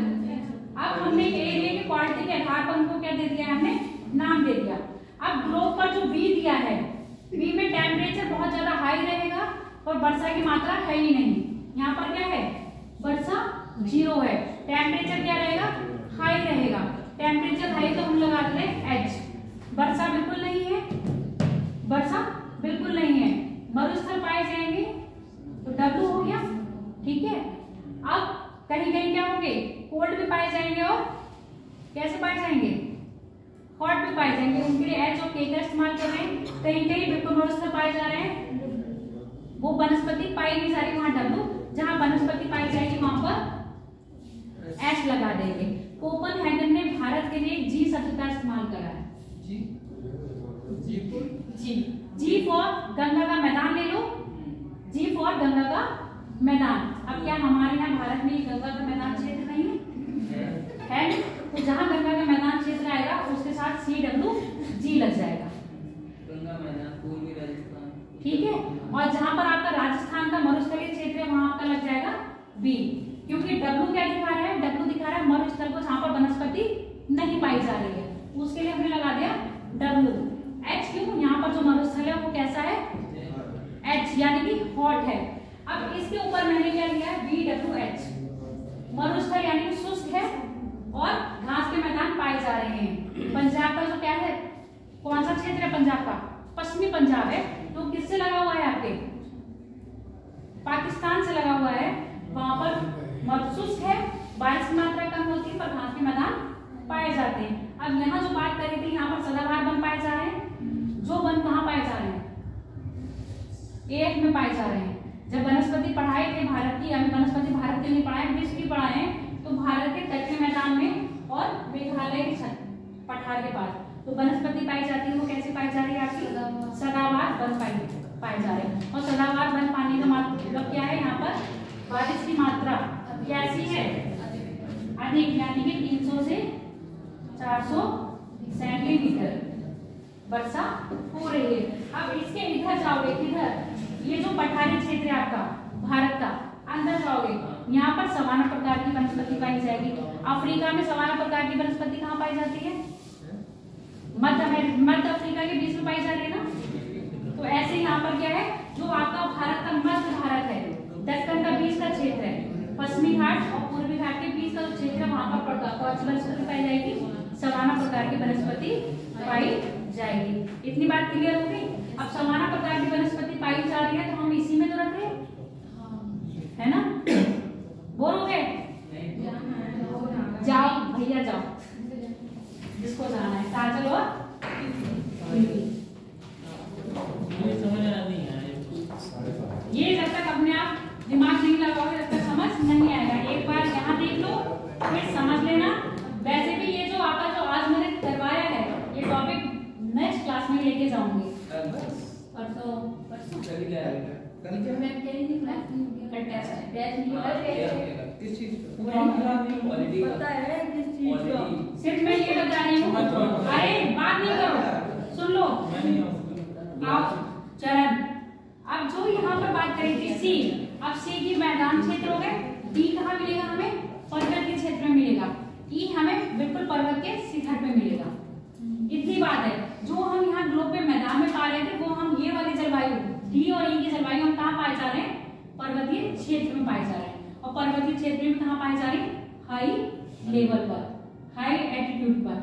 अब हमने एरिया की क्वालिटी के आधार पर उनको क्या दे दिया, हमने नाम दे दिया। अब ग्लोब पर जो बी दिया है, बी में टेम्परेचर बहुत ज्यादा हाई रहेगा और वर्षा की मात्रा है ही नहीं। यहाँ पर क्या है, वर्षा 0 है, टेम्परेचर क्या रहेगा, हाई रहेगा। टेम्परेचर हाई तो हम लगा देते हैं H। वर्षा बिल्कुल नहीं है, वर्षा बिल्कुल नहीं है। मरुस्थल पाए जाएंगे तो W हो गया, ठीक है। अब कहीं कहीं क्या होंगे, कोल्ड भी पाए जाएंगे और कैसे पाए जाएंगे, हॉट भी पाए जाएंगे। उनके लिए H और K का इस्तेमाल कर रहे हैं। कहीं कहीं बिल्कुल मरुस्थल पाए जा रहे हैं, वो वनस्पति पाई नहीं जा रही, वहां W। जहां वनस्पति पाई जाएगी वहां पर H लगा देंगे। कोपेनहेगन ने भारत के लिए जी शब्द का इस्तेमाल करा है। जी फॉर गंगा का मैदान ले लो, जी फॉर गंगा का मैदान। अब क्या हमारे यहाँ भारत में गंगा का मैदान क्षेत्र नहीं है? तो जहाँ गंगा का मैदान क्षेत्र आएगा उसके साथ CWG लग जाएगा, गंगा मैदान पूर्वी राजस्थान, ठीक है। और जहाँ पर आपका राजस्थान का मरुस्थलीय क्षेत्र है वहां आपका लग जाएगा B, क्योंकि W क्या दिखा रहा है, W दिखा रहा है मरुस्थल को जहाँ पर वनस्पति नहीं पाई जा रही है, उसके लिए हमने लगा दिया W। H क्यों, यहाँ पर जो मरुस्थल है वो कैसा है, H यानी कि हॉट है। अब इसके ऊपर मैंने क्या लिया है, BWH। मरुस्थल यानी कि शुष्क है और घास के मैदान पाए जा रहे हैं। पंजाब का जो क्या है, कौन सा क्षेत्र है पंजाब का, पश्चिमी पंजाब है। तो किससे लगा हुआ है, आपके पाकिस्तान से लगा हुआ है। वहां पर शुष्क है, बारिश की मात्रा कम होती है पर घास के मैदान पाए जाते हैं। अब यहाँ जो बात करी थी, यहाँ पर सदाबहार वन पाए जा रहे हैं। जो वन कहाँ पाए जा रहे हैं, AF में पाए जा रहे हैं। जब वनस्पति पढ़ाए थे भारत की, अभी वनस्पति भारत के लिए पढ़ाए, विश्व की पढ़ाए हैं, तो भारत के तटीय मैदान में और मेघालय के पठार के पास तो वनस्पति पाई जाती है। वो कैसे पाई जा रही है, आपकी सदाबहार वन पाए जा रहे हैं। और सदाबहार वन पाने का मतलब क्या है, यहाँ पर बारिश की मात्रा कैसी है, अधिक, यानी कि 300 से 400 सेंटीमीटर वर्षा हो रही है। अब इसके इधर जाओगे, इधर ये जो पठारी क्षेत्र है आपका भारत का, अंदर जाओगे, यहाँ पर सवाना प्रकार की वनस्पति पाई जाएगी। अफ्रीका में सवाना प्रकार की वनस्पति कहाँ पाई जाती है, मध्य अफ्रीका के बीच में पाई जा रही है ना। तो ऐसे यहाँ पर क्या है, जो आपका भारत का मध्य भारत है, दक्कन का बीच का क्षेत्र है, पश्चिमी घाट और पूर्वी घाट के बीच का जो क्षेत्र है, वहां पर कौन सी वनस्पति पाई जाएगी, सवाना प्रकार की वनस्पति पाई जाएगी। इतनी बात क्लियर हो गई। अब सवाना प्रकार की वनस्पति पाई जा रही है तो हम इसी में तो रख रहे हैं, है ना। बोर हो गए, जाओ भैया जाओ, जिसको जाना है काजल और ये जब तक अपने आप दिमाग नहीं लगाओगे तब तक समझ नहीं आएगा। एक बार यहाँ देख लो फिर समझ लेना। वैसे भी ये जो आपका जो आज मैंने करवाया है ये टॉपिक नेक्स्ट क्लास में लेके जाऊंगी। परसों कल क्या है, कल क्या है, मैम कह रही थी क्लास नहीं हो गया, टेस्ट टेस्ट नहीं हुआ, किस चीज क्वालिटी पता है किस चीज का। सिर्फ मैं ये बता रही हूँ, अरे बात नहीं करो, सुन लो आप चरण। अब जो यहाँ पर बात करी थी सी, अब सी की मैदान क्षेत्र हो गए, डी कहाँ मिलेगा हमें, पर्वत के क्षेत्र में मिलेगा, ई हमें बिल्कुल पर्वत के शिखर पे मिलेगा। इतनी बात है। जो हम यहाँ ग्लोब पे मैदान में पा रहे थे वो हम ये वाली जलवायु डी और ई की जलवायु हम कहाँ पाए जा रहे हैं, पर्वतीय क्षेत्र में पाए जा रहे हैं। और पर्वतीय क्षेत्र में कहाँ पाए जा रहे हैं, हाई लेवल पर, हाई एल्टीट्यूड पर।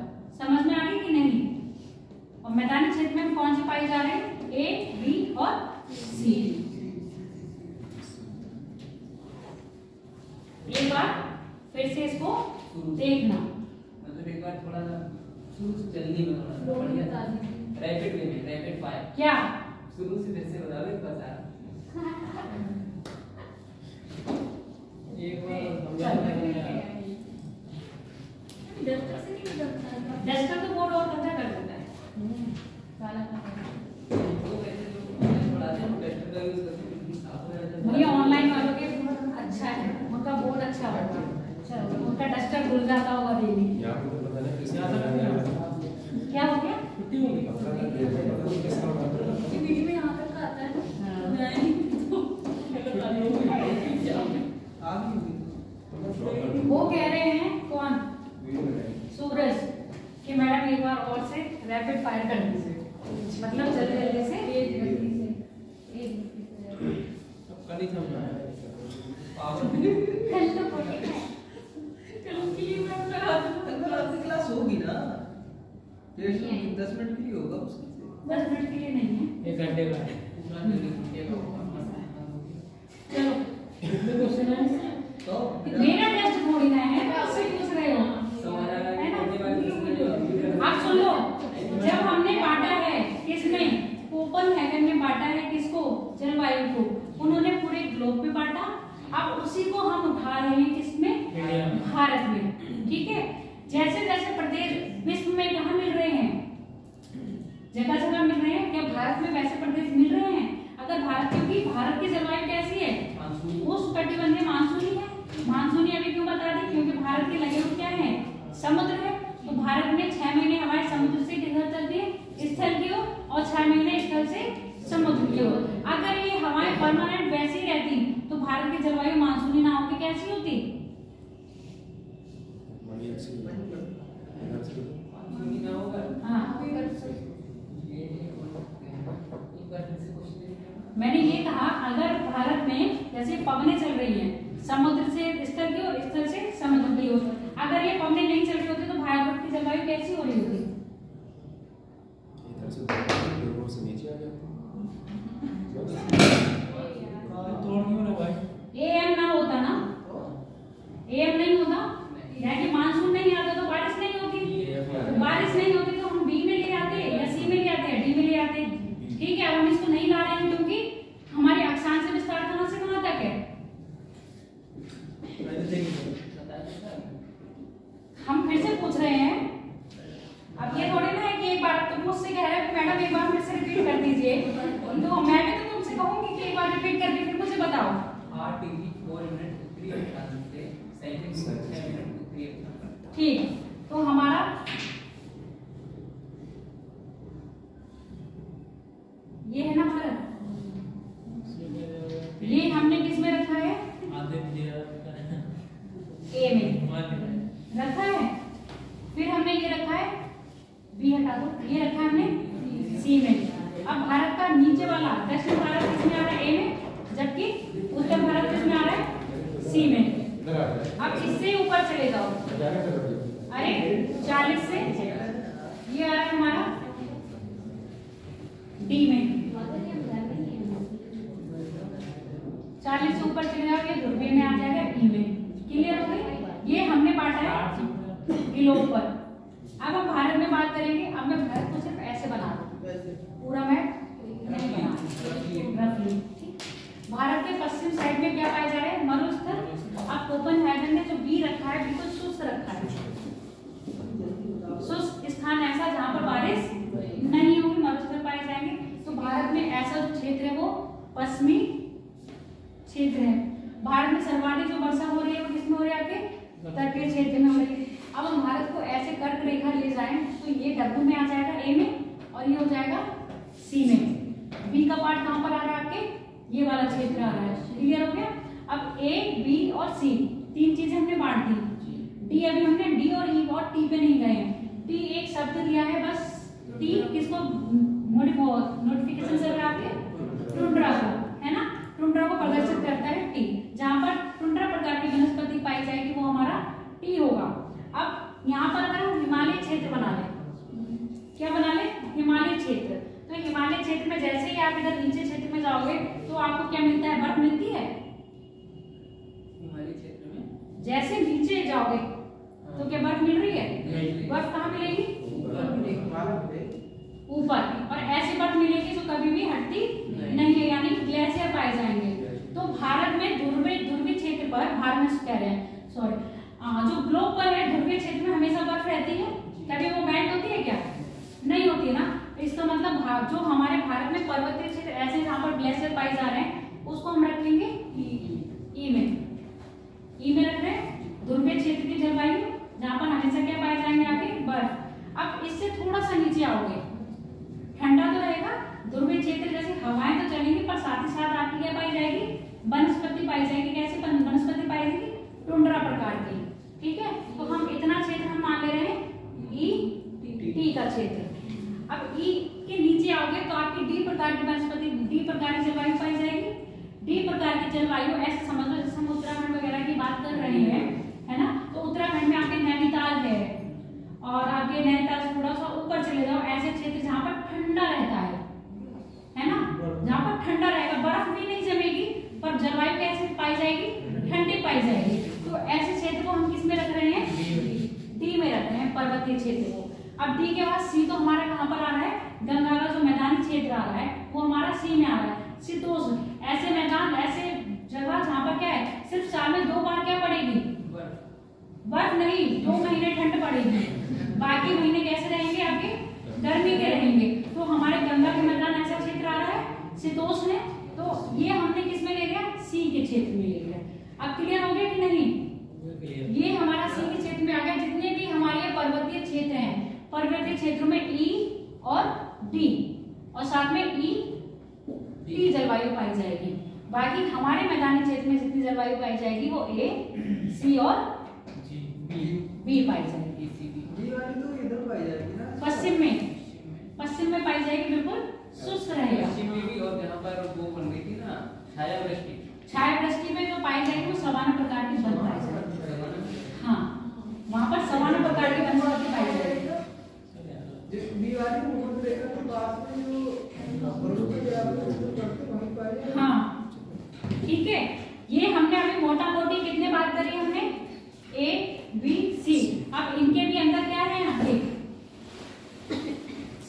मैदानी क्षेत्र में कौन से पाए जा रहे हैं? ए, बी और सी। एक बार फिर से इसको देखना। मतलब एक बार थोड़ा शुरू से जल्दी में थोड़ा बढ़िया था, रैपिड वे में, रैपिड फायर। क्या शुरू से फिर से बता दो, बता एक बार डस्टर तो बोर्ड और गंदा कर देता है। भैया ऑनलाइन वालों के अच्छा है, उनका बोर्ड अच्छा होगा, उनका डस्टर धुल जाता होगा डेली। क्या हो गया? वीडियो में यहाँ तक आता है। वो कह रहे हैं कौन? सूरज कि मैडम एक बार और से रैपिड फायर कर दीजिए, मतलब जल्दी जल्दी से। कल ही समझा है पावर कल तो बोले कल के लिए मैं करा दूँ। कल आपकी क्लास होगी ना, 10 मिनट के लिए होगा उसकी। 10 मिनट के लिए नहीं है, 1 घंटे का है। चलो तो मेरा टेस्ट थोड़ी ना है, आपसे पूछ रहे हो, है ना? आप सुन लो, जब हमने बांटा है किसने? कोपेनहेगन ने बांटा है किसको? जलवायु को। उन्होंने पूरे ग्लोब पे बांटा, अब उसी को हम उठा रहे हैं किसमें? भारत में। ठीक है, जैसे जैसे प्रदेश विश्व में कहाँ मिल रहे हैं? जगह जगह मिल रहे हैं, क्या भारत में वैसे प्रदेश मिल रहे हैं? अगर भारत, क्योंकि भारत की जलवायु कैसी है? उष्णकटिबंधीय मानसूनी है। मानसूनी अभी क्यों बता दी? क्योंकि भारत के लगे हुए क्या है? समुद्र है। तो भारत में 6 महीने हवाएं समुद्र से किधर चलती है? स्थल की ओर, और 6 महीने स्थल से समुद्र की ओर। अगर ये हवाएं परमानेंट वैसी रहती तो भारत की जलवायु मानसूनी ना होकर कैसी होती? हाँ, मैंने ये कहा अगर भारत में जैसे पवनें चल रही हैं समुद्र से स्थल की ओर, स्थल से समुद्र की ओर, अगर ये पवनें नहीं चल रही होती तो भारत की जलवायु कैसी हो रही होती? AM ना होता ना, AM नहीं होता, यानी मानसून नहीं आता तो बारिश नहीं होती, तो बारिश नहीं होती तो हम बी में ले आते या सी में ले आते या डी में ले आते। ठीक है, अब हम इसको नहीं ला रहे हैं क्योंकि हमारे अक्षांश विस्तार कहाँ से कहाँ तक है? हम फिर से पूछ रहे हैं, अब ये थोड़ी ना है कि एक बार तुम मुझसे कह रहे हो कि मैडम एक बार फिर से रिपीट कर दीजिए, तो मैं भी तो तुमसे कहूंगी कि एक बार रिपीट करके फिर मुझे बताओ। 8 डिग्री 4 मिनट उत्तरी अक्षांश से 7 मिनट उत्तरी अक्षांश। ठीक, तो हमारा ये है ना भारत, ये हमने किस में रखा है? ए में रखा है। फिर हमने ये रखा है, बी हटा दो, ये रखा है हमने सी में। अब भारत का नीचे वाला दक्षिण भारत किसमें आ रहा है? ए में, जबकि उत्तर भारत किसमें आ रहा है? सी में। अब इससे ऊपर चले जाओ, अरे 40 से ये आ रहा है हमारा डी में, 40 से ऊपर चले जाओ, ये ध्रुवीय में आ जाएगा ई में। क्लियर हो गई? ये हमने बांटा है ग्लोब पर। अब हम भारत में बात करेंगे। अब मैं भारत को सिर्फ ऐसे बना दूं, पूरा मैप नहीं बना रफली। भारत के पश्चिम साइड में क्या पाया जा रहा है? मरुस्थल। अब कोपेनहेगन ने जो बी रखा है बिल्कुल शुष्क रखा है, शुष्क स्थान ऐसा जहां पर बारिश नहीं होगी, मरुस्थल पाए जाएंगे। तो भारत में ऐसा जो क्षेत्र है वो पश्चिमी क्षेत्र है। भारत में सर्वाधिक जो वर्षा हो रही है वो किसमें हो रही है? आपके तटीय क्षेत्र में हो रही है। अब हम भारत को ऐसे कर्क रेखा ले जाएं तो ये डब्ल्यू में आ जाएगा ए में, और ये हो जाएगा सी में। बी का पार्ट कहां पर आ रहा है? आपके ये वाला क्षेत्र आ रहा है। क्लियर हो गया? अब ए, बी और सी तीन चीजें हमने बांट दी। डी अभी हमने डी और ई और टी पे नहीं गए हैं। टी एक शब्द दिया है बस, टी किसको नोटिफिकेशन चल रहा है? आपके टुंड्रा को, है ना? टुंड्रा को प्रदर्शित करता है टी। जहां पर टुंड्रा प्रकार की वनस्पति पाई जाएगी वो हमारा टी होगा। अब यहाँ पर अगर हम हिमालय क्षेत्र बना लें, क्या बना लें? हिमालय आप इधर नीचे क्षेत्र में जाओगे तो आपको क्या मिलता है, बर्फ मिलती है। हिमालय क्षेत्र में जैसे नीचे जाओगे तो क्या बर्फ मिल रही है, बर्फ कहाँ मिलेगी, ऊपर, और ऐसी बर्फ मिलेगी जो कभी भी हटती नहीं है, यानी ग्लेशियर पाए जाएंगे। तो भारत में ध्रुवीय क्षेत्र पर, भारत में कह रहे हैं सॉरी, जो ग्लोब पर है ध्रुवीय क्षेत्र में हमेशा बर्फ रहती है, कभी वो बैंड होती है क्या, नहीं होती ना। इसका मतलब जो हमारे भारत में पर्वतीय क्षेत्र ऐसे जहाँ पर ग्लेशियर पाए जा रहे हैं उसको हम रखेंगे ई में रख रहे हैं ध्रुवीय क्षेत्र की जलवायु, जहाँ पर हमेशा क्या पाए जाएंगे आपके, बर्फ। अब इससे थोड़ा सा नीचे आओगे ठंडा तो रहेगा, ध्रुवीय क्षेत्र जैसे हवाएं तो चलेंगी पर साथ ही साथ आपकी क्या पाई जाएगी, वनस्पति पाई जाएगी। कैसी वनस्पति पाई जाएगी, टुंड्रा प्रकार की, ठीक है। तो हम इतना क्षेत्र हम मान ले रहे हैं ई टी का क्षेत्र। अब ई के नीचे आओगे तो आपकी डी प्रकार की वनस्पति, डी प्रकार की जलवायु पाई जाएगी। डी प्रकार की जलवायु ऐसे समझ लो जैसे हम उत्तराखंड वगैरह की बात कर रहे हैं, है ना। तो उत्तराखंड में आपके नैनीताल है, और आपके नैनीताल से थोड़ा सा ऊपर चले जाओ, ऐसे क्षेत्र जहाँ पर ठंडा रहता है ना, जहाँ पर ठंडा रहेगा, बर्फ भी नहीं जमेगी पर जलवायु कैसे पाई जाएगी, ठंडी पाई जाएगी। तो ऐसे क्षेत्र को हम किस में रख रहे हैं, डी में रख रहे हैं, पर्वतीय क्षेत्र को। अब डी के बाद सी तो हमारा कहाँ पर आ रहा है, गंगा का जो मैदानी क्षेत्र आ रहा है वो हमारा सी में आ रहा है। शीतोष्ण, ऐसे मैदान, ऐसे जगह जहाँ पर क्या है, सिर्फ साल में 2 बार क्या पड़ेगी, बर्फ नहीं, 2 महीने ठंड पड़ेगी, बाकी महीने कैसे रहेंगे आपके, गर्मी के रहेंगे। तो हमारे गंगा के मैदान ऐसा क्षेत्र आ रहा है, शीतोष्ण है, तो ये हमने किस में ले लिया, सी के क्षेत्र में ले लिया। अब क्लियर हो गया कि नहीं, ये हमारा सी के क्षेत्र में आ गया। जितने भी हमारे पर्वतीय क्षेत्र हैं, पर्वतीय क्षेत्रों में ई और डी और साथ में ई टी जलवायु पाई जाएगी। बाकी हमारे मैदानी क्षेत्र में जितनी जलवायु पाई जाएगी वो ए, सी और बी पाई जाएगी। डी वाली तो इधर पाई जाएगी ना, पश्चिम में पाई जाएगी, बिल्कुल शुष्क रहेगा। पश्चिम में भी, और जहाँ पर वो बन गई थी ना छायावृष्टि में जो पाई जाएगी वो सवाना प्रकार की वन पाई जाएगी। हाँ, वहाँ पर सवाना प्रकार की वनस्पति पाई जाएगी। जिस डी वाली को ऊपर देखा तो पास में जो बर्फ के आपको जो पड़ते वहीं पाई जाएगी। हाँ, ठीक है। ये हमने अभी मोटा मोटी कितने बात करी हमने, ए बी सी। अब इनके भी अंदर क्या है,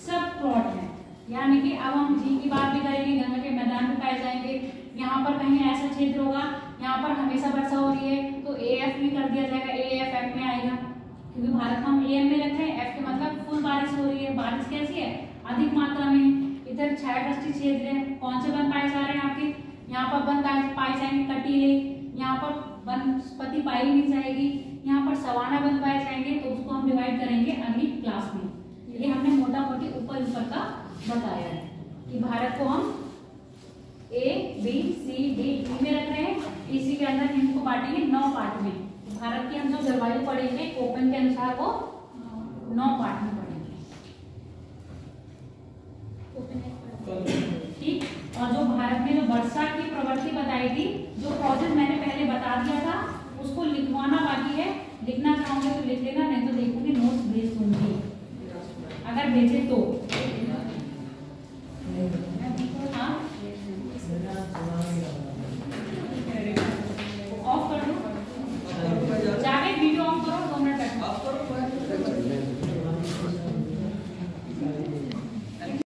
सब प्लॉट है, यानी कि अब हम जी की बात भी करेंगे, गंगा के मैदान में पाए जाएंगे। यहाँ पर कहीं ऐसा क्षेत्र होगा यहाँ पर हमेशा वर्षा हो रही है तो एएफ भी कर दिया जाएगा, एएफ एफ में आएगा, क्योंकि भारत को हम एएम में रख रहे हैं। एफ के मतलब फुल बारिश हो रही है, बारिश कैसी है, अधिक मात्रा में। इधर छायावृष्टि क्षेत्र है, कौन से वन पाए जा रहे हैं आपके, यहाँ पर वन पाए जाएंगे कटीले, यहाँ पर वनस्पति पाई नहीं जाएगी, यहाँ पर सवाना वन पाए जाएंगे। तो उसको हम डिवाइड करेंगे अगली क्लास में। ये हमने मोटा मोटी ऊपर का बताया है कि भारत को हम ए बी सी डी ई में रख रहे हैं। इसी के अंदर इनको बांटेंगे 9 पार्ट में। भारत की हम जो जलवायु पढ़ेंगे कोपेन के अनुसार वो 9 पार्ट में पढ़ेंगे, ठीक। और जो भारत में जो वर्षा की प्रवृत्ति बताई थी, जो प्रोजेक्ट मैंने पहले बता दिया था, उसको लिखवाना बाकी है। लिखना चाहोगे तो लिख लेना, नहीं तो देखोगे नोट्स भेज दूंगी, अगर भेजे तो।